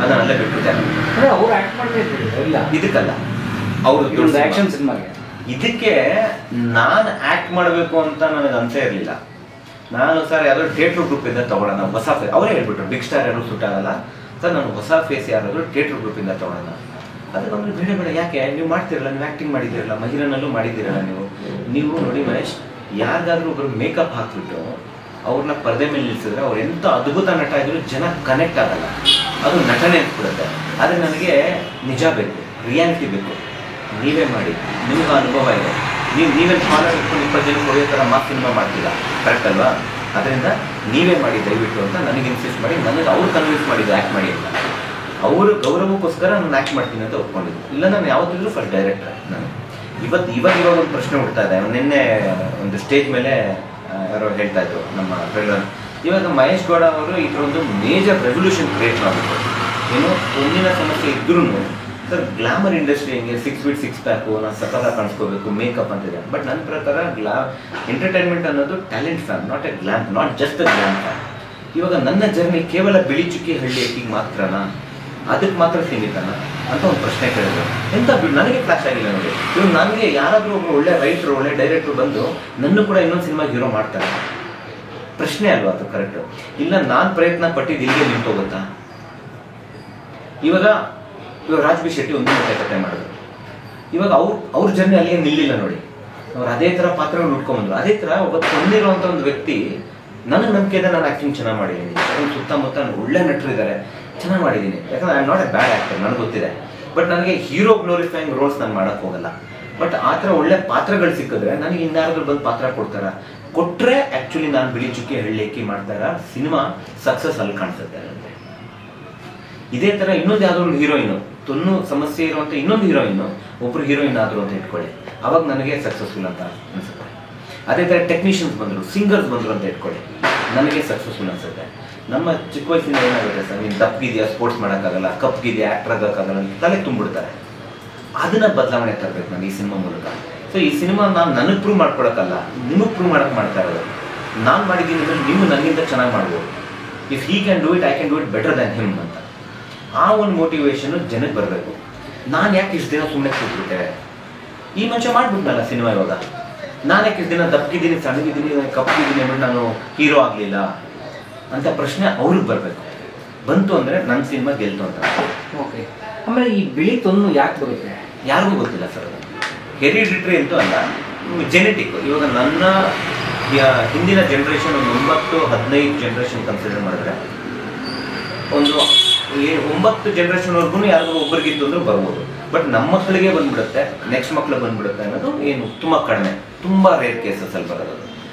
ಅದನ್ನಲ್ಲೇ ಬಿಟ್ಬಿಟ್ಟೆ. ಇದಕ್ಕಲ್ಲ, ಅವರು ಆಕ್ಷನ್ ಸಿನಿಮಾಗೆ ಇದಕ್ಕೆ ನಾನು ಆಕ್ಟ್ ಮಾಡಬೇಕು ಅಂತ ನನಗೆ ಅನ್ಸೇ ಇರಲಿಲ್ಲ. ನಾನು ಸರ್ ಯಾವ್ದಾದ್ರು ಥಿಯೇಟ್ರ್ ಗ್ರೂಪಿಂದ ತಗೊಳ್ಳೋಣ, ಹೊಸ ಫೇಸ್, ಅವರೇ ಹೇಳ್ಬಿಟ್ರು ಬಿಗ್ ಸ್ಟಾರ್ ಯಾರು ಸೂಟ್ ಆಗಲ್ಲ ಸರ್, ನಾನು ಹೊಸ ಫೇಸ್ ಯಾರಾದರೂ ಥಿಯೇಟ್ರ್ ಗ್ರೂಪಿಂದ ತಗೊಳ್ಳೋಣ. ಅದಕ್ಕೆ ಬೇಡ ಯಾಕೆ, ನೀವು ಮಾಡ್ತಿರಲ್ಲ, ನೀವು ಆ್ಯಕ್ಟಿಂಗ್ ಮಾಡಿದ್ದೀರಲ್ಲ, ಮಹಿಳೆನಲ್ಲೂ ಮಾಡಿದ್ದೀರಲ್ಲ, ನೀವು ನೋಡಿ ಮಹೇಶ್, ಯಾರಿಗಾದ್ರೂ ಒಬ್ಬರು ಮೇಕಪ್ ಹಾಕ್ಬಿಟ್ಟು ಅವ್ರನ್ನ ಪರದೆ ಮೇಲೆ ನಿಲ್ಲಿಸಿದ್ರೆ ಅವ್ರು ಎಂಥ ಅದ್ಭುತ ನಟ ಇದ್ರು ಜನ ಕನೆಕ್ಟ್ ಆಗಲ್ಲ, ಅದು ನಟನೆ ಅನ್ಸ್ಬಿಡುತ್ತೆ. ಆದರೆ ನನಗೆ ನಿಜ ಬೇಕು, ರಿಯಾಲಿಟಿ ಬೇಕು. ನೀವೇ ಮಾಡಿ, ನಿಮ್ಗೆ ಅನುಭವ ಇದೆ, ನೀವೇ ಫಾಲೋವರ್ ಇಟ್ಕೊಂಡು 20 ಜನಕ್ಕೆ ಹೊಡೆಯೋ ಥರ ಮಾತು ಸಿನಿಮಾ ಮಾಡ್ತಿಲ್ಲ, ಕರೆಕ್ಟ್ ಅಲ್ವಾ? ಅದರಿಂದ ನೀವೇ ಮಾಡಿ ದಯವಿಟ್ಟು ಅಂತ ನನಗೆ ಇನ್ಸಿಸ್ಟ್ ಮಾಡಿ, ನನಗೆ ಅವ್ರು ಕನ್ವಿನ್ಸ್ ಮಾಡಿದ್ದು ಆ್ಯಕ್ಟ್ ಮಾಡಿ ಅಂತ. ಅವರು ಗೌರವಕ್ಕೋಸ್ಕರ ನಾನು ಆ್ಯಕ್ಟ್ ಮಾಡ್ತೀನಿ ಅಂತ ಒಪ್ಕೊಂಡಿದ್ದು. ಇಲ್ಲ ನಾನು ಯಾವತ್ತಿದ್ರು ಫಸ್ಟ್ ಡೈರೆಕ್ಟರ್. ನಾನು ಇವಾಗ ಒಂದು ಪ್ರಶ್ನೆ ಹುಡ್ತಾ ಇದೆ. ನಿನ್ನೆ ಒಂದು ಸ್ಟೇಜ್ ಮೇಲೆ ಯಾರೋ ಹೇಳ್ತಾ ಇದ್ರು ನಮ್ಮ ಫ್ರೆಂಡ್, ಇವಾಗ ಮಹೇಶ್ ಗೌಡ ಅವರು ಇದರೊಂದು ಮೇಜರ್ ರೆವಲ್ಯೂಷನ್ ಕ್ರಿಯೇಟ್ ಮಾಡಬೇಕು. ಏನು ಒಂದಿನ ಸಮಸ್ಯೆ ಇದ್ರೂ ಸರ್, ಗ್ಲಾಮರ್ ಇಂಡಸ್ಟ್ರಿ ಹೆಂಗೆ 6 ಫೀಟ್ 6 ಪ್ಯಾಕು, ನಾನು ಸಕಲ ಕಾಣಿಸ್ಕೋಬೇಕು, ಮೇಕಪ್ ಅಂತಿದೆ. ಬಟ್ ನನ್ನ ಪ್ರಕಾರ ಎಂಟರ್ಟೈನ್ಮೆಂಟ್ ಅನ್ನೋದು talent fam, not just a glam fam. ಇವಾಗ ನನ್ನ ಜರ್ನಿ ಕೇವಲ ಬಿಳಿ ಚುಕ್ಕಿ ಹಳ್ಳಿ ಎಕ್ಕಿಗೆ ಮಾತ್ರನಾ, ಅದಕ್ಕೆ ಮಾತ್ರ ಸೀಮಿತನ ಅಂತ ಒಂದು ಪ್ರಶ್ನೆ ಕೇಳಿದ್ರು. ಎಂತ ನನಗೆ ಫ್ಲಾಶ್ ಆಗಿಲ್ಲ ನೋಡಿ. ಇವಾಗ ನನಗೆ ಯಾರಾದರೂ ಒಬ್ಬರು ಒಳ್ಳೆ ರೈಟ್ರು, ಒಳ್ಳೆ ಡೈರೆಕ್ಟ್ರು ಬಂದು ನನ್ನ ಕೂಡ ಇನ್ನೊಂದು ಸಿನಿಮಾ ಹೀರೋ ಮಾಡ್ತಾರೆ, ಪ್ರಶ್ನೆ ಅಲ್ವಾ ಅದು? ಕರೆಕ್ಟು ಇಲ್ಲ, ನಾನು ಪ್ರಯತ್ನ ಪಟ್ಟಿದ್ದು ಇಲ್ಲಿಗೆ ನಿಂತೋಗುತ್ತಾ? ಇವಾಗ ರಾಜ್ ಬಿ ಶೆಟ್ಟಿ ಒಂದು ಕತೆ ಮಾಡಿದ್ರು. ಇವಾಗ ಅವ್ರ ಜರ್ನಿ ಅಲ್ಲಿಗೆ ನಿಲ್ಲಿಲ್ಲ ನೋಡಿ. ಅವ್ರು ಅದೇ ಥರ ಪಾತ್ರಗಳು ಹುಡ್ಕೊಂಡ್ಬಂದ್ರು. ಅದೇ ಥರ ಒಬ್ಬ ತಂದಿರುವಂಥ ಒಂದು ವ್ಯಕ್ತಿ, ನನಗೆ ನಂಬಿಕೆ ಇದೆ, ನಾನು ಆ್ಯಕ್ಟಿಂಗ್ ಚೆನ್ನಾಗಿ ಮಾಡಿದ್ದೀನಿ, ಸುತ್ತಮುತ್ತ ಒಳ್ಳೆ ನಟರಿದ್ದಾರೆ, ಚೆನ್ನಾಗಿ ಮಾಡಿದ್ದೀನಿ. ಯಾಕಂದ್ರೆ I am not a bad actor, ನನಗೆ ಗೊತ್ತಿದೆ. ಬಟ್ ನನಗೆ ಹೀರೋ ಗ್ಲೋರಿಫೈಯಿಂಗ್ ರೋಲ್ಸ್ ನಾನು ಮಾಡೋಕ್ಕೆ ಹೋಗಲ್ಲ. ಬಟ್ ಆ ಥರ ಒಳ್ಳೆ ಪಾತ್ರಗಳು ಸಿಕ್ಕಿದ್ರೆ ನನಗೆ ಇನ್ಯಾರಾದ್ರೂ ಬಂದು ಪಾತ್ರ ಕೊಡ್ತಾರ, ಕೊಟ್ಟರೆ ಆ್ಯಕ್ಚುಲಿ ನಾನು ಬಿಳಿ ಚುಕ್ಕಿ ಹಳ್ಳಿಕ್ಕಿ ಮಾಡ್ತಾರ ಸಿನಿಮಾ ಸಕ್ಸಸ್ ಅಲ್ಲಿ ಕಾಣಿಸುತ್ತೆ ನನಗೆ. ಇದೇ ಥರ ಇನ್ನೊಂದು ಯಾವುದೋ ಒಂದು ಹೀರೋಯಿನು, ತೊನ್ನು ಸಮಸ್ಯೆ ಇರುವಂಥ ಇನ್ನೊಂದು ಹೀರೋಯಿನು, ಒಬ್ಬರು ಹೀರೋಯಿನ್ ಆದರು ಅಂತ ಇಟ್ಕೊಳ್ಳಿ, ಅವಾಗ ನನಗೆ ಸಕ್ಸಸ್ಫುಲ್ ಅಂತ ಅನಿಸುತ್ತೆ. ಅದೇ ಥರ ಟೆಕ್ನಿಷಿಯನ್ಸ್ ಬಂದರು, ಸಿಂಗರ್ಸ್ ಬಂದರು ಅಂತ ಇಟ್ಕೊಳ್ಳಿ, ನನಗೆ ಸಕ್ಸಸ್ಫುಲ್ ಅನಿಸುತ್ತೆ. ನಮ್ಮ ಚಿಕ್ಕ ವಯಸ್ಸಿನ ಏನಾಗುತ್ತೆ ಸರ್, ನೀನು ದಪ್ಪಿದೆಯಾ, ಸ್ಪೋರ್ಟ್ಸ್ ಮಾಡೋಕ್ಕಾಗಲ್ಲ, ಕಪ್ಗಿದೆಯಾ, ಆ್ಯಕ್ಟರ್ ಆಗೋಕ್ಕಾಗಲ್ಲ ಅಂತ ತಲೆ ತುಂಬಿಡ್ತಾರೆ. ಅದನ್ನು ಬದಲಾವಣೆ ತರಬೇಕು ನಾನು ಈ ಸಿನಿಮಾ ಮೂಲಕ. ಸೊ ಈ ಸಿನಿಮಾ ನಾನು ನನಗೆ ಪ್ರೂವ್ ಮಾಡ್ಕೊಳಕ್ಕಲ್ಲ, ನಿಮಗೆ ಪ್ರೂವ್ ಮಾಡೋಕ್ಕೆ ಮಾಡ್ತಾ ಇರೋದು. ನಾನು ಮಾಡಿದ್ದೀನಿ ಅಂದರೆ ನೀವು ನನಗಿಂತ ಚೆನ್ನಾಗಿ ಮಾಡ್ಬೋದು. If he can do it, I can do it better than him ಅಂತ. ಆ ಒಂದು ಮೋಟಿವೇಶನ್ನು ಜನಕ್ಕೆ ಬರಬೇಕು. ನಾನು ಯಾಕೆ ಇಷ್ಟು ದಿನ ಸುಮ್ಮನೆ ಕೂತ್ಬಿಟ್ಟೆ, ಈ ಮನುಷ್ಯ ಮಾಡ್ಬಿಟ್ನಲ್ಲ ಸಿನಿಮಾ, ಇವಾಗ ನಾನು ಯಾಕೆ ಇಷ್ಟು ದಿನ ದಪ್ಪಿದ್ದೀನಿ, ಸಣ್ಣಗಿದ್ದೀನಿ, ಕಪ್ಪಿದ್ದೀನಿ ಅಂದ್ಬಿಟ್ಟು ನಾನು ಹೀರೋ ಆಗಲಿಲ್ಲ ಅಂತ ಪ್ರಶ್ನೆ ಅವ್ರಿಗೆ ಬರಬೇಕು. ಬಂತು ಅಂದರೆ ನನ್ನ ಸಿನಿಮಾ ಗೆಲ್ತು ಅಂತ. ಓಕೆ. ಆಮೇಲೆ ಈ ಬಿಳಿ ತೊನ್ನು ಯಾಕೆ ಬರುತ್ತೆ ಯಾರಿಗೂ ಗೊತ್ತಿಲ್ಲ ಸರ್. ಅದು ಹೆರಿಡಿಟ್ರಿ ಅಂತೂ ಅಲ್ಲ, ಜೆನೆಟಿಕ್. ಇವಾಗ ನನ್ನ ಹಿಂದಿನ ಜನ್ರೇಷನ್ ಒಂದು 9-15 ಜನ್ರೇಷನ್ ಕನ್ಸಿಡರ್ ಮಾಡಿದ್ರೆ ಒಂದು 9 ಜನ್ರೇಷನ್ವರೆಗೂ ಯಾರಿಗೂ ಒಬ್ಬರಿಗಿತ್ತು ಅಂದ್ರೂ ಬರ್ಬೋದು. ಬಟ್ ನಮ್ಮ ಮಕ್ಕಳಿಗೆ ಬಂದ್ಬಿಡುತ್ತೆ, ನೆಕ್ಸ್ಟ್ ಮಕ್ಳಿಗೆ ಬಂದ್ಬಿಡುತ್ತೆ ಅನ್ನೋದು ಏನು ತುಂಬ ಕಡಿಮೆ, ತುಂಬ ರೇರ್ ಕೇಸಸಲ್ಲಿ ಬರೋದು.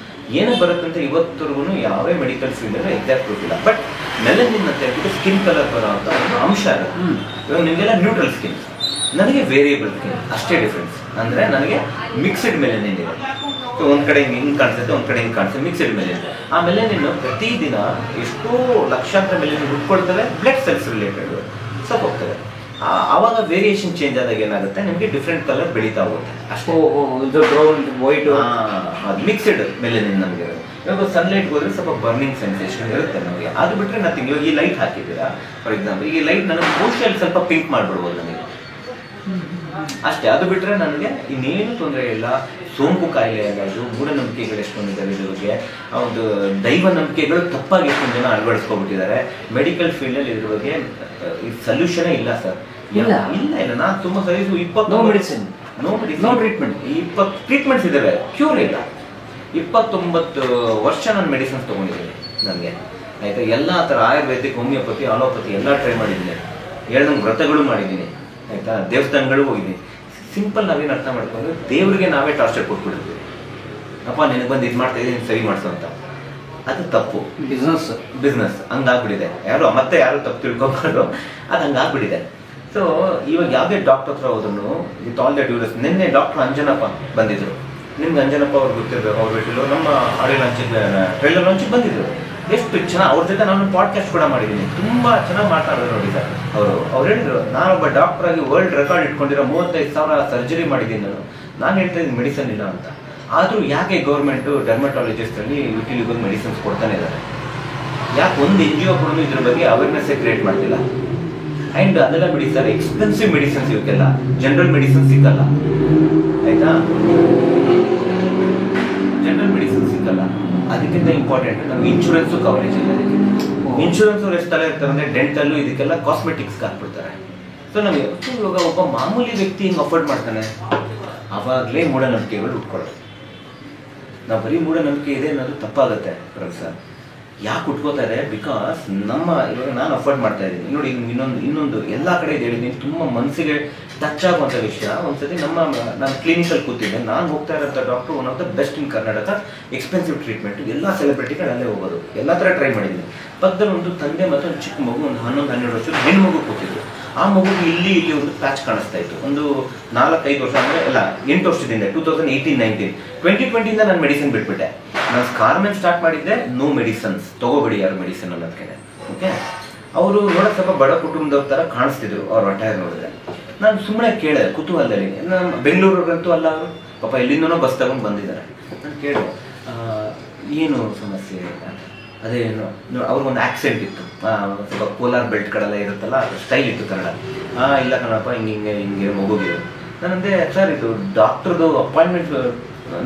ಏನೇ ಬರುತ್ತೆ ಅಂತ ಇವತ್ತರೆಗೂ ಯಾವೇ ಮೆಡಿಕಲ್ ಫೀಲ್ಡ್ ಎಕ್ಸಾಕ್ಟ್ ಗೊತ್ತಿಲ್ಲ. ಬಟ್ ಮೆಲನಿನ್ ಅಂತ ಹೇಳ್ಬಿಟ್ಟು ಸ್ಕಿನ್ ಕಲರ್ ಬರೋ ಅಂತ ಒಂದು ಅಂಶ ಇರುತ್ತೆ. ಇವಾಗ ನಿಮಗೆಲ್ಲ ನ್ಯೂಟ್ರಲ್ ಸ್ಕಿನ್, ನನಗೆ ವೇರಿಯಬಲ್ ಸ್ಕಿನ್ ಅಷ್ಟೇ ಡಿಫ್ರೆನ್ಸ್. ಅಂದರೆ ನನಗೆ ಮಿಕ್ಸ್ಡ್ ಮೆಲನಿನ್ ಇದೆ. ಸೊ ಒಂದು ಕಡೆ ಹಿಂಗೆ ಕಾಣಿಸುತ್ತೆ, ಒಂದು ಕಡೆ ಹಿಂಗೆ ಕಾಣಿಸುತ್ತೆ, ಮಿಕ್ಸ್ಡ್ ಮೆಲನಿನ್. ಆ ಮೆಲನಿನ್ ಪ್ರತಿದಿನ ಎಷ್ಟೋ ಲಕ್ಷಾಂತರ ಮೆಲನಿನ್ ಹುಟ್ಕೊಳ್ತವೆ, ಬ್ಲಡ್ ಸೆಲ್ಸ್ ರಿಲೇಟೆಡ್ ಸ್ವಲ್ಪ ಹೋಗ್ತವೆ. ಆವಾಗ ವೇರಿಯೇಷನ್ ಚೇಂಜ್ ಆದಾಗ ಏನಾಗುತ್ತೆ, ನಿಮಗೆ ಡಿಫ್ರೆಂಟ್ ಕಲರ್ ಬೆಳೀತಾ ಹೋಗುತ್ತೆ ಅಷ್ಟೇ. ಬ್ರೌನ್ ವೈಟ್ ಅದು ಮಿಕ್ಸ್ಡ್ ಮೆಲನಿನ್ ನಮಗೆ. ಇವಾಗ ಸನ್ಲೈಟ್ ಹೋದ್ರೆ ಸ್ವಲ್ಪ ಬರ್ನಿಂಗ್ ಸೆನ್ಸೇಷನ್ ಇರುತ್ತೆ ನಮಗೆ. ಅದು ಬಿಟ್ಟರೆ ನಥಿಂಗ್. ಇವಾಗ ಈ ಲೈಟ್ ಹಾಕಿದ್ದೀರಾ ಫಾರ್ ಎಕ್ಸಾಂಪಲ್, ಈ ಲೈಟ್ ನನಗೆ ಬಹುಶಃ ಸ್ವಲ್ಪ ಪಿಂಕ್ ಮಾಡ್ಬಿಡ್ಬೋದು ನನಗೆ ಅಷ್ಟೇ. ಅದು ಬಿಟ್ಟರೆ ನನಗೆ ಇನ್ನೇನು ತೊಂದರೆ ಇಲ್ಲ. ಸೋಂಕು ಕಾಯಿಲೆ ಆಗೋದು, ಮೂಢನಂಬಿಕೆಗಳು ಎಷ್ಟೊಂದಿದ್ದಾವೆ ಇದ್ರ ಬಗ್ಗೆ. ಒಂದು ದೈವ ನಂಬಿಕೆಗಳು ತಪ್ಪಾಗಿ ಎಷ್ಟೊಂದು ಜನ ಅಳವಡಿಸ್ಕೊಂಡ್ಬಿಟ್ಟಿದ್ದಾರೆ. ಮೆಡಿಕಲ್ ಫೀಲ್ಡಲ್ಲಿ ಇದ್ರ ಬಗ್ಗೆ ಸೊಲ್ಯೂಷನೇ ಇಲ್ಲ ಸರ್. ಇಲ್ಲ ಇಲ್ಲ ಇಲ್ಲ ನಾನು ತುಂಬ ಸರಿ 20 ಮೆಡಿಸಿನ್ ನೋ ಟ್ರೀಟ್ಮೆಂಟ್. 20 ಟ್ರೀಟ್ಮೆಂಟ್ಸ್ ಇದ್ದಾವೆ, ಕ್ಯೂರ್ ಇಲ್ಲ. 29 ವರ್ಷ ನಾನು ಮೆಡಿಸಿನ್ಸ್ ತೊಗೊಂಡಿದ್ದೀನಿ ನನಗೆ, ಆಯಿತಾ. ಎಲ್ಲ ಥರ ಆಯುರ್ವೇದಿಕ್, ಹೋಮಿಯೋಪತಿ, ಅಲೋಪತಿ ಎಲ್ಲ ಟ್ರೈ ಮಾಡಿದ್ದೀನಿ. 7 ವ್ರತಗಳು ಮಾಡಿದ್ದೀನಿ, ಆಯಿತಾ. ದೇವಸ್ಥಾನಗಳು ಹೋಗಿದ್ದೀನಿ. ಸಿಂಪಲ್ ನಾವೇನು ಅರ್ಥ ಮಾಡ್ಕೊಂಡು ದೇವರಿಗೆ ನಾವೇ ಟಾರ್ಚರ್ ಕೊಟ್ಬಿಡ್ತೀವಿ. ಅಪ್ಪ ನಿನಗೆ ಬಂದು ಇದು ಮಾಡ್ತಾ ಇದ್ದೀನಿ, ಸರಿ ಮಾಡಿಸು ಅಂತ. ಅದು ತಪ್ಪು. ಬಿಸ್ನೆಸ್ ಹಂಗಾಗ್ಬಿಟ್ಟಿದೆ. ಯಾರು ತಪ್ಪು ತಿಳ್ಕೊಬಾರ್ದು, ಅದು ಹಂಗಾಗ್ಬಿಟ್ಟಿದೆ. ಸೊ ಇವಾಗ ಯಾವುದೇ ಡಾಕ್ಟರ್ ಹತ್ರ ಹೋದ್ರು ವಿತ್ ಆಲ್ ದ ಡ್ಯೂರೆಸ್. ನಿನ್ನೆ ಡಾಕ್ಟರ್ ಅಂಜನಪ್ಪ ಬಂದಿದ್ರು. ನಿಮ್ಗೆ ಅಂಜನಪ್ಪ ಅವ್ರು ಗೊತ್ತಿರಬೇಕು, ಅವ್ರು ಬಿಟ್ಟಿಲ್ಲ ನಮ್ಮ ಆಡಿಯೋ ಲಾಂಚಿಗೆ, ಟ್ರೈಲರ್ ಲಾಂಚಿಗೆ ಬಂದಿದ್ರು. ಎಷ್ಟು ಚೆನ್ನಾಗಿ ಅವ್ರ ಜೊತೆ ನಾನು ಪಾಡ್ಕಾಸ್ಟ್ ಕೂಡ ಮಾಡಿದ್ದೀನಿ. ತುಂಬ ಚೆನ್ನಾಗಿ ಮಾತಾಡೋದು ನೋಡಿ ಸರ್ ಅವರು. ಅವ್ರು ಹೇಳಿದ್ರು, ನಾನೊಬ್ಬ ಡಾಕ್ಟರ್ ಆಗಿ ವರ್ಲ್ಡ್ ರೆಕಾರ್ಡ್ ಇಟ್ಕೊಂಡಿರೋ 35,000 ಸರ್ಜರಿ ಮಾಡಿದ್ದೀನಿ ನಾನು ಹೇಳ್ತಾ ಇದ್ದೀನಿ ಮೆಡಿಸನ್ ಇಲ್ಲ ಅಂತ. ಆದರೂ ಯಾಕೆ ಗೌರ್ಮೆಂಟು ಡರ್ಮಟಾಲಜಿಸ್ಟಲ್ಲಿ ಯುಟಿಲಿಗೆ ಮೆಡಿಸಿನ್ಸ್ ಕೊಡ್ತಾನೆ ಇದ್ದಾರೆ? ಯಾಕೆ ಒಂದು NGO ಕೂಡ ಇದ್ರ ಬಗ್ಗೆ ಅವೇರ್ನೆಸ್ಸೇ ಕ್ರಿಯೇಟ್ ಮಾಡ್ತಿಲ್ಲ? ಆ್ಯಂಡ್ ಅದೆಲ್ಲ ಬಿಡಿ ಸರ್, ಎಕ್ಸ್ಪೆನ್ಸಿವ್ ಮೆಡಿಸಿನ್ಸ್ ಇವಕ್ಕೆಲ್ಲ ಜನರಲ್ ಮೆಡಿಸಿನ್ ಸಿಕ್ಕಲ್ಲ, ಆಯಿತಾ. ಜನರಲ್ ಮೆಡಿಸಿನ್ ಸಿಕ್ಕಲ್ಲ. ಅದಕ್ಕಿಂತ ಇಂಪಾರ್ಟೆಂಟ್ ನಮ್ಗೆ ಇನ್ಶೂರೆನ್ಸು ಕವರೇಜ್ ಇಲ್ಲ. ಅದಕ್ಕೆ ಇನ್ಶೂರೆನ್ಸ್ ಅವ್ರು ಎಷ್ಟು ತಲೆ ಇರ್ತಾರೆ ಅಂದರೆ ಡೆಂಟಲ್ಲು ಇದಕ್ಕೆಲ್ಲ ಕಾಸ್ಮೆಟಿಕ್ಸ್ಗೆ ಹಾಕ್ಬಿಡ್ತಾರೆ. ಸೊ ನಮಗೆ ಇವಾಗ ಒಬ್ಬ ಮಾಮೂಲಿ ವ್ಯಕ್ತಿ ಹಿಂಗೆ ಅಫೋರ್ಡ್ ಮಾಡ್ತಾನೆ, ಆವಾಗಲೇ ಮೂಢನಂಬಿಕೆಗಳು ಉಟ್ಕೊಳ್ಳೋದು. ನಾವು ಬರೀ ಮೂಢನಂಬಿಕೆ ಇದೆ ಅನ್ನೋದು ತಪ್ಪಾಗುತ್ತೆ ಪ್ರೊಫೆಸರ್. ಯಾಕೆ ಉಟ್ಕೋತಾರೆ? ಬಿಕಾಸ್ ಇವಾಗ ನಾನು ಅಫೋರ್ಡ್ ಮಾಡ್ತಾ ಇದ್ದೀನಿ ನೋಡಿ. ಇನ್ನೊಂದು ಎಲ್ಲ ಕಡೆ ಇದು ಹೇಳಿದ್ದೀನಿ, ತುಂಬ ಮನಸ್ಸಿಗೆ ಟಚ್ ಆಗುವಂಥ ವಿಷಯ. ಒಂದ್ಸತಿ ನಾನು ಕ್ಲಿನಿಕಲ್ಲಿ ಕೂತಿದ್ದೆ. ನಾನು ಹೋಗ್ತಾ ಇರೋಂಥ doctor one of the best in Karnataka. Expensive treatment, ಎಲ್ಲ ಸೆಲೆಬ್ರಿಟಿಗಳು ಅಲ್ಲೇ ಹೋಗೋದು, ಎಲ್ಲ ಥರ ಟ್ರೈ ಮಾಡಿದ್ದೀನಿ. ಪಕ್ಕದಲ್ಲಿ ಒಂದು ತಂದೆ ಮತ್ತು ಒಂದು ಚಿಕ್ಕ ಮಗು, ಒಂದು 11-12 ವರ್ಷದ ಹೆಣ್ಣು ಮಗು ಕೂತಿದ್ರು. ಆ ಮಗುಗೆ ಇಲ್ಲಿ ಒಂದು ಪ್ಯಾಚ್ ಕಾಣಿಸ್ತಾ ಇತ್ತು. ಒಂದು 4-5 ವರ್ಷ ಅಂದರೆ ಎಲ್ಲ 8 ವರ್ಷದಿಂದ 2018-19 2020 ನಾನು ಮೆಡಿಸಿನ್ ಬಿಟ್ಬಿಟ್ಟೆ. ನಾನು ಸ್ಕಾರ್ಮೆನ್ ಸ್ಟಾರ್ಟ್ ಮಾಡಿದ್ದೆ, ನೋ ಮೆಡಿಸನ್ಸ್ ತೊಗೋಬೇಡಿ ಯಾರು ಮೆಡಿಸಿನ್ ಅನ್ನೋದಕ್ಕೆ. ಓಕೆ, ಅವರು ನೋಡೋಕೆ ಸ್ವಲ್ಪ ಬಡ ಕುಟುಂಬದವ್ರ ಥರ ಕಾಣಿಸ್ತಿದ್ರು ಅವ್ರ ಹೊಟ್ಟೆ ನೋಡಿದ್ರೆ. ನಾನು ಸುಮ್ಮನೆ ಕೇಳಿದೆ ಕುತೂಹಲದಲ್ಲಿ. ನಮ್ಮ ಬೆಂಗಳೂರಿಗಂತೂ ಅಲ್ಲ, ಅವರು ಪಾಪ ಎಲ್ಲಿಂದನೋ ಬಸ್ ತಗೊಂಡು ಬಂದಿದ್ದಾರೆ. ನಾನು ಕೇಳಿದೆ ಏನು ಸಮಸ್ಯೆ ಅಂತ. ಅದೇನು ಅವ್ರಿಗೊಂದು ಆಕ್ಸೆಂಟ್ ಇತ್ತು, ಸ್ವಲ್ಪ ಕೋಲಾರ್ ಬೆಲ್ಟ್ ಕಡೆಲ್ಲ ಇರುತ್ತಲ್ಲ, ಸ್ಟೈಲ್ ಇತ್ತು ಕನ್ನಡ. ಇಲ್ಲ ಕಣಪ್ಪ, ಹಿಂಗೆ ಮಗುಗೆ. ನಾನಂದೆ ಸರ್ ಇದು ಡಾಕ್ಟ್ರದು ಅಪಾಯಿಂಟ್ಮೆಂಟ್,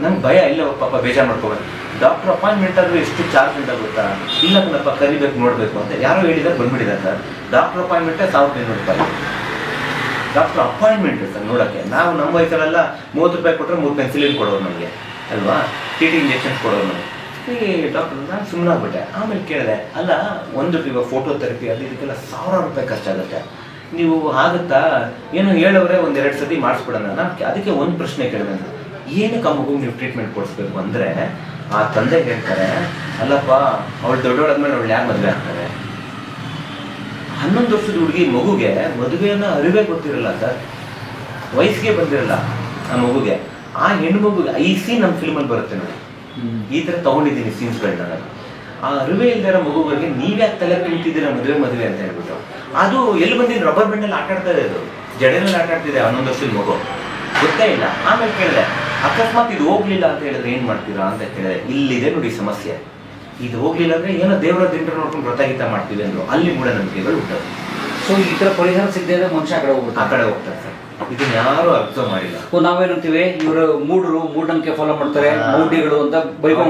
ನಂಗೆ ಭಯ ಇಲ್ಲ ಪಾಪ ಬೇಜಾರು ಮಾಡ್ಕೋಬೇಡ. ಡಾಕ್ಟ್ರ್ ಅಪಾಯಿಂಟ್ಮೆಂಟ್ ಆದರೂ ಎಷ್ಟು ಚಾರ್ಜ್ ಅಂತ ಗೊತ್ತಾ? ಇಲ್ಲ ಕಣಪ್ಪ ಕರಿಬೇಕು ನೋಡಬೇಕು ಅಂತ ಯಾರೋ ಹೇಳಿದಾಗ ಬಂದ್ಬಿಟ್ಟಿದ್ದಾರೆ ಸರ್. ಡಾಕ್ಟ್ರ್ ಅಪಾಯಿಂಟ್ಮೆಂಟೇ 1,500 ರೂಪಾಯಿ. ಡಾಕ್ಟ್ರ್ ಅಪಾಯಿಂಟ್ಮೆಂಟ್ ಸರ್ ನೋಡೋಕ್ಕೆ. ನಾವು ನಮ್ಮ ವಯಸ್ಸಲ್ಲೆಲ್ಲ 30 ರೂಪಾಯಿ ಕೊಟ್ಟರೆ 3 ಪೆನ್ಸಿಲಿನ್ ಕೊಡೋರು ನಮಗೆ ಅಲ್ವಾ, TT ಇಂಜೆಕ್ಷನ್ಸ್ ಕೊಡೋರು ನಮಗೆ. ಈ ಡಾಕ್ಟರ್ ನಾನು ಸುಮ್ಮನೆ ಆಗ್ಬಿಟ್ಟೆ. ಆಮೇಲೆ ಕೇಳಿದೆ, ಅಲ್ಲ ಒಂದು ಇವಾಗ ಫೋಟೋ ಥೆರಪಿ ಅದು ಇದಕ್ಕೆಲ್ಲ 1,000 ರೂಪಾಯಿ ಖರ್ಚಾಗುತ್ತೆ, ನೀವು ಆಗುತ್ತಾ? ಏನೋ ಹೇಳೋರೆ 1-2 ಸತಿ ಮಾಡಿಸ್ಬಿಡೋಣ. ನಾನು ಅದಕ್ಕೆ ಒಂದು ಪ್ರಶ್ನೆ ಕೇಳಿದೆ, ಏನಕ್ಕೆ ಆ ಮಗುಗೆ ನೀವು ಟ್ರೀಟ್ಮೆಂಟ್ ಕೊಡಿಸ್ಬೇಕು ಅಂದರೆ ಆ ತಂದೆ ಹೇಳ್ತಾರೆ, ಅಲ್ಲಪ್ಪ ಅವಳು ದೊಡ್ಡವಳಾದ್ಮೇಲೆ ಅವಳು ಯಾರು ಮದುವೆ ಆಗ್ತಾರೆ? 11 ವರ್ಷದ ಹುಡುಗಿ ಮಗುಗೆ ಮದುವೆಯನ್ನು ಅರಿವೇ ಗೊತ್ತಿರಲ್ಲ ಸರ್, ವಯಸ್ಸಿಗೆ ಬಂದಿರಲ್ಲ ಆ ಮಗುಗೆ. ಆ ಹೆಣ್ಣು ಮಗುಗೆ ಈ ಸೀನ್ ನಮ್ಮ ಫಿಲ್ಮಲ್ಲಿ ಬರುತ್ತೆ ನೋಡಿ, ಈ ಥರ ತೊಗೊಂಡಿದ್ದೀನಿ ಸೀನ್ಸ್ಗಳನ್ನ ನಾನು. ಆ ಅರಿವೇ ಇಲ್ದಿರೋ ಮಗುಗಳಿಗೆ ನೀವ್ಯಾಕೆ ತಲೆ ಕುಂತಿದ್ದೀರ ಮದುವೆ ಅಂತ ಹೇಳ್ಬಿಟ್ಟು. ಅದು ಎಲ್ಲಿ ಬಂದಿದ್ದು ರಬ್ಬರ್ ಬೆಂಡಲ್ಲಿ ಆಟ ಆಡ್ತಾ ಇದೆ, ಅದು ಜಡೆಯಲ್ಲಿ ಆಟ ಆಡ್ತಿದೆ 11 ವರ್ಷದ ಮಗು, ಗೊತ್ತೇ ಇಲ್ಲ. ಆಮೇಲೆ ಕೇಳಿದೆ, ಅಕಸ್ಮಾತ್ ಇದು ಹೋಗ್ಲಿಲ್ಲ ಅಂತ ಹೇಳಿದ್ರೆ ಏನು ಮಾಡ್ತೀರಾ ಅಂತ ಕೇಳಿದೆ. ಇಲ್ಲಿದೆ ನೋಡಿ ಸಮಸ್ಯೆ, ಇದು ಹೋಗ್ಲಿಲ್ಲ ಅಂದರೆ ಏನೋ ದೇವರ ದಿಂಡ್ರ ನೋಡ್ಕೊಂಡು ವ್ರತಗೀತ ಮಾಡ್ತೀವಿ ಅಂದರು. ಅಲ್ಲಿ ಮೂಢನಂಬಿಕೆಗಳು ಹುಟ್ಟೋದು. ಸೊ ಈ ಥರ ಪರಿಹಾರ ಸಿಗದೆ ಮನುಷ್ಯ ಆ ಕಡೆ ಹೋಗ್ತಾರೆ ಸರ್. ಇದನ್ನ ಯಾರು ಅಬ್ಸರ್ವ್ ಮಾಡಿಲ್ಲ. ನಾವೇನಂತೀವಿ, ಇವರು ಮೂಢನಂಬಿಕೆ ಫಾಲೋ ಮಾಡ್ತಾರೆ, ಮೌಢ್ಯಗಳು ಅಂತ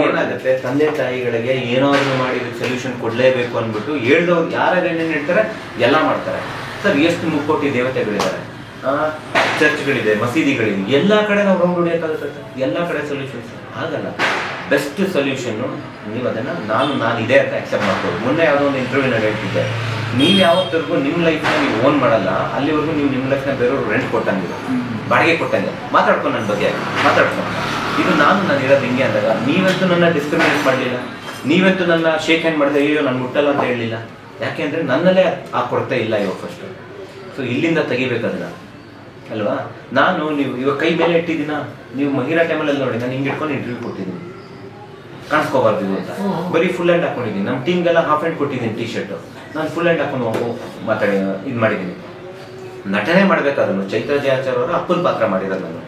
ಏನಾಗುತ್ತೆ, ತಂದೆ ತಾಯಿಗಳಿಗೆ ಏನಾದ್ರು ಮಾಡಿ ಇದಕ್ಕೆ ಸೊಲ್ಯೂಷನ್ ಕೊಡಲೇಬೇಕು ಅಂದ್ಬಿಟ್ಟು ಹೇಳ್ದವ್ರು ಯಾರೇನೇನು ಹೇಳ್ತಾರೆ ಎಲ್ಲ ಮಾಡ್ತಾರೆ ಸರ್. ಎಷ್ಟು ಮುಕ್ಕೋಟಿ ದೇವತೆಗಳಿದ್ದಾರೆ, ಚರ್ಚ್ಗಳಿದೆ, ಮಸೀದಿಗಳಿದೆ, ಎಲ್ಲ ಕಡೆ ನಾವು ರೌಂಡ್ ಹೊಡಿಯೋಕ್ಕಾಗುತ್ತೆ ಸರ್. ಎಲ್ಲ ಕಡೆ ಸೊಲ್ಯೂಷನ್ಸ್ ಆಗಲ್ಲ. ಬೆಸ್ಟ್ ಸೊಲ್ಯೂಷನ್ನು ನೀವು ಅದನ್ನು ನಾನು ಇದೆ ಅಂತ ಅಕ್ಸೆಪ್ಟ್ ಮಾಡ್ಬೋದು. ಮೊನ್ನೆ ಯಾವುದೋ ಒಂದು ಇಂಟರ್ವ್ಯೂನಲ್ಲಿ ಹೇಳ್ತಿದ್ದೆ, ನೀವು ಯಾವತ್ತರೆಗೂ ನಿಮ್ಮ ಲೈಫ್ನ ನೀವು ಓನ್ ಮಾಡಲ್ಲ ಅಲ್ಲಿವರೆಗೂ ನೀವು ನಿಮ್ಮ ಲೈಫ್ನ ಬೇರೆಯವ್ರು ರೆಂಟ್ ಕೊಟ್ಟಂಗಿಲ್ಲ, ಬಾಡಿಗೆ ಕೊಟ್ಟಂಗೆ. ಮಾತಾಡ್ಕೊಂಡು ನನ್ನ ಬಗ್ಗೆ ಮಾತಾಡ್ಕೊಂಡು, ಇದು ನಾನು ಇರೋದು ಹಿಂಗೆ ಅಂದಾಗ ನೀವಂತೂ ನನ್ನ ಡಿಸ್ಕ್ರಿಮಿನೇಟ್ ಮಾಡಲಿಲ್ಲ, ನೀವಂತೂ ನನ್ನ ಶೇಕ್ ಹ್ಯಾಂಡ್ ಮಾಡಿದೆ, ಅಯ್ಯೋ ನಾನು ಮುಟ್ಟಲ್ಲ ಅಂತ ಹೇಳಲಿಲ್ಲ. ಯಾಕೆ ಅಂದರೆ ನನ್ನಲ್ಲೇ ಆ ಕೊರತೆ ಇಲ್ಲ ಇವಾಗ ಫಸ್ಟು. ಸೊ ಇಲ್ಲಿಂದ ತೆಗಿಬೇಕು ಅದನ್ನು. ಅಲ್ವಾ? ನಾನು ನೀವು ಇವಾಗ ಕೈ ಮೇಲೆ ಇಟ್ಟಿದ್ದೀನ, ನೀವು ಮಹಿಳಾ ಟೈಮಲ್ಲಿ ನೋಡಿ ನಾನು ಹಿಂಗೆ ಇಟ್ಕೊಂಡು ಇಂಟರ್ವ್ಯೂ ಕೊಟ್ಟಿದ್ದೀನಿ, ಕಾಣಿಸ್ಕೋಬಾರ್ದು ಅಂತ. ಬರೀ ಫುಲ್ ಹ್ಯಾಂಡ್ ಹಾಕೊಂಡಿದ್ದೀನಿ. ನಮ್ಮ ಟೀಮ್ಗೆಲ್ಲ ಹಾಫ್ ಹ್ಯಾಂಡ್ ಕೊಟ್ಟಿದ್ದೀನಿ ಟೀ ಶರ್ಟು, ನಾನು ಫುಲ್ ಹ್ಯಾಂಡ್ ಹಾಕೊಂಡು ಮಾತಾಡಿ ಇದು ಮಾಡಿದ್ದೀನಿ. ನಟನೆ ಮಾಡಬೇಕಾದ್ರು ಚೈತ್ರ ಜಯಾಚಾರ್ ಅವರು ಅಪ್ಪನ ಪಾತ್ರ ಮಾಡಿರೋದು ನಾನು,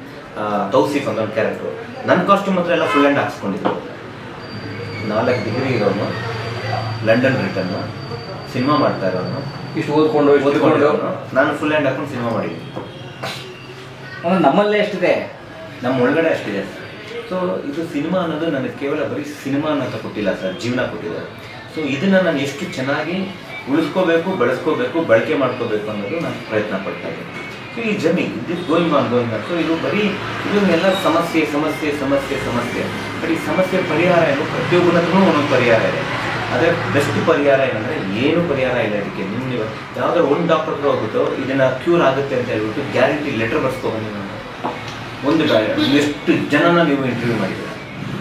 ತೌಸಿಫ್ ಅಂತ ಒಂದು ಕ್ಯಾರೆಕ್ಟ್ರು. ನನ್ನ ಕಾಸ್ಟ್ಯೂಮ್ ಹತ್ರ ಎಲ್ಲ ಫುಲ್ ಹ್ಯಾಂಡ್ ಹಾಕ್ಸ್ಕೊಂಡಿದ್ರು. 4 ಡಿಗ್ರಿ ಇರೋನು, ಲಂಡನ್ ರಿಟರ್ನು, ಸಿನಿಮಾ ಮಾಡ್ತಾ ಇರೋನು, ಇಷ್ಟು ಓದ್ಕೊಂಡಿರೋನು, ನಾನು ಫುಲ್ ಹ್ಯಾಂಡ್ ಹಾಕೊಂಡು ಸಿನಿಮಾ ಮಾಡಿದ್ದೀನಿ. ನಮ್ಮಲ್ಲೇ ಎಷ್ಟಿದೆ, ನಮ್ಮ ಒಳಗಡೆ ಅಷ್ಟಿದೆ. ಸೊ ಇದು ಸಿನಿಮಾ ಅನ್ನೋದು ನನಗೆ ಕೇವಲ ಬರೀ ಸಿನಿಮಾ ಅನ್ನೋಂತ ಕೊಟ್ಟಿಲ್ಲ ಸರ್, ಜೀವನ ಕೊಟ್ಟಿದ್ದಾರೆ. ಸೊ ಇದನ್ನು ನಾನು ಎಷ್ಟು ಚೆನ್ನಾಗಿ ಉಳಿಸ್ಕೋಬೇಕು, ಬೆಳೆಸ್ಕೋಬೇಕು, ಬಳಕೆ ಮಾಡ್ಕೋಬೇಕು ಅನ್ನೋದು ನಾನು ಪ್ರಯತ್ನ ಪಡ್ತಾ ಇದ್ದೀನಿ. ಸೊ ಈ journey this going on. So ಇದು ಬರೀ ಇದು ಎಲ್ಲ ಸಮಸ್ಯೆ ಸಮಸ್ಯೆ ಸಮಸ್ಯೆ ಸಮಸ್ಯೆ. ಬಟ್ ಈ ಸಮಸ್ಯೆ ಪರಿಹಾರ ಏನು, ಪ್ರತಿಯೊಬ್ಬನೂ ಒಂದೊಂದು ಪರಿಹಾರ ಇದೆ. ಆದರೆ ಬೆಸ್ಟ್ ಪರಿಹಾರ ಏನಂದರೆ ಏನೂ ಪರಿಹಾರ ಇಲ್ಲ ಇದಕ್ಕೆ. ನೀವು ಯಾವುದೋ ಒಂದು ಡಾಕ್ಟರ್ ಹತ್ರ ಹೋಗ್ಬಿಟ್ಟು ಇದನ್ನು ಕ್ಯೂರ್ ಆಗುತ್ತೆ ಅಂತ ಹೇಳ್ಬಿಟ್ಟು ಗ್ಯಾರಂಟಿ ಲೆಟರ್ ಬರ್ಸ್ಕೊಬಂದು ನಾನು ಒಂದು ಎಷ್ಟು ಜನನ ನೀವು ಇಂಟರ್ವ್ಯೂ ಮಾಡಿದ್ದೀರ,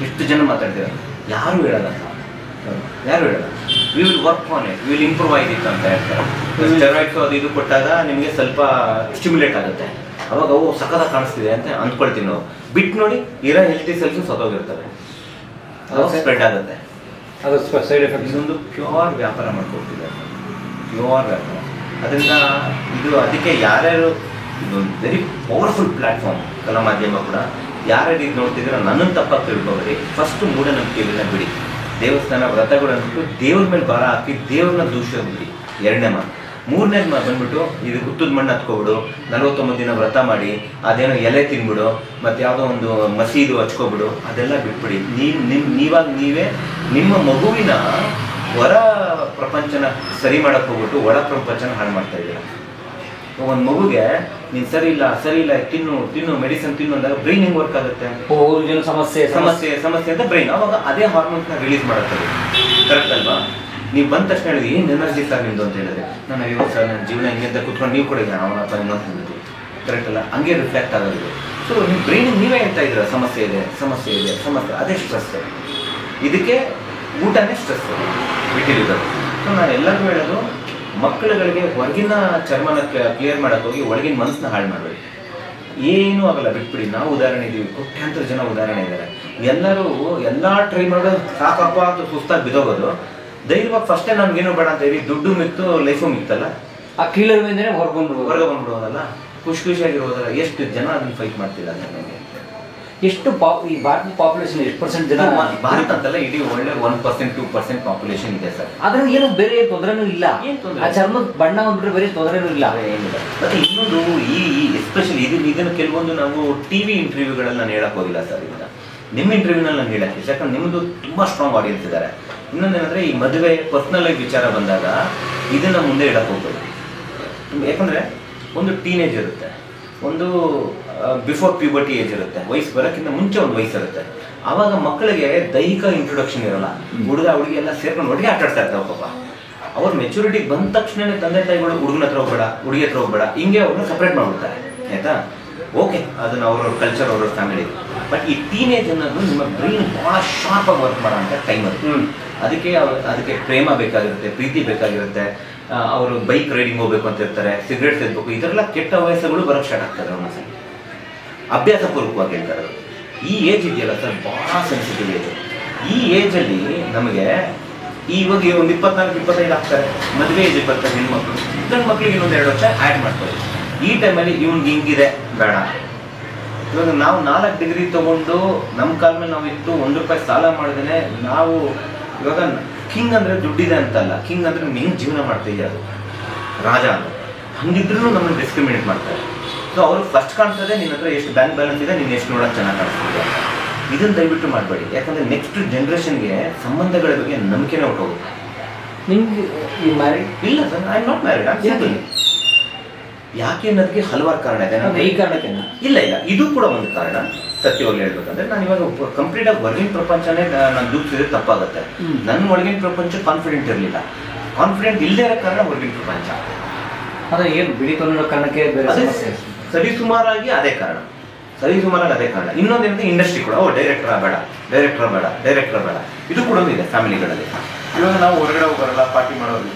ಎಷ್ಟು ಜನ ಮಾತಾಡ್ತೀರ, ಯಾರು ಹೇಳಲ್ಲ, ಯಾರು ಹೇಳಲ್ಲ. We will work on it, we will improve ಆಗಿತ್ತು ಅಂತ ಹೇಳ್ತಾರೆ. ಸ್ಟೆರಾಯ್ಡ್ಸ್ ಅದು ಇದು ಕೊಟ್ಟಾಗ ನಿಮಗೆ ಸ್ವಲ್ಪ ಸ್ಟಿಮ್ಯುಲೇಟ್ ಆಗುತ್ತೆ, ಅವಾಗ ಅವು ಸಖತ್ತಾಗಿ ಕಾಣಿಸ್ತಿದೆ ಅಂತ ಅಂದ್ಕೊಳ್ತೀವಿ ನಾವು. ಬಿಟ್ಟು ನೋಡಿ ಇರೋ ಹೆಲ್ತಿ ಸೆಲ್ಸು ಸತ್ತೋಗಿರ್ತವೆ, ಅದು ಸ್ಪ್ರೆಡ್ ಆಗುತ್ತೆ. ಅದು ಸೈಡ್ ಎಫೆಕ್ಟ್. ಇದೊಂದು ಪ್ಯೂರ್ ವ್ಯಾಪಾರ ಮಾಡ್ಕೊಡ್ತಿದೆ, ಪ್ಯೂರ್ ವ್ಯಾಪಾರ. ಅದರಿಂದ ಇದು ಅದಕ್ಕೆ ಯಾರ್ಯಾರು ಇದೊಂದು ವೆರಿ ಪವರ್ಫುಲ್ ಪ್ಲ್ಯಾಟ್ಫಾರ್ಮ್ ಕಲಾ ಮಾಧ್ಯಮ ಕೂಡ. ಯಾರ್ಯಾರು ಇದು ನೋಡ್ತಿದ್ದೀರೋ ನನ್ನನ್ನು ತಪ್ಪಾಗಿ ತಿಳ್ಕೊಬೇಡಿ. ಫಸ್ಟ್ ಮೂಢನಂಬಿಕೆಗಳನ್ನ ಬಿಡಿ, ದೇವಸ್ಥಾನ ವ್ರತಗಳು ಅಂದ್ಬಿಟ್ಟು ದೇವ್ರ ಮೇಲೆ ಭಾರ ಹಾಕಿ ದೇವ್ರನ್ನ ದೂಷಿಸೋದು ಬಿಡಿ. 2ನೇ ಮಾತು. 3ನೇದು ಬಂದ್ಬಿಟ್ಟು ಇದು ಹುತ್ತದ ಮಣ್ಣು ಹತ್ಕೊಬಿಡು, 49 ದಿನ ವ್ರತ ಮಾಡಿ ಅದೇನೋ ಎಲೆ ತಿನ್ಬಿಡು, ಮತ್ತು ಯಾವುದೋ ಒಂದು ಮಸೀದು ಹಚ್ಕೊಬಿಡು, ಅದೆಲ್ಲ ಬಿಟ್ಬಿಡಿ. ನೀವಾಗ ನೀವೇ ನಿಮ್ಮ ಮಗುವಿನ ಹೊರ ಪ್ರಪಂಚನ ಸರಿ ಮಾಡೋಕ್ಕೆ ಹೋಗ್ಬಿಟ್ಟು ಒಳ ಪ್ರಪಂಚನ ಹಾಳು ಮಾಡ್ತಾ ಇದ್ದೀರ. ಒಂದು ಮಗುಗೆ ನೀನು ಸರಿ ಇಲ್ಲ ತಿನ್ನು ಮೆಡಿಸಿನ್ ತಿನ್ನು ಅಂದಾಗ ಬ್ರೈನ್ ಹೆಂಗೆ ವರ್ಕ್ ಆಗುತ್ತೆ? ಸಮಸ್ಯೆ ಸಮಸ್ಯೆ ಸಮಸ್ಯೆ ಅಂತ ಬ್ರೈನ್ ಅವಾಗ ಅದೇ ಹಾರ್ಮೋನ್ಸ್ನ ರಿಲೀಸ್ ಮಾಡುತ್ತದೆ. ಕರೆಕ್ಟ್ ಅಲ್ವಾ? ನೀವು ಬಂದ ತಕ್ಷಣ ಹೇಳಿದ್ರಿ ಏನು ಎನರ್ಜಿ ಸರ್ ನಿಮ್ಮದು ಅಂತ ಹೇಳಿದ್ರೆ, ನಾನು ಅಯ್ಯೋ ಸರ್ ನನ್ನ ಜೀವನ ಹಿಂಗೆ ಅಂತ ಕೂತ್ಕೊಂಡು ನೀವು ಕೂಡ ಅವನಪ್ಪ ಇನ್ನೊಂದು ಕರೆಕ್ಟ್ ಅಲ್ಲ, ಹಂಗೆ ರಿಫ್ಲೆಕ್ಟ್ ಆಗೋದು. ಸೊ ನಿಮ್ಮ ಬ್ರೈನ್ ನೀವೇ ಹೇಳ್ತಾ ಇದ್ದೀರ ಸಮಸ್ಯೆ ಇದೆ, ಅದೇ ಸ್ಟ್ರೆಸ್. ಇದಕ್ಕೆ ಊಟನೇ ಸ್ಟ್ರೆಸ್ ಬಿಟ್ಟಿರೋದು. ಸೊ ನಾನು ಎಲ್ಲರಿಗೂ ಹೇಳೋದು, ಮಕ್ಕಳುಗಳಿಗೆ ಹೊರಗಿನ ಚರ್ಮನ ಕ್ಲಿಯರ್ ಮಾಡೋಕ್ಕೆ ಹೋಗಿ ಒಳಗಿನ ಮನಸ್ಸನ್ನ ಹಾಳು ಮಾಡಬೇಡಿ. ಏನೂ ಆಗಲ್ಲ, ಬಿಟ್ಬಿಡಿ. ನಾವು ಉದಾಹರಣೆ ಇದ್ದೀವಿ, ಕೋಟ್ಯಾಂತರ ಜನ ಉದಾಹರಣೆ ಇದ್ದಾರೆ. ಎಲ್ಲರೂ ಎಲ್ಲ ಟ್ರೈ ಮಾಡೋದು ಸಾಕಪ್ಪ ಅಂತ ಸುಸ್ತಾಗಿ ಬಿದ್ದೋಗೋದು. ಧೈರ್ಯವಾಗಿ ಫಸ್ಟೇ ನಮ್ಗೇನು ಬೇಡ ಅಂತ ಹೇಳಿ ದುಡ್ಡು ಮಿಕ್ತು ಲೈಫು ಮಿಕ್ತಲ್ಲ, ಆ ಕೀಳರ್ ಮೇಲೆ ಹೊರಗೆ ಬಂದ್ಬಿಡೋದಲ್ಲ, ಖುಷಿಯಾಗಿರೋದಲ್ಲ. ಎಷ್ಟು ಜನ ಅದನ್ನ ಫೈಟ್ ಮಾಡ್ತಿಲ್ಲ ನನಗೆ. ಎಷ್ಟು ಈ ಭಾರತದ ಪಾಪ್ಯುಲೇಷನ್ ಎಷ್ಟು ಪರ್ಸೆಂಟ್ ಜನ? ಭಾರತ ಅಂತಲ್ಲ, ಇಡೀ ಒಳ್ಳೆ 1% 2% ಪಾಪ್ಯುಲೇಷನ್ ಇದೆ ಸರ್. ಅದ್ರಲ್ಲಿ ಏನು ಬೇರೆ ತೊಂದರೆನೂ ಇಲ್ಲ. ಆ ಚರ್ಮದ ಬಣ್ಣ ಒಂದ್ಬಿಟ್ರೆ ಬೇರೆ ತೊಂದರೆನೂ ಇಲ್ಲ. ಏನಿಲ್ಲ. ಮತ್ತೆ ಇನ್ನೊಂದು ಈ ಎಸ್ಪೆಷಲಿ ಇದನ್ನು ಕೆಲವೊಂದು ನಾವು ಟಿವಿ ಇಂಟರ್ವ್ಯೂಗಳಲ್ಲಿ ನಾನು ಹೇಳಕ್ ಹೋಗಿಲ್ಲ ಸರ್. ಇದನ್ನ ನಿಮ್ಮ ಇಂಟರ್ವ್ಯೂನಲ್ಲಿ ನಾನು ಹೇಳಕ್ಕೆ, ಯಾಕಂದ್ರೆ ನಿಮ್ಮದು ತುಂಬ ಸ್ಟ್ರಾಂಗ್ ಆಡಿಯನ್ಸ್ ಇದ್ದಾರೆ. ಇನ್ನೊಂದೇನಂದ್ರೆ ಈ ಮದುವೆ ಪರ್ಸ್ನಲ್ ಲೈಫ್ ವಿಚಾರ ಬಂದಾಗ ಇದನ್ನ ಮುಂದೆ ಹೇಳಕ್ ಹೋಗ್ಬೋದು. ಯಾಕಂದ್ರೆ ಒಂದು ಟೀನೇಜ್ ಇರುತ್ತೆ, ಒಂದು ಬಿಫೋರ್ ಪ್ಯೂಬರ್ಟಿ ಏಜ್ ಇರುತ್ತೆ, ವಯಸ್ಸು ಬರೋಕ್ಕಿಂತ ಮುಂಚೆ ಒಂದು ವಯಸ್ಸು ಇರುತ್ತೆ. ಆವಾಗ ಮಕ್ಕಳಿಗೆ ದೈಹಿಕ ಇಂಟ್ರೊಡಕ್ಷನ್ ಇರಲ್ಲ. ಹುಡುಗಿ ಎಲ್ಲ ಸೇರ್ಕೊಂಡು ಒಟ್ಟಿಗೆ ಆಟಾಡ್ತಾ ಇರ್ತಾರೆ ಪಾಪ. ಅವ್ರ ಮೆಚುರಿಟಿಗೆ ಬಂದ ತಕ್ಷಣ ತಂದೆ ತಾಯಿಗಳು ಹುಡುಗನ ಹತ್ರ ಹೋಗ್ಬೇಡ, ಹುಡುಗಿ ಹತ್ರ ಹೋಗ್ಬೇಡ, ಹಿಂಗೆ ಅವ್ರನ್ನ ಸಪ್ರೇಟ್ ಮಾಡ್ಬಿಡ್ತಾರೆ. ಆಯ್ತಾ? ಓಕೆ, ಅದನ್ನ ಅವ್ರ ಕಲ್ಚರ್, ಅವ್ರ ಫ್ಯಾಮಿಲಿ. ಬಟ್ ಈ ಟೀನೇಜ್ ಅನ್ನೋದು ನಿಮ್ಮ ಬ್ರೈನ್ ಭಾಳ ಶಾರ್ಪಾಗಿ ವರ್ಕ್ ಮಾಡೋ ಅಂತ ಟೈಮ್ ಅದು. ಅದಕ್ಕೆ ಪ್ರೇಮ ಬೇಕಾಗಿರುತ್ತೆ, ಪ್ರೀತಿ ಬೇಕಾಗಿರುತ್ತೆ. ಅವರು ಬೈಕ್ ರೈಡಿಂಗ್ ಹೋಗ್ಬೇಕು ಅಂತ ಇರ್ತಾರೆ, ಸಿಗರೇಟ್ ಸೇದಬೇಕು, ಇದರೆಲ್ಲ ಕೆಟ್ಟ ವಯಸ್ಸುಗಳು ಬರೋಕ್ಕೆ ಸ್ಟಾರ್ಟ್ ಆಗ್ತದೆ ಒಂದ್ಸಲ. ಅಭ್ಯಾಸ ಪೂರ್ವಕವಾಗಿ ಹೇಳ್ತಾರೆ. ಈ ಏಜ್ ಇದೆಯಲ್ಲ ಸರ್, ಭಾಳ ಸೆನ್ಸಿಟಿವ್ ಏಜ್. ಈ ಏಜಲ್ಲಿ ನಮಗೆ ಇವಾಗ ಒಂದು 24-25 ಆಗ್ತಾರೆ, ಮದುವೆ ಏಜ್ 25 ಹೆಣ್ಮಕ್ಳು. ಗಂಡು ಮಕ್ಳಿಗೆ ಇನ್ನೊಂದು 2 ವರ್ಷ ಆ್ಯಡ್ ಮಾಡ್ತಾರೆ. ಈ ಟೈಮಲ್ಲಿ ಇವ್ನಿಗೆ ಹಿಂಗಿದೆ ಬೇಡ. ಇವಾಗ ನಾವು 4 ಡಿಗ್ರಿ ತೊಗೊಂಡು ನಮ್ಮ ಕಾಲ ಮೇಲೆ ನಾವು ಇತ್ತು, ₹1 ಸಾಲ ಮಾಡಿದ್ರೆ ನಾವು ಇವಾಗ ಕಿಂಗ್ ಅಂದರೆ ದುಡ್ಡಿದೆ ಅಂತಲ್ಲ, ಕಿಂಗ್ ಅಂದರೆ ಹೆಂಗೆ ಜೀವನ ಮಾಡ್ತಾ ಇದೆಯಾ ಅದು ರಾಜ ಅಂತ. ಹಂಗಿದ್ರೂ ನಮ್ಮನ್ನು ಡಿಸ್ಕ್ರಿಮಿನೇಟ್ ಮಾಡ್ತಾರೆ. ಸೊ ಅವರು ಫಸ್ಟ್ ಕಾಣಿಸೋದೇ ನಿನ್ನ ಹತ್ರ ಎಷ್ಟು ಬ್ಯಾಂಕ್ ಬ್ಯಾಲೆನ್ಸ್ ಇದೆ, ನೀನು ಎಷ್ಟು ನೋಡೋಕೆ ಚೆನ್ನಾಗಿ ಕಾಣಿಸ್ತಿದೆ. ಇದನ್ನು ದಯವಿಟ್ಟು ಮಾಡಬೇಡಿ. ಯಾಕಂದರೆ ನೆಕ್ಸ್ಟ್ ಜನ್ರೇಷನ್ಗೆ ಸಂಬಂಧಗಳ ಬಗ್ಗೆ ನಂಬಿಕೆನೇ ಹೊಟ್ಟೋಗುತ್ತೆ. ನಿಮ್ಗೆ ಈ ಮ್ಯಾರಿಡ್ ಇಲ್ಲ sir, I am not married, I am single. ಯಾಕೆ ಅನ್ನೋದಕ್ಕೆ ಹಲವಾರು ಕಾರಣ ಇದೆ. ಈ ಕಾರಣಕ್ಕೆ ಇಲ್ಲ, ಇದು ಕೂಡ ಒಂದು ಕಾರಣ. ಸತ್ಯವಾಗಿ ಹೇಳ್ಬೇಕಂದ್ರೆ ನಾನು ಇವಾಗ ಕಂಪ್ಲೀಟ್ ಆಗಿ ಹೊರಗಿನ ಪ್ರಪಂಚನೇ ನಾನು ದೂರಿಸಿದ್ರೆ ತಪ್ಪಾಗುತ್ತೆ. ನನ್ನ ಒಳಗಿನ ಪ್ರಪಂಚ ಕಾನ್ಫಿಡೆಂಟ್ ಇರಲಿಲ್ಲ. ಕಾನ್ಫಿಡೆಂಟ್ ಇಲ್ಲದೆ ಇರೋ ಕಾರಣ ಹೊರಗಿನ ಪ್ರಪಂಚ. ಅದೇ ಏನು ಬಿಡಿ ತೊಂದರೆ ಕಾರಣಕ್ಕೆ ಬೇರೆ ಸರಿಸುಮಾರಾಗಿ ಅದೇ ಕಾರಣ. ಇನ್ನೊಂದೇನಂದ್ರೆ ಇಂಡಸ್ಟ್ರಿ ಕೂಡ ಡೈರೆಕ್ಟರ್ ಬೇಡ. ಇದು ಕೂಡ ಇದೆ ಫ್ಯಾಮಿಲಿಗಳಲ್ಲಿ. ಇವಾಗ ನಾವು ಹೊರಗಡೆ ಹೋಗೋರಲ್ಲ, ಪಾರ್ಟಿ ಮಾಡೋದು,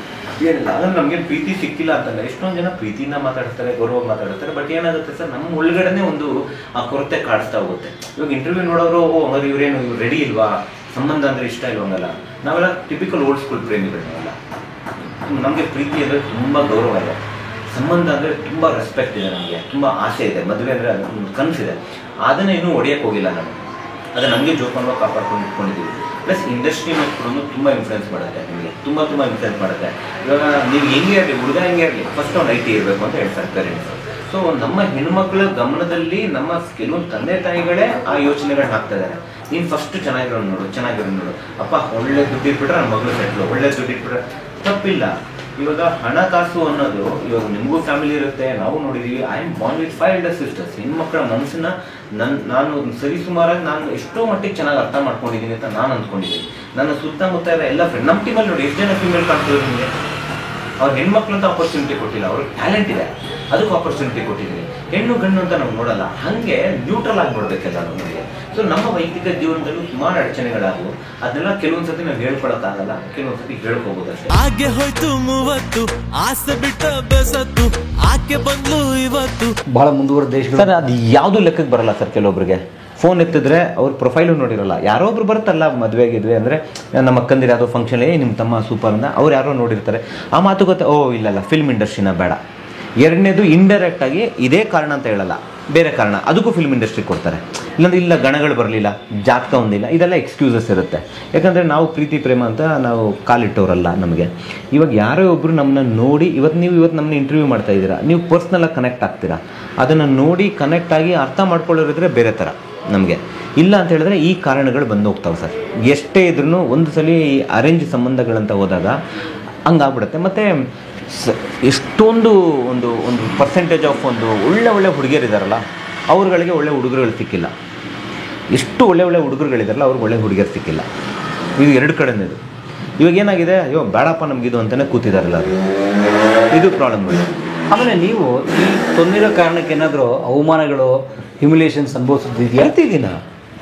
ಏನಿಲ್ಲ ಅಂದ್ರೆ ನಮ್ಗೇನು ಪ್ರೀತಿ ಸಿಕ್ಕಿಲ್ಲ ಅಂತಂದ್ರೆ ಎಷ್ಟೊಂದು ಜನ ಪ್ರೀತಿಯಿಂದ ಮಾತಾಡ್ತಾರೆ, ಗೌರವ ಮಾತಾಡ್ತಾರೆ. ಬಟ್ ಏನಾಗುತ್ತೆ ಸರ್, ನಮ್ಮ ಒಳಗಡೆನೆ ಒಂದು ಆ ಕೊರತೆ ಕಾಡಿಸ್ತಾ ಹೋಗುತ್ತೆ. ಇವಾಗ ಇಂಟರ್ವ್ಯೂ ನೋಡೋರು ಅಂದ್ರೆ ಇವ್ರು ರೆಡಿ ಇಲ್ವಾ, ಸಂಬಂಧ ಅಂದ್ರೆ ಇಷ್ಟ ಇಲ್ವಂಗಲ್ಲ. ನಾವೆಲ್ಲ ಟಿಪಿಕಲ್ ಓಲ್ಡ್ ಸ್ಕೂಲ್ ಪ್ರೇಮಿಗಳು ನಾವೆಲ್ಲ. ನಮಗೆ ಪ್ರೀತಿ ಅಂದರೆ ತುಂಬ ಗೌರವ ಇದೆ, ಸಂಬಂಧ ಅಂದರೆ ತುಂಬ ರೆಸ್ಪೆಕ್ಟ್ ಇದೆ, ನಮಗೆ ತುಂಬ ಆಸೆ ಇದೆ, ಮದುವೆ ಅಂದರೆ ಅದೊಂದು ಕನಸಿದೆ. ಅದನ್ನು ಇನ್ನೂ ಹೊಡೆಯೋಕ್ಕೆ ಹೋಗಿಲ್ಲ ನಾವು, ಅದು ನಮಗೆ ಜೋಪಾನವಾಗಿ ಕಾಪಾಡ್ಕೊಂಡು ಇಟ್ಕೊಂಡಿದ್ದೀವಿ. ಪ್ಲಸ್ ಇಂಡಸ್ಟ್ರಿ ಮೇಲೆ ಕೂಡ ತುಂಬ ಇನ್ಫ್ಲುಯೆನ್ಸ್ ಮಾಡುತ್ತೆ, ನಿಮಗೆ ತುಂಬ ಇನ್ಫ್ಲುಯೆನ್ಸ್ ಮಾಡುತ್ತೆ. ಇವಾಗ ನೀವು ಹೆಂಗೆ ಇರಲಿ, ಹುಡುಗ ಹೆಂಗೆ ಇರಲಿ, ಫಸ್ಟ್ ಒಂದು IT ಇರಬೇಕು ಅಂತ ಹೇಳ್ತಾರೆ ಪೇರೆಂಟ್ಸು. ಸೊ ನಮ್ಮ ಹೆಣ್ಮಕ್ಳ ಗಮನದಲ್ಲಿ ನಮ್ಮ ಕೆಲವೊಂದು ತಂದೆ ತಾಯಿಗಳೇ ಆ ಯೋಚನೆಗಳನ್ನ ಹಾಕ್ತಾ ಇದ್ದಾರೆ. ನೀನು ಫಸ್ಟ್ ಚೆನ್ನಾಗಿರೋ ನೋಡು, ಅಪ್ಪ ಒಳ್ಳೆ ದುಡ್ಡು ಇಟ್ಬಿಟ್ರೆ ನನ್ನ ಮಗಳು ಸೆಟ್ಲು, ಒಳ್ಳೆ ದುಡ್ಡು ಇಟ್ಬಿಟ್ರೆ ತಪ್ಪಿಲ್ಲ. ಇವಾಗ ಹಣಕಾಸು ಅನ್ನೋದು, ಇವಾಗ ನಿಮಗೂ ಫ್ಯಾಮಿಲಿ ಇರುತ್ತೆ, ನಾವು ನೋಡಿದ್ದೀವಿ. I am Born with 5 elder sisters. ಹೆಣ್ಮಕ್ಳ ಮನಸ್ಸನ್ನ ನಾನು ಸರಿ ಸುಮಾರಾಗಿ ನಾನು ಎಷ್ಟೋ ಮಟ್ಟಿಗೆ ಚೆನ್ನಾಗಿ ಅರ್ಥ ಮಾಡ್ಕೊಂಡಿದ್ದೀನಿ ಅಂತ ನಾನು ಅಂದ್ಕೊಂಡಿದ್ದೀನಿ. ನನ್ನ ಸುತ್ತಮುತ್ತ ಇರೋ ಎಲ್ಲ ಫ್ರೆಂಡ್, ನಮ್ಮ ಟೀಮಲ್ಲಿ ನೋಡಿ ಎಷ್ಟು ಜನ ಫೀಮೇಲ್ ಕಾಣ್ತದೆ ನಿಮಗೆ. ಅವ್ರು ಹೆಣ್ಮಕ್ಳು ಅಂತ ಆಪರ್ಚುನಿಟಿ ಕೊಟ್ಟಿಲ್ಲ, ಅವ್ರಿಗೆ ಟ್ಯಾಲೆಂಟ್ ಇದೆ, ಅದಕ್ಕೆ ಆಪರ್ಚುನಿಟಿ ಕೊಟ್ಟಿದ್ದೀನಿ. ಹೆಣ್ಣು ಗಂಡು ಅಂತ ನಾವು ನೋಡಲ್ಲ, ಹಾಗೆ ನ್ಯೂಟ್ರಲ್ ಆಗಿ ನೋಡ್ಬೇಕೆಲ್ಲ ನಮಗೆ. ಸೊ ನಮ್ಮ ವೈಯಕ್ತಿಕ ಜೀವನದಲ್ಲೂ ಸುಮಾರು ಅಡಚಣೆಗಳಾದವು. ಅದನ್ನೆಲ್ಲ ಕೆಲವೊಂದ್ಸತಿ ನಾವು ಹೇಳ್ಕೊಳಕ್ಕಾಗಲ್ಲ, ಕೆಲವೊಂದ್ಸತಿ ಹೇಳ್ಕೋಬಹುದು ಅಷ್ಟೇ. ಹಾಗೆ ಹೋಯ್ತು 30 ಆಸೆ ಬಿಟ್ಟ ಬೆಸತ್ತು, ಆಕೆ ಬಂದ್ಲು ಇವತ್ತು. ಬಹಳ ಮುಂದುವರೆದ ದೇಶಗಳು ಸರ್, ಅದು ಯಾವುದು ಲೆಕ್ಕಕ್ಕೆ ಬರಲ್ಲ ಸರ್. ಕೆಲವೊಬ್ರಿಗೆ ಫೋನ್ ಎತ್ತಿದ್ರೆ ಅವ್ರ ಪ್ರೊಫೈಲು ನೋಡಿರಲ್ಲ. ಯಾರೋ ಒಬ್ರು ಬರುತ್ತಲ್ಲ ಮದುವೆಗಿದ್ವಿ ಅಂದರೆ, ನಮ್ಮ ಅಕ್ಕಂದಿರು ಯಾವುದೋ ಫಂಕ್ಷನ್, ನಿಮ್ಮ ತಮ್ಮ ಸೂಪರ್ ಅಂತ ಅವ್ರು ಯಾರೋ ನೋಡಿರ್ತಾರೆ. ಆ ಮಾತುಕತೆ ಇಲ್ಲ ಫಿಲ್ಮ್ ಇಂಡಸ್ಟ್ರಿನ ಬೇಡ. ಎರಡನೇದು ಇಂಡೈರೆಕ್ಟ್ ಆಗಿ ಇದೇ ಕಾರಣ ಅಂತ ಹೇಳಲ್ಲ, ಬೇರೆ ಕಾರಣ, ಅದಕ್ಕೂ ಫಿಲ್ಮ್ ಇಂಡಸ್ಟ್ರಿ ಕೊಡ್ತಾರೆ. ಇಲ್ಲಾಂದ್ರೆ ಇಲ್ಲ ಗಣಗಳು ಬರಲಿಲ್ಲ, ಜಾತಕ ಹೊಂದಿಲ್ಲ, ಇದೆಲ್ಲ ಎಕ್ಸ್ಕ್ಯೂಸಸ್ ಇರುತ್ತೆ. ಯಾಕಂದರೆ ನಾವು ಪ್ರೀತಿ ಪ್ರೇಮ ಅಂತ ನಾವು ಕಾಲಿಟ್ಟವರಲ್ಲ. ನಮಗೆ ಇವಾಗ ಯಾರೋ ಒಬ್ಬರು ನಮ್ಮನ್ನ ನೋಡಿ, ಇವತ್ತು ನಮ್ಮನ್ನ ಇಂಟರ್ವ್ಯೂ ಮಾಡ್ತಾ ಇದ್ದೀರಾ, ನೀವು ಪರ್ಸ್ನಲಾಗಿ ಕನೆಕ್ಟ್ ಆಗ್ತೀರಾ. ಅದನ್ನು ನೋಡಿ ಕನೆಕ್ಟ್ ಆಗಿ ಅರ್ಥ ಮಾಡ್ಕೊಳ್ಳೋರಿದ್ರೆ ಬೇರೆ ಥರ. ನಮಗೆ ಇಲ್ಲ ಅಂತ ಹೇಳಿದ್ರೆ ಈ ಕಾರಣಗಳು ಬಂದು ಹೋಗ್ತಾವೆ ಸರ್. ಎಷ್ಟೇ ಇದ್ರೂ ಒಂದು ಸಲ ಅರೇಂಜ್ ಸಂಬಂಧಗಳಂತ ಹೋದಾಗ ಹಂಗಾಗ್ಬಿಡುತ್ತೆ. ಮತ್ತು ಎಷ್ಟೊಂದು ಒಂದು ಪರ್ಸೆಂಟೇಜ್ ಆಫ್ ಒಂದು ಒಳ್ಳೆ ಹುಡುಗಿಯರಿದ್ದಾರಲ್ಲ, ಅವ್ರುಗಳಿಗೆ ಒಳ್ಳೆ ಹುಡುಗರುಗಳು ಸಿಕ್ಕಿಲ್ಲ. ಎಷ್ಟು ಒಳ್ಳೆ ಹುಡುಗರುಗಳಿದಾರಲ್ಲ, ಅವ್ರಿಗೆ ಒಳ್ಳೆ ಹುಡುಗಿಯರು ಸಿಕ್ಕಿಲ್ಲ. ಇದು ಎರಡು ಕಡೆನೇ ಇದು. ಇವಾಗ ಏನಾಗಿದೆ, ಅಯ್ಯೋ ಬೇಡಪ್ಪ ನಮಗಿದು ಅಂತಲೇ ಕೂತಿದಾರಲ್ಲ, ಇದು ಪ್ರಾಬ್ಲಮ್ಗಳು. ಆಮೇಲೆ ನೀವು ಈ ತೊಂದಿರೋ ಕಾರಣಕ್ಕೆ ಏನಾದರೂ ಅವಮಾನಗಳು, ಹ್ಯುಮಿಲೇಷನ್ಸ್ ಅನುಭವಿಸೋದಿದೆಯಾ?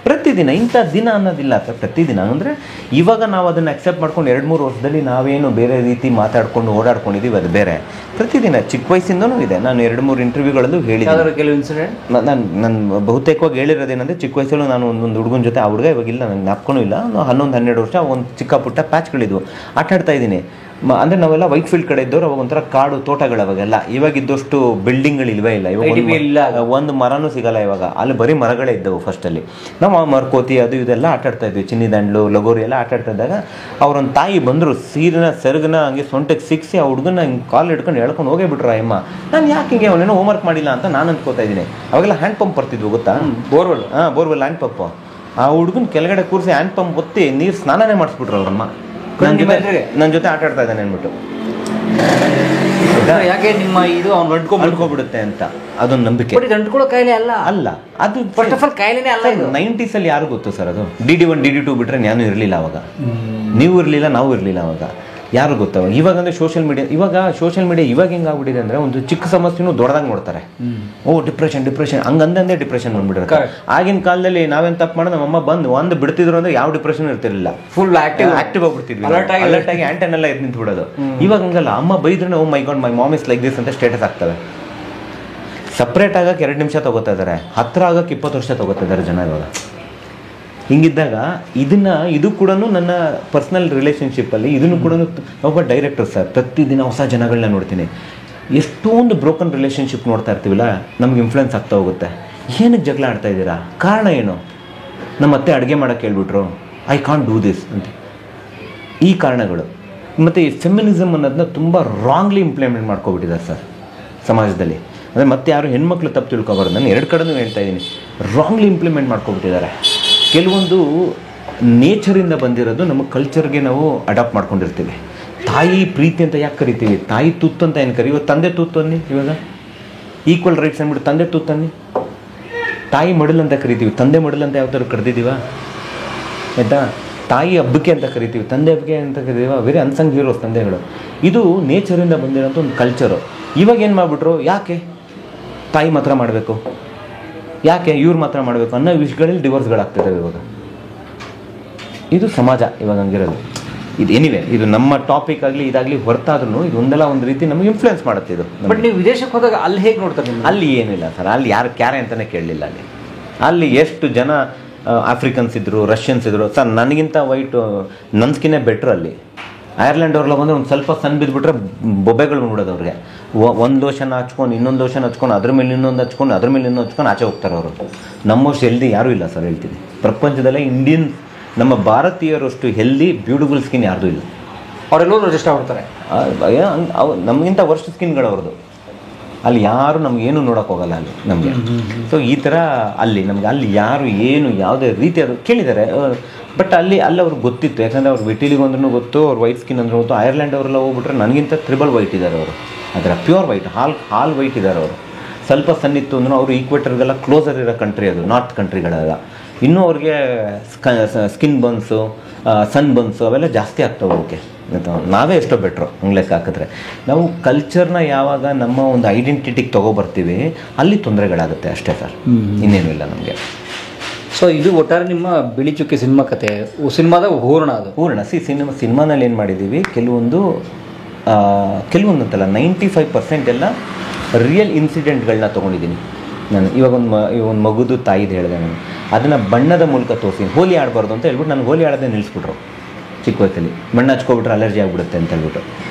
ಪ್ರತಿದಿನ ಇಂಥ ದಿನ ಅನ್ನೋದಿಲ್ಲ ಸರ್. ಪ್ರತಿದಿನ ಅಂದರೆ ಇವಾಗ ನಾವು ಅದನ್ನು ಅಕ್ಸೆಪ್ಟ್ ಮಾಡ್ಕೊಂಡು 2-3 ವರ್ಷದಲ್ಲಿ ನಾವೇನು ಬೇರೆ ರೀತಿ ಮಾತಾಡ್ಕೊಂಡು ಓಡಾಡ್ಕೊಂಡಿದ್ದೀವಿ, ಅದು ಬೇರೆ. ಪ್ರತಿದಿನ ಚಿಕ್ಕ ವಯಸ್ಸಿಂದನೂ ಇದೆ. ನಾನು 2-3 ಇಂಟರ್ವ್ಯೂಗಳಲ್ಲೂ ಹೇಳಿದ್ದೀನಿ ಕೆಲವು ಇನ್ಸಿಡೆಂಟ್. ನಾನು ಬಹುತೇಕವಾಗಿ ಹೇಳಿರೋದೇನಂದರೆ, ಚಿಕ್ಕ ವಯಸ್ಸಲ್ಲೂ ನಾನು ಒಂದು ಹುಡುಗನ ಜೊತೆ, ಆ ಹುಡುಗ ಇವಾಗಿಲ್ಲ, ನನಗೆ ಜ್ಞಾಪಕನೂ ಇಲ್ಲ, 11-12 ವರ್ಷ, ಒಂದು ಚಿಕ್ಕ ಪುಟ್ಟ ಪ್ಯಾಚ್ಗಳಿದ್ವು, ಆಟಾಡ್ತಾ ಇದ್ದೀನಿ. ಅಂದರೆ ನಾವೆಲ್ಲ ವೈಟ್ ಫೀಲ್ಡ್ ಕಡೆ ಇದ್ದವ್ರು, ಅವಾಗ ಒಂಥರ ಕಾಡು ತೋಟಗಳು ಅವಾಗೆಲ್ಲ. ಇವಾಗಿದ್ದಷ್ಟು ಬಿಲ್ಡಿಂಗ್ಗಳು ಇಲ್ವೇ ಇಲ್ಲ. ಇವಾಗ ಒಂದು ಮರನೂ ಸಿಗಲ್ಲ ಇವಾಗ. ಅಲ್ಲಿ ಬರೀ ಮರಗಳೇ ಇದ್ದವು ಫಸ್ಟಲ್ಲಿ. ನಾವು ಮರ್ಕೋತಿ ಅದು ಇದೆಲ್ಲ ಆಟಾಡ್ತಾ ಇದ್ವಿ, ಚಿನ್ನಿ ದಂಡ್ಲು, ಲಗೋರಿ ಎಲ್ಲ ಆಟಾಡ್ತಾ ಇದ್ದಾಗ ಅವ್ರೊಂದು ತಾಯಿ ಬಂದರು, ಸೆರಗನ ಹಂಗೆ ಸೊಂಟಕ್ಕೆ ಸಿಕ್ಸಿ ಆ ಹುಡುಗನ ಹಿಂಗೆ ಕಾಲು ಹಿಡ್ಕೊಂಡು ಹೇಳ್ಕೊಂಡು ಹೋಗೇ ಬಿಟ್ರು. ಅಮ್ಮ, ನಾನು ಯಾಕೆ ಹಿಂಗೆ ಅವನೇನೋ ಹೋಮ್ವರ್ಕ್ ಮಾಡಿಲ್ಲ ಅಂತ ನಾನು ಅನ್ಕೋತಾ ಇದ್ದೀನಿ. ಅವಾಗೆಲ್ಲ ಹ್ಯಾಂಡ್ ಪಂಪ್ ಬರ್ತಿದ್ವು ಗೊತ್ತಾ, ಬೋರ್ವೆಲ್ ಹ್ಯಾಂಡ್ ಪಂಪ್. ಆ ಹುಡುಗನ ಕೆಳಗಡೆ ಕೂರಿಸಿ ಹ್ಯಾಂಡ್ ಪಂಪ್ ಒತ್ತಿ ನೀರು ಸ್ನಾನನೇ ಮಾಡಿಸ್ಬಿಟ್ರು ಅವ್ರಮ್ಮ. ನನ್ನ ಜೊತೆ ಆಟ ಆಡ್ತಾ ಇದ್ದಾನೆ ಅಂದ್ಬಿಟ್ಟು. ಯಾಕೆ ನಿಮ್ಮ ಇದು ಅವ್ನು ಅಂಟ್ಕೊಂಡ್ಬಿಡುತ್ತೆ ಅಂತ ಅದೊಂದು ನಂಬಿಕೆ. ಅಂಟ್ಕೊಳ್ಳೋ ಕಾಯಿಲೆ ಅಲ್ಲ ಅದು ಫಸ್ಟ್ ಆಫ್ ಆಲ್ ಕಾಯಿಲೆನೇ ಅಲ್ಲ. 90s ಅಲ್ಲಿ ಯಾರು ಗೊತ್ತು ಸರ್, ಅದು DD1 DD2 ಬಿಟ್ರೆ ನಾನು ಇರಲಿಲ್ಲ ಅವಾಗ, ನೀವು ಇರಲಿಲ್ಲ, ನಾವು ಇರಲಿಲ್ಲ ಅವಾಗ, ಯಾರು ಗೊತ್ತವ. ಇವಾಗ ಅಂದರೆ ಸೋಷಿಯಲ್ ಮೀಡಿಯಾ ಇವಾಗ ಹೆಂಗಾಗ್ಬಿಟ್ಟಿದೆ ಅಂದರೆ, ಒಂದು ಚಿಕ್ಕ ಸಮಸ್ಯೆನೂ ದೊಡ್ಡದಾಗಿ ನೋಡ್ತಾರೆ. ಡಿಪ್ರೆಷನ್ ಹಂಗಂದೇ ಡಿಪ್ರೆಷನ್ ಬಂದ್ಬಿಡುತ್ತೆ. ಆಗಿನ ಕಾಲದಲ್ಲಿ ನಾವೇನು ತಪ್ಪು ಮಾಡೋದು, ನಮ್ಮಮ್ಮ ಬಂದು ಒಂದು ಬಿಡ್ತಿದ್ರು ಅಂದರೆ ಯಾವ ಡಿಪ್ರೆಷನ್ ಇರ್ತಿರ್ಲಿಲ್ಲ, ಫುಲ್ ಆಕ್ಟಿವ್ ಆಗ್ಬಿಡ್ತಿದ್ವಿ, ಅಲರ್ಟ್ ಆಗಿ ಆ್ಯಂಟನ್ ಎಲ್ಲ ಎದ್ದು ನಿಂತು ಬಿಡೋದು. ಇವಾಗ ಹಂಗಲ್ಲ, ಅಮ್ಮ ಬೈದ್ರೆ oh my god my mom is like this ಅಂತ ಸ್ಟೇಟಸ್ ಆಗ್ತವೆ. ಸಪ್ರೇಟ್ ಆಗಕ್ಕೆ 2 ನಿಮಿಷ ತಗೋತಾ ಇದ್ದಾರೆ, ಹತ್ರ ಆಗಕ್ಕೆ 20 ವರ್ಷ ತಗೋತಾ ಇದ್ದಾರೆ ಜನ ಇವಾಗ. ಹಿಂಗಿದ್ದಾಗ ಇದು ಕೂಡ ನನ್ನ ಪರ್ಸ್ನಲ್ ರಿಲೇಷನ್ಶಿಪ್ಪಲ್ಲಿ ಇದನ್ನು ಕೂಡ ಒಬ್ಬ ಡೈರೆಕ್ಟರ್ ಸರ್, ಪ್ರತಿದಿನ ಹೊಸ ಜನಗಳನ್ನ ನೋಡ್ತೀನಿ. ಎಷ್ಟೊಂದು ಬ್ರೋಕನ್ ರಿಲೇಷನ್ಶಿಪ್ ನೋಡ್ತಾ ಇರ್ತೀವಲ್ಲ, ನಮ್ಗೆ ಇನ್ಫ್ಲುಯೆನ್ಸ್ ಆಗ್ತಾ ಹೋಗುತ್ತೆ. ಏನಕ್ಕೆ ಜಗಳ ಆಡ್ತಾ ಇದ್ದೀರಾ, ಕಾರಣ ಏನು? ನಮ್ಮ ಅತ್ತೆ ಅಡುಗೆ ಮಾಡೋಕ್ಕೆ ಹೇಳ್ಬಿಟ್ರು, ಐ ಕಾಂಟ್ ಡೂ ದಿಸ್ ಅಂತ. ಈ ಕಾರಣಗಳು. ಮತ್ತು ಈ ಫೆಮಿನಿಸಮ್ ಅನ್ನೋದನ್ನ ತುಂಬ ರಾಂಗ್ಲಿ ಇಂಪ್ಲಿಮೆಂಟ್ ಮಾಡ್ಕೊಬಿಟ್ಟಿದ್ದಾರೆ ಸರ್ ಸಮಾಜದಲ್ಲಿ. ಅಂದರೆ ಮತ್ತೆ ಯಾರು ಹೆಣ್ಮಕ್ಳು ತಪ್ಪು ತಿಳ್ಕೊಬಾರ್ದು, ನಾನು 2 ಕಡೆನೂ ಹೇಳ್ತಾ ಇದ್ದೀನಿ. ರಾಂಗ್ಲಿ ಇಂಪ್ಲಿಮೆಂಟ್ ಮಾಡ್ಕೊಬಿಟ್ಟಿದ್ದಾರೆ. ಕೆಲವೊಂದು ನೇಚರಿಂದ ಬಂದಿರೋದು ನಮ್ಮ ಕಲ್ಚರ್ಗೆ ನಾವು ಅಡಾಪ್ಟ್ ಮಾಡ್ಕೊಂಡಿರ್ತೀವಿ. ತಾಯಿ ಪ್ರೀತಿ ಅಂತ ಯಾಕೆ ಕರಿತೀವಿ, ತಾಯಿ ತುತ್ತು ಅಂತ ಏನು ಕರಿ. ಇವಾಗ ತಂದೆ ತುತ್ತು ಅನ್ನಿ, ಇವಾಗ ಈಕ್ವಲ್ ರೈಟ್ಸ್ ಅಂದ್ಬಿಟ್ಟು ತಂದೆ ತುತ್ತು ಅನ್ನಿ. ತಾಯಿ ಮಡಲ್ ಅಂತ ಕರಿತೀವಿ, ತಂದೆ ಮಡಲ್ ಅಂತ ಯಾವ ಥರ ಕರೆದಿದ್ದೀವ ಆಯಿತಾ. ತಾಯಿ ಹಬ್ಬಕ್ಕೆ ಅಂತ ಕರಿತೀವಿ, ತಂದೆ ಹಬ್ಬಕ್ಕೆ ಅಂತ ಕರಿತೀವ. ವೆರಿ ಅನ್ಸಂಗ್ ಹೀರೋಸ್ ತಂದೆಗಳು. ಇದು ನೇಚರಿಂದ ಬಂದಿರೋಂಥ ಒಂದು ಕಲ್ಚರು. ಇವಾಗ ಏನು ಮಾಡಿಬಿಟ್ರು, ಯಾಕೆ ತಾಯಿ ಮಾತ್ರ ಮಾಡಬೇಕು, ಯಾಕೆ ಇವ್ರು ಮಾತ್ರ ಮಾಡಬೇಕು ಅನ್ನೋ ವಿಷಯಗಳಲ್ಲಿ ಡಿವೋರ್ಸ್ಗಳಾಗ್ತಿದ್ದಾವೆ ಇವಾಗ. ಇದು ಸಮಾಜ ಇವಾಗ ಹಂಗಿರೋದು. ಇದು ಎನಿವೆ ಇದು ನಮ್ಮ ಟಾಪಿಕ್ ಆಗಲಿ ಇದಾಗಲಿ ಹೊರತಾದ್ರೂ ಇದು ಒಂದಲ್ಲ ಒಂದು ರೀತಿ ನಮಗೆ ಇನ್ಫ್ಲುಯೆನ್ಸ್ ಮಾಡುತ್ತೆ ಇದು. ಬಟ್ ನೀವು ವಿದೇಶಕ್ಕೆ ಹೋದಾಗ ಅಲ್ಲಿ ಹೇಗೆ ನೋಡ್ತಾರೆ? ಅಲ್ಲಿ ಏನಿಲ್ಲ ಸರ್, ಅಲ್ಲಿ ಯಾರು ಕ್ಯಾರೆ ಅಂತಲೇ ಕೇಳಲಿಲ್ಲ. ಅಲ್ಲಿ ಎಷ್ಟು ಜನ ಆಫ್ರಿಕನ್ಸ್ ಇದ್ದರು, ರಷ್ಯನ್ಸ್ ಇದ್ದರು ಸರ್. ನನಗಿಂತ ವೈಟ್ ನನ್ನ ಸ್ಕಿನ್ನೇ ಬೆಟ್ರು ಅಲ್ಲಿ. ಐರ್ಲೆಂಡ್ ಅವ್ರೆಲ್ಲ ಬಂದರೆ ಒಂದು ಸ್ವಲ್ಪ ಸಣ್ಣ ಬಿದ್ದುಬಿಟ್ರೆ ಬೊಬ್ಬೆಗಳು ನೋಡೋದು ಅವ್ರಿಗೆ. ಒಂದು ಲೋಷನ್ ಹಚ್ಕೊಂಡು ಇನ್ನೊಂದು ಲೋಷನ್ ಹಚ್ಕೊಂಡು ಅದ್ರ ಮೇಲೆ ಇನ್ನೊಂದು ಹಚ್ಕೊಂಡು ಅದ್ರ ಮೇಲೆ ಇನ್ನೊಂದು ಹಚ್ಕೊಂಡು ಆಚೆ ಹೋಗ್ತಾರೆ ಅವರು. ನಮ್ಮಷ್ಟು ಹೆಲ್ದಿ ಯಾರೂ ಇಲ್ಲ ಸರ್ ಹೇಳ್ತೀನಿ. ಪ್ರಪಂಚದಲ್ಲೇ ಇಂಡಿಯನ್ ನಮ್ಮ ಭಾರತೀಯರಷ್ಟು ಹೆಲ್ದಿ ಬ್ಯೂಟಿಫುಲ್ ಸ್ಕಿನ್ ಯಾರ್ದು ಇಲ್ಲ. ಅವರೆಲ್ಲರೂ ಅಡ್ಜಸ್ಟ್ ಆಗ್ಬಿಡ್ತಾರೆ. ನಮಗಿಂತ ವರ್ಷ ಸ್ಕಿನ್ಗಳು ಅವ್ರದ್ದು. ಅಲ್ಲಿ ಯಾರು ನಮಗೇನು ನೋಡೋಕೆ ಹೋಗಲ್ಲ ಅಲ್ಲಿ ನಮಗೆ. ಸೊ ಈ ಥರ ಅಲ್ಲಿ ನಮ್ಗೆ ಅಲ್ಲಿ ಯಾರು ಏನು ಯಾವುದೇ ರೀತಿ ಅದು ಕೇಳಿದ್ದಾರೆ. ಬಟ್ ಅಲ್ಲಿ ಅವ್ರಿಗೆ ಗೊತ್ತಿತ್ತು, ಯಾಕಂದರೆ ಅವ್ರು ವಿಟಿಲಿಗೆ ಅಂದ್ರೂ ಗೊತ್ತು, ಅವ್ರು ವೈಟ್ ಸ್ಕಿನ್ ಅಂದ್ರೂ ಗೊತ್ತು. ಐರ್ಲೆಂಡ್ ಅವರೆಲ್ಲ ಹೋಗ್ಬಿಟ್ರೆ ನನಗಿಂತ ತ್ರಿಬಲ್ ವೈಟ್ ಇದ್ದಾರೆ ಅವರು. ಅದರ ಪ್ಯೂರ್ ವೈಟ್ ಹಾಲ್ ವೈಟ್ ಇದ್ದಾರೆ ಅವರು. ಸ್ವಲ್ಪ ಸಣ್ಣಿತ್ತು ಅಂದ್ರೂ ಅವರು ಈಕ್ವೇಟರ್ಗೆಲ್ಲ ಕ್ಲೋಸರ್ ಇರೋ ಕಂಟ್ರಿ ಅದು, ನಾರ್ತ್ ಕಂಟ್ರಿಗಳೆಲ್ಲ. ಇನ್ನೂ ಅವ್ರಿಗೆ ಸ್ಕಿನ್ ಬನ್ಸು, ಸನ್ ಬನ್ಸು ಅವೆಲ್ಲ ಜಾಸ್ತಿ ಆಗ್ತವೆ ಅವಕ್ಕೆ. ನಾವೇ ಎಷ್ಟೋ ಬೆಟ್ರು ಹಂಗೆ ಲೆಕ್ಕ ಹಾಕಿದ್ರೆ. ನಾವು ಕಲ್ಚರ್ನ ಯಾವಾಗ ನಮ್ಮ ಒಂದು ಐಡೆಂಟಿಟಿಗೆ ತೊಗೊಬರ್ತೀವಿ ಅಲ್ಲಿ ತೊಂದರೆಗಳಾಗುತ್ತೆ ಅಷ್ಟೇ ಸರ್, ಇನ್ನೇನು ಇಲ್ಲ ನಮಗೆ. ಸೊ ಇದು ಒಟ್ಟಾರೆ ನಿಮ್ಮ ಬಿಳಿ ಚುಕ್ಕಿ ಸಿನಿಮಾ ಕತೆ, ಸಿನಿಮಾದ ಹೂರಣ. ಅದು ಹೂರಣ ಸಿನಿಮಾನಲ್ಲಿ ಏನು ಮಾಡಿದ್ದೀವಿ, ಕೆಲವೊಂದು ಅಂತಲ್ಲ 95% ಎಲ್ಲ ರಿಯಲ್ ಇನ್ಸಿಡೆಂಟ್ಗಳನ್ನ ತೊಗೊಂಡಿದ್ದೀನಿ ನಾನು. ಇವಾಗ ಒಂದು ಮಗುದು ತಾಯಿದು ಹೇಳಿದೆ ನಾನು, ಅದನ್ನು ಬಣ್ಣದ ಮೂಲಕ ತೋರಿಸಿ. ಹೋಲಿ ಆಡಬಾರ್ದು ಅಂತ ಹೇಳ್ಬಿಟ್ಟು ನಾನು ಹೋಲಿ ಆಡೋದೇ ನಿಲ್ಲಿಸ್ಬಿಟ್ರು ಚಿಕ್ಕ ವಯಸ್ಸಲ್ಲಿ. ಬಣ್ಣ ಹಚ್ಕೊಬಿಟ್ರೆ ಅಲರ್ಜಿ ಆಗಿಬಿಡುತ್ತೆ ಅಂತ ಹೇಳ್ಬಿಟ್ಟು.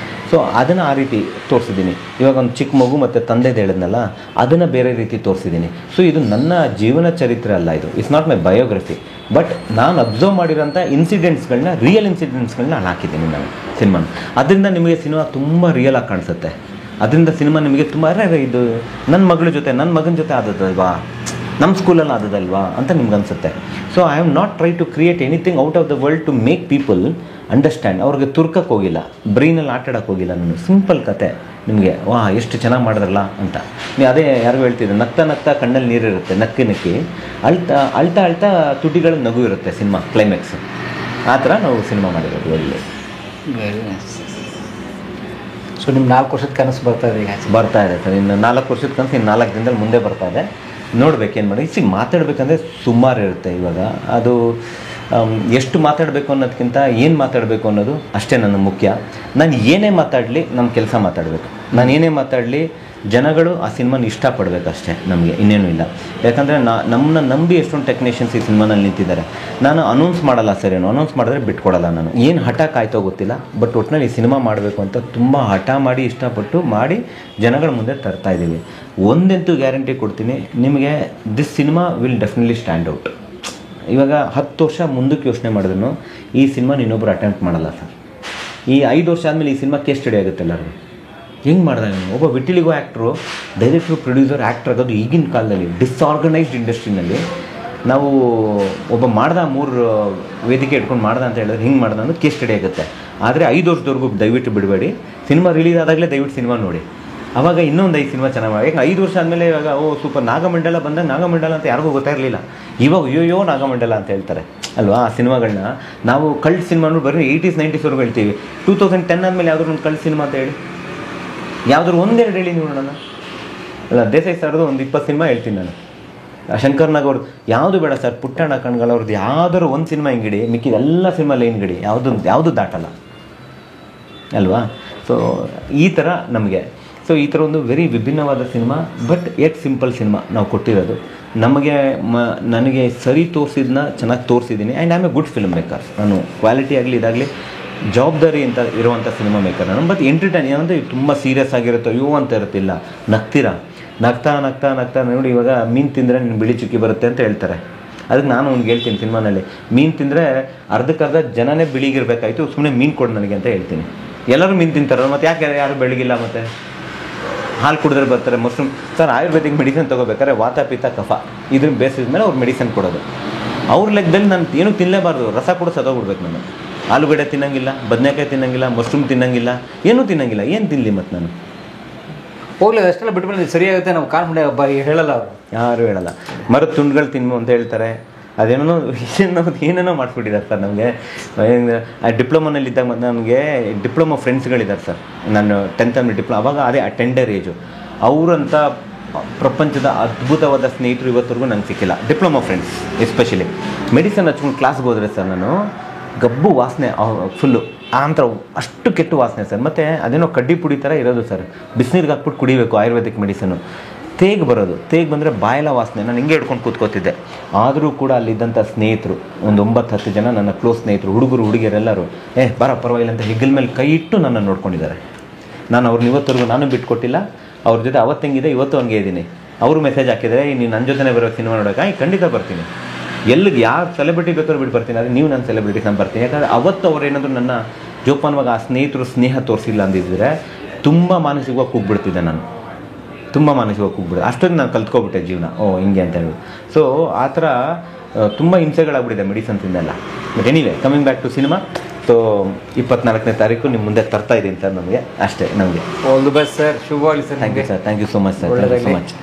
ಸೊ ಅದನ್ನು ಆ ರೀತಿ ತೋರಿಸಿದ್ದೀನಿ. ಇವಾಗ ಒಂದು ಚಿಕ್ಕ ಮಗು ಮತ್ತು ತಂದೆದು ಹೇಳಿದ್ನಲ್ಲ, ಅದನ್ನು ಬೇರೆ ರೀತಿ ತೋರಿಸಿದ್ದೀನಿ. ಸೊ ಇದು ನನ್ನ ಜೀವನ ಚರಿತ್ರೆ ಅಲ್ಲ, ಇದು it's not my biography. But ನಾನು ಅಬ್ಸರ್ವ್ ಮಾಡಿರೋಂಥ ಇನ್ಸಿಡೆಂಟ್ಸ್ಗಳನ್ನ, ರಿಯಲ್ ಇನ್ಸಿಡೆಂಟ್ಸ್ಗಳನ್ನ ನಾನು ಹಾಕಿದ್ದೀನಿ ನಾನು ಸಿನಿಮಾನ. ಅದರಿಂದ ನಿಮಗೆ ಸಿನಿಮಾ ತುಂಬ ರಿಯಲ್ ಆಗಿ ಕಾಣಿಸುತ್ತೆ. ಅದರಿಂದ ಸಿನಿಮಾ ನಿಮಗೆ ತುಂಬ ಇದು ನನ್ನ ಮಗಳ ಜೊತೆ ನನ್ನ ಮಗನ ಜೊತೆ ಆದದಲ್ವಾ, ನಮ್ಮ ಸ್ಕೂಲಲ್ಲಿ ಆದದಲ್ವಾ ಅಂತ ನಿಮ್ಗೆ ಅನಿಸುತ್ತೆ. So I am not try to create anything out of the world to make people understand. ಅವ್ರಿಗೆ ತುರ್ಕಕ್ಕೆ ಹೋಗಿಲ್ಲ, ಬ್ರೈನಲ್ಲಿ ಆಟಾಡೋಕ್ಕೆ ಹೋಗಿಲ್ಲ. ನಾನು ಸಿಂಪಲ್ ಕತೆ ನಿಮಗೆ, ಎಷ್ಟು ಚೆನ್ನಾಗಿ ಮಾಡಿದ್ರಲ್ಲ ಅಂತ. ನೀವು ಅದೇ ಯಾರಿಗೂ ಹೇಳ್ತಿದ್ದೆ, ನಗ್ತಾ ಕಣ್ಣಲ್ಲಿ ನೀರಿರುತ್ತೆ, ನಕ್ಕಿ ಅಳ್ತಾ ತುಟಿಗಳ ನಗು ಇರುತ್ತೆ ಸಿನಿಮಾ ಕ್ಲೈಮ್ಯಾಕ್ಸ್. ಆ ಥರ ನಾವು ಸಿನಿಮಾ ಮಾಡಿರೋದು ಒಳ್ಳೆ. Very nice. ಸೊ ನಿಮ್ಮ 4 ವರ್ಷದ ಕನಸು ಬರ್ತಾ ಇದೆ ಈಗ? ಬರ್ತಾ ಇದೆ ಸರ್. ಇನ್ನು 4 ವರ್ಷದ ಕನಸು ಇನ್ನು 4 ದಿನದಲ್ಲಿ ಮುಂದೆ ಬರ್ತಾ ಇದೆ. ನೋಡ್ಬೇಕೇನು ಮಾಡಿ. ಮಾತಾಡಬೇಕಂದ್ರೆ ಸುಮಾರು ಇರುತ್ತೆ. ಇವಾಗ ಅದು ಎಷ್ಟು ಮಾತಾಡಬೇಕು ಅನ್ನೋದಕ್ಕಿಂತ ಏನು ಮಾತಾಡಬೇಕು ಅನ್ನೋದು ಅಷ್ಟೇ ನನಗೆ ಮುಖ್ಯ. ನಾನು ಏನೇ ಮಾತಾಡಲಿ ನಮ್ಮ ಕೆಲಸ ಮಾತಾಡಬೇಕು. ನಾನು ಏನೇ ಮಾತಾಡಲಿ ಜನಗಳು ಆ ಸಿನಿಮಾನ ಇಷ್ಟಪಡಬೇಕು ಅಷ್ಟೇ, ನಮಗೆ ಇನ್ನೇನು ಇಲ್ಲ. ಯಾಕಂದರೆ ನಮ್ಮನ್ನ ನಂಬಿ ಎಷ್ಟೊಂದು ಟೆಕ್ನಿಷಿಯನ್ಸ್ ಈ ಸಿನಿಮಾನಲ್ಲಿ ನಿಂತಿದ್ದಾರೆ. ನಾನು ಅನೌನ್ಸ್ ಮಾಡಲ್ಲ ಸರ್, ಏನು ಅನೌನ್ಸ್ ಮಾಡಿದ್ರೆ ಬಿಟ್ಕೊಡಲ್ಲ. ನಾನು ಏನು ಹಠ ಕಾಯ್ತೋ ಗೊತ್ತಿಲ್ಲ, ಬಟ್ ಒಟ್ಟಿನಲ್ಲಿ ಈ ಸಿನಿಮಾ ಮಾಡಬೇಕು ಅಂತ ತುಂಬ ಹಠ ಮಾಡಿ ಇಷ್ಟಪಟ್ಟು ಮಾಡಿ ಜನಗಳ ಮುಂದೆ ತರ್ತಾ ಇದ್ದೀವಿ. ಒಂದಂತೂ ಗ್ಯಾರಂಟಿ ಕೊಡ್ತೀನಿ ನಿಮಗೆ, this cinema will definitely stand out. ಇವಾಗ 10 ವರ್ಷ ಮುಂದಕ್ಕೆ ಯೋಚನೆ ಮಾಡಿದ್ರು ಈ ಸಿನಿಮಾ ಇನ್ನೊಬ್ಬರು ಅಟೆಂಪ್ಟ್ ಮಾಡಲ್ಲ ಸರ್. ಈ 5 ವರ್ಷ ಆದಮೇಲೆ ಈ ಸಿನಿಮಾ ಕೇಸ್ ಸ್ಟಡಿ ಆಗುತ್ತೆ ಎಲ್ಲರಿಗೂ. ಹೆಂಗೆ ಮಾಡಿದೆ ನಾನು? ಒಬ್ಬ ವಿಟಿಲಿಗೋ ಆ್ಯಕ್ಟ್ರು, ಡೈರೆಕ್ಟ್ರು, ಪ್ರೊಡ್ಯೂಸರ್, ಆ್ಯಕ್ಟ್ರ್ ಆಗೋದು ಈಗಿನ ಕಾಲದಲ್ಲಿ ಡಿಸ್ಆರ್ಗನೈಸ್ಡ್ ಇಂಡಸ್ಟ್ರಿನಲ್ಲಿ. ನಾವು ಒಬ್ಬ ಮಾಡ್ದ 3 ವೇದಿಕೆ ಇಟ್ಕೊಂಡು ಮಾಡ್ದ ಅಂತ ಹೇಳಿದ್ರೆ ಹಿಂಗೆ ಮಾಡ್ದ ಅನ್ನೋದು ಕೇಸ್ ಸ್ಟಡಿ ಆಗುತ್ತೆ. ಆದರೆ 5 ವರ್ಷದವರೆಗೂ ದಯವಿಟ್ಟು ಬಿಡಬೇಡಿ. ಸಿನಿಮಾ ರಿಲೀಸ್ ಆದಾಗಲೇ ದಯವಿಟ್ಟು ಸಿನಿಮಾ ನೋಡಿ. ಆವಾಗ ಇನ್ನೊಂದು 5 ಸಿನಿಮಾ ಚೆನ್ನಾಗಿ ಮಾಡಿ. ಯಾಕೆ 5 ವರ್ಷ ಆದಮೇಲೆ ಇವಾಗ ಸೂಪರ್ ನಾಗಮಂಡಲ ಬಂದಾಗ ನಾಗಮಂಡಲ ಅಂತ ಯಾರಿಗೂ ಗೊತ್ತಾಗಿರಲಿಲ್ಲ. ಇವಾಗ ಅಯ್ಯೋ ನಾಗಮಂಡಲ ಅಂತ ಹೇಳ್ತಾರೆ ಅಲ್ವಾ. ಆ ಸಿನಿಮಾಗಳನ್ನ ನಾವು ಕಲ್ಟ್ ಸಿನಿಮಾನು ಬರೀ 80s 90s ಹೇಳ್ತೀವಿ. 2010 ಆದಮೇಲೆ ಯಾವ್ದಾದ್ರು ಒಂದು ಕಲ್ಟ್ ಸಿನಿಮಾ ಅಂತ ಹೇಳಿ, ಯಾವ್ದಾದ್ರು ಒಂದೆರಡು ಹೇಳಿ ನೀವು ನೋಡೋಣ. ಅಲ್ಲ, ದೇಸಾಯಿ ಸರ್ದು ಒಂದು 20 ಸಿನಿಮಾ ಹೇಳ್ತೀನಿ ನಾನು. ಶಂಕರ್ನಾಗ್ ಅವ್ರದ್ದು ಯಾವುದು ಬೇಡ ಸರ್, ಪುಟ್ಟಣ್ಣ ಕಣ್ಗಳ ಅವ್ರದ್ದು ಯಾವ್ದಾದ್ರು ಒಂದು ಸಿನಿಮಾ ಹಿಂಗಿಡಿ, ಮಿಕ್ಕಿದೆಲ್ಲ ಸಿನಿಮಾ ಲೈನ್ ಗಡಿ ಯಾವುದು ದಾಟಲ್ಲ ಅಲ್ವಾ. ಸೊ ಈ ಥರ ನಮಗೆ, ಸೊ ಈ ಥರ ಒಂದು ವೆರಿ ವಿಭಿನ್ನವಾದ cinema, but at simple cinema ನಾವು ಕೊಟ್ಟಿರೋದು. ನನಗೆ ಸರಿ ತೋರಿಸಿದ್ನ ಚೆನ್ನಾಗಿ ತೋರಿಸಿದ್ದೀನಿ. And I am A good film maker. ನಾನು ಕ್ವಾಲಿಟಿ ಆಗಲಿ ಇದಾಗಲಿ ಜವಾಬ್ದಾರಿ ಅಂತ ಇರುವಂಥ ಸಿನಿಮಾ ಮೇಕರ್ ನಾನು. ಬಟ್ ಎಂಟರ್ಟೈನ್ ಏನಂದರೆ ತುಂಬ ಸೀರಿಯಸ್ ಆಗಿರುತ್ತೋ ಅಯ್ಯೋ ಅಂತ ಇರುತ್ತಿಲ್ಲ. ನಗ್ತಾ ನೋಡಿ, ಇವಾಗ ಮೀನು ತಿಂದರೆ ನಿನ್ನ ಬಿಳಿ ಚುಕ್ಕಿ ಬರುತ್ತೆ ಅಂತ ಹೇಳ್ತಾರೆ. ಅದಕ್ಕೆ ನಾನು ಅವ್ನಿಗೆ ಹೇಳ್ತೀನಿ ಸಿನಿಮಾನಲ್ಲಿ, ಮೀನು ತಿಂದರೆ ಅರ್ಧಕ್ಕರ್ಧ ಜನನೇ ಬಿಳಿಗಿರ್ಬೇಕಾಯ್ತು, ಸುಮ್ಮನೆ ಮೀನು ಕೊಡು ನನಗೆ ಅಂತ ಹೇಳ್ತೀನಿ. ಎಲ್ಲರೂ ಮೀನು ತಿಂತಾರಲ್ಲ, ಮತ್ತು ಯಾಕೆ ಯಾರು ಬೆಳಗಿಲ್ಲ? ಮತ್ತು ಹಾಲು ಕುಡಿದ್ರೆ ಬರ್ತಾರೆ. ಮಶ್ರೂಮ್ ಸರ್, ಆಯುರ್ವೇದಿಕ್ ಮೆಡಿಸಿನ್ ತೊಗೋಬೇಕಾದ್ರೆ ವಾತ ಪಿತ್ತ ಕಫ ಇದನ್ನ ಬೇಸಿದ ಮೇಲೆ ಅವ್ರು ಮೆಡಿಸಿನ್ ಕೊಡೋದು. ಅವ್ರ ಲೆಕ್ಕದಲ್ಲಿ ನಾನು ಏನೂ ತಿನ್ನಲೇಬಾರ್ದು, ರಸ ಕೂಡ ಸದೋಗ್ಬಿಡ್ಬೇಕು. ನಾನು ಆಲೂಗಡ್ಡೆ ತಿನ್ನಂಗಿಲ್ಲ, ಬದನೆಕಾಯಿ ತಿನ್ನಂಗಿಲ್ಲ, ಮಶ್ರೂಮ್ ತಿನ್ನಂಗಿಲ್ಲ, ಏನೂ ತಿನ್ನಂಗಿಲ್ಲ. ಏನು ತಿನ್ನಲಿ ಮತ್ತು ನಾನು? ಹೋಗ್ಲಿ, ಅಷ್ಟೆಲ್ಲ ಬಿಟ್ಮೇಲೆ ಸರಿಯಾಗುತ್ತೆ. ನಾವು ಕಾನ್ಫಿಡೆಂಟ್ ಹೇಳಲ್ಲ, ಅವರು ಯಾರು ಹೇಳಲ್ಲ. ಮರದ ತುಂಡುಗಳು ತಿನ್ನು ಅಂತ ಹೇಳ್ತಾರೆ. ಏನೇನೋ ಮಾಡಿಸ್ಬಿಟ್ಟಿದ್ದಾರೆ ಸರ್ ನಮಗೆ. ಡಿಪ್ಲೊಮೊನಲ್ಲಿದ್ದಾಗ ನನಗೆ ಡಿಪ್ಲೊಮೊ ಫ್ರೆಂಡ್ಸ್ಗಳಿದ್ದಾರೆ ಸರ್. ನಾನು 10th ಡಿಪ್ಲೊಮೊ, ಅವಾಗ ಅದೇ ಟೆಂಡರ್ ಏಜು. ಅವರಂಥ ಪ್ರಪಂಚದ ಅದ್ಭುತವಾದ ಸ್ನೇಹಿತರು ಇವತ್ತರೆಗೂ ನಂಗೆ ಸಿಕ್ಕಿಲ್ಲ. Diploma friends especially. ಮೆಡಿಸನ್ ಹಚ್ಕೊಂಡು ಕ್ಲಾಸ್ಗೆ ಹೋದರೆ ಸರ್ ನಾನು ಗಬ್ಬು ವಾಸನೆ ಫುಲ್ಲು. ಆ ಅಂತರ ಅಷ್ಟು ಕೆಟ್ಟ ವಾಸನೆ ಸರ್. ಮತ್ತು ಅದೇನೋ ಕಡ್ಡಿ ಪುಡಿ ಥರ ಇರೋದು ಸರ್. ಬಿಸಿನೀರಿಗೆ ಹಾಕ್ಬಿಟ್ಟು ಕುಡಿಬೇಕು ಆಯುರ್ವೇದಿಕ್ ಮೆಡಿಸನು. ತೇಗ್ ಬರೋದು, ತೇಗ್ ಬಂದರೆ ಬಾಯಲ ವಾಸನೆ. ನಾನು ಹಿಂಗೆ ಹಿಡ್ಕೊಂಡು ಕೂತ್ಕೋತಿದ್ದೆ. ಆದರೂ ಕೂಡ ಅಲ್ಲಿದ್ದಂಥ ಸ್ನೇಹಿತರು, ಒಂದು 9-10 ಜನ ನನ್ನ ಕ್ಲೋಸ್ ಸ್ನೇಹಿತರು, ಹುಡುಗರು ಹುಡುಗಿಯರೆಲ್ಲರೂ ಬರ ಪರವಾಗಿಲ್ಲ ಅಂತ ಹೆಗ್ಗಲ ಮೇಲೆ ಕೈ ಇಟ್ಟು ನನ್ನನ್ನು ನೋಡ್ಕೊಂಡಿದ್ದಾರೆ. ನಾನು ಅವ್ರನ್ನ ಇವತ್ತವರೆಗೂ ನಾನು ಬಿಟ್ಕೊಟ್ಟಿಲ್ಲ. ಅವ್ರ ಜೊತೆ ಅವತ್ತು ಹೆಂಗಿದೆ ಇವತ್ತು ಹಂಗೆ ಇದ್ದೀನಿ. ಅವರು ಮೆಸೇಜ್ ಹಾಕಿದರೆ ನೀನು ನನ್ನ ಜೊತೆನೇ ಬರೋ ಸಿನಿಮಾ ನೋಡೋಕೆ ಖಂಡಿತ ಬರ್ತೀನಿ. ಎಲ್ಲಿಗೆ ಯಾವ ಸೆಲೆಬ್ರಿಟಿ ಬೇಕಾದ್ರೂ ಬಿಟ್ಟು ಬರ್ತೀನಿ. ಆದರೆ ನೀವು ನನ್ನ ಸೆಲೆಬ್ರಿಟಿ ನಾನು ಬರ್ತೀನಿ. ಯಾಕಂದರೆ ಅವತ್ತು ಅವ್ರು ಏನಾದರೂ ನನ್ನ ಜೋಪಾನವಾಗಿ ಆ ಸ್ನೇಹಿತರು ಸ್ನೇಹ ತೋರಿಸಿಲ್ಲ ಅಂದಿದ್ದರೆ ತುಂಬ ಮಾನಸಿಕವಾಗಿ ಕೂಗ್ಬಿಡ್ತಿದ್ದೆ ನಾನು. ತುಂಬ ಮಾನಸಿಕವಾಗಿ ಕೂಗ್ಬಿಡ್ದೆ. ಅಷ್ಟೊಂದು ನಾನು ಕಲ್ತ್ಕೊಬಿಟ್ಟೆ ಜೀವನ. ಹಿಂಗೆ ಅಂತ ಹೇಳಿ. ಸೊ ಆ ಥರ ತುಂಬ ಹಿಂಸೆಗಳಾಗ್ಬಿಟ್ಟಿದೆ ಮೆಡಿಸನ್ಸಿಂದೆಲ್ಲ. But anyway coming back to cinema. So 24ನೇ ತಾರೀಕು ನಿಮ್ಮ ಮುಂದೆ ತರ್ತಾ ಇದ್ದೀನಿ ಸರ್. ನಮಗೆ ಅಷ್ಟೇ. ನಮಗೆ ಆಲ್ ದಿ ಬೆಸ್ಟ್ ಸರ್. ಶುಭವಾಗಲಿ sir. Thank you sir. Thank you so much sir. Thank you so much.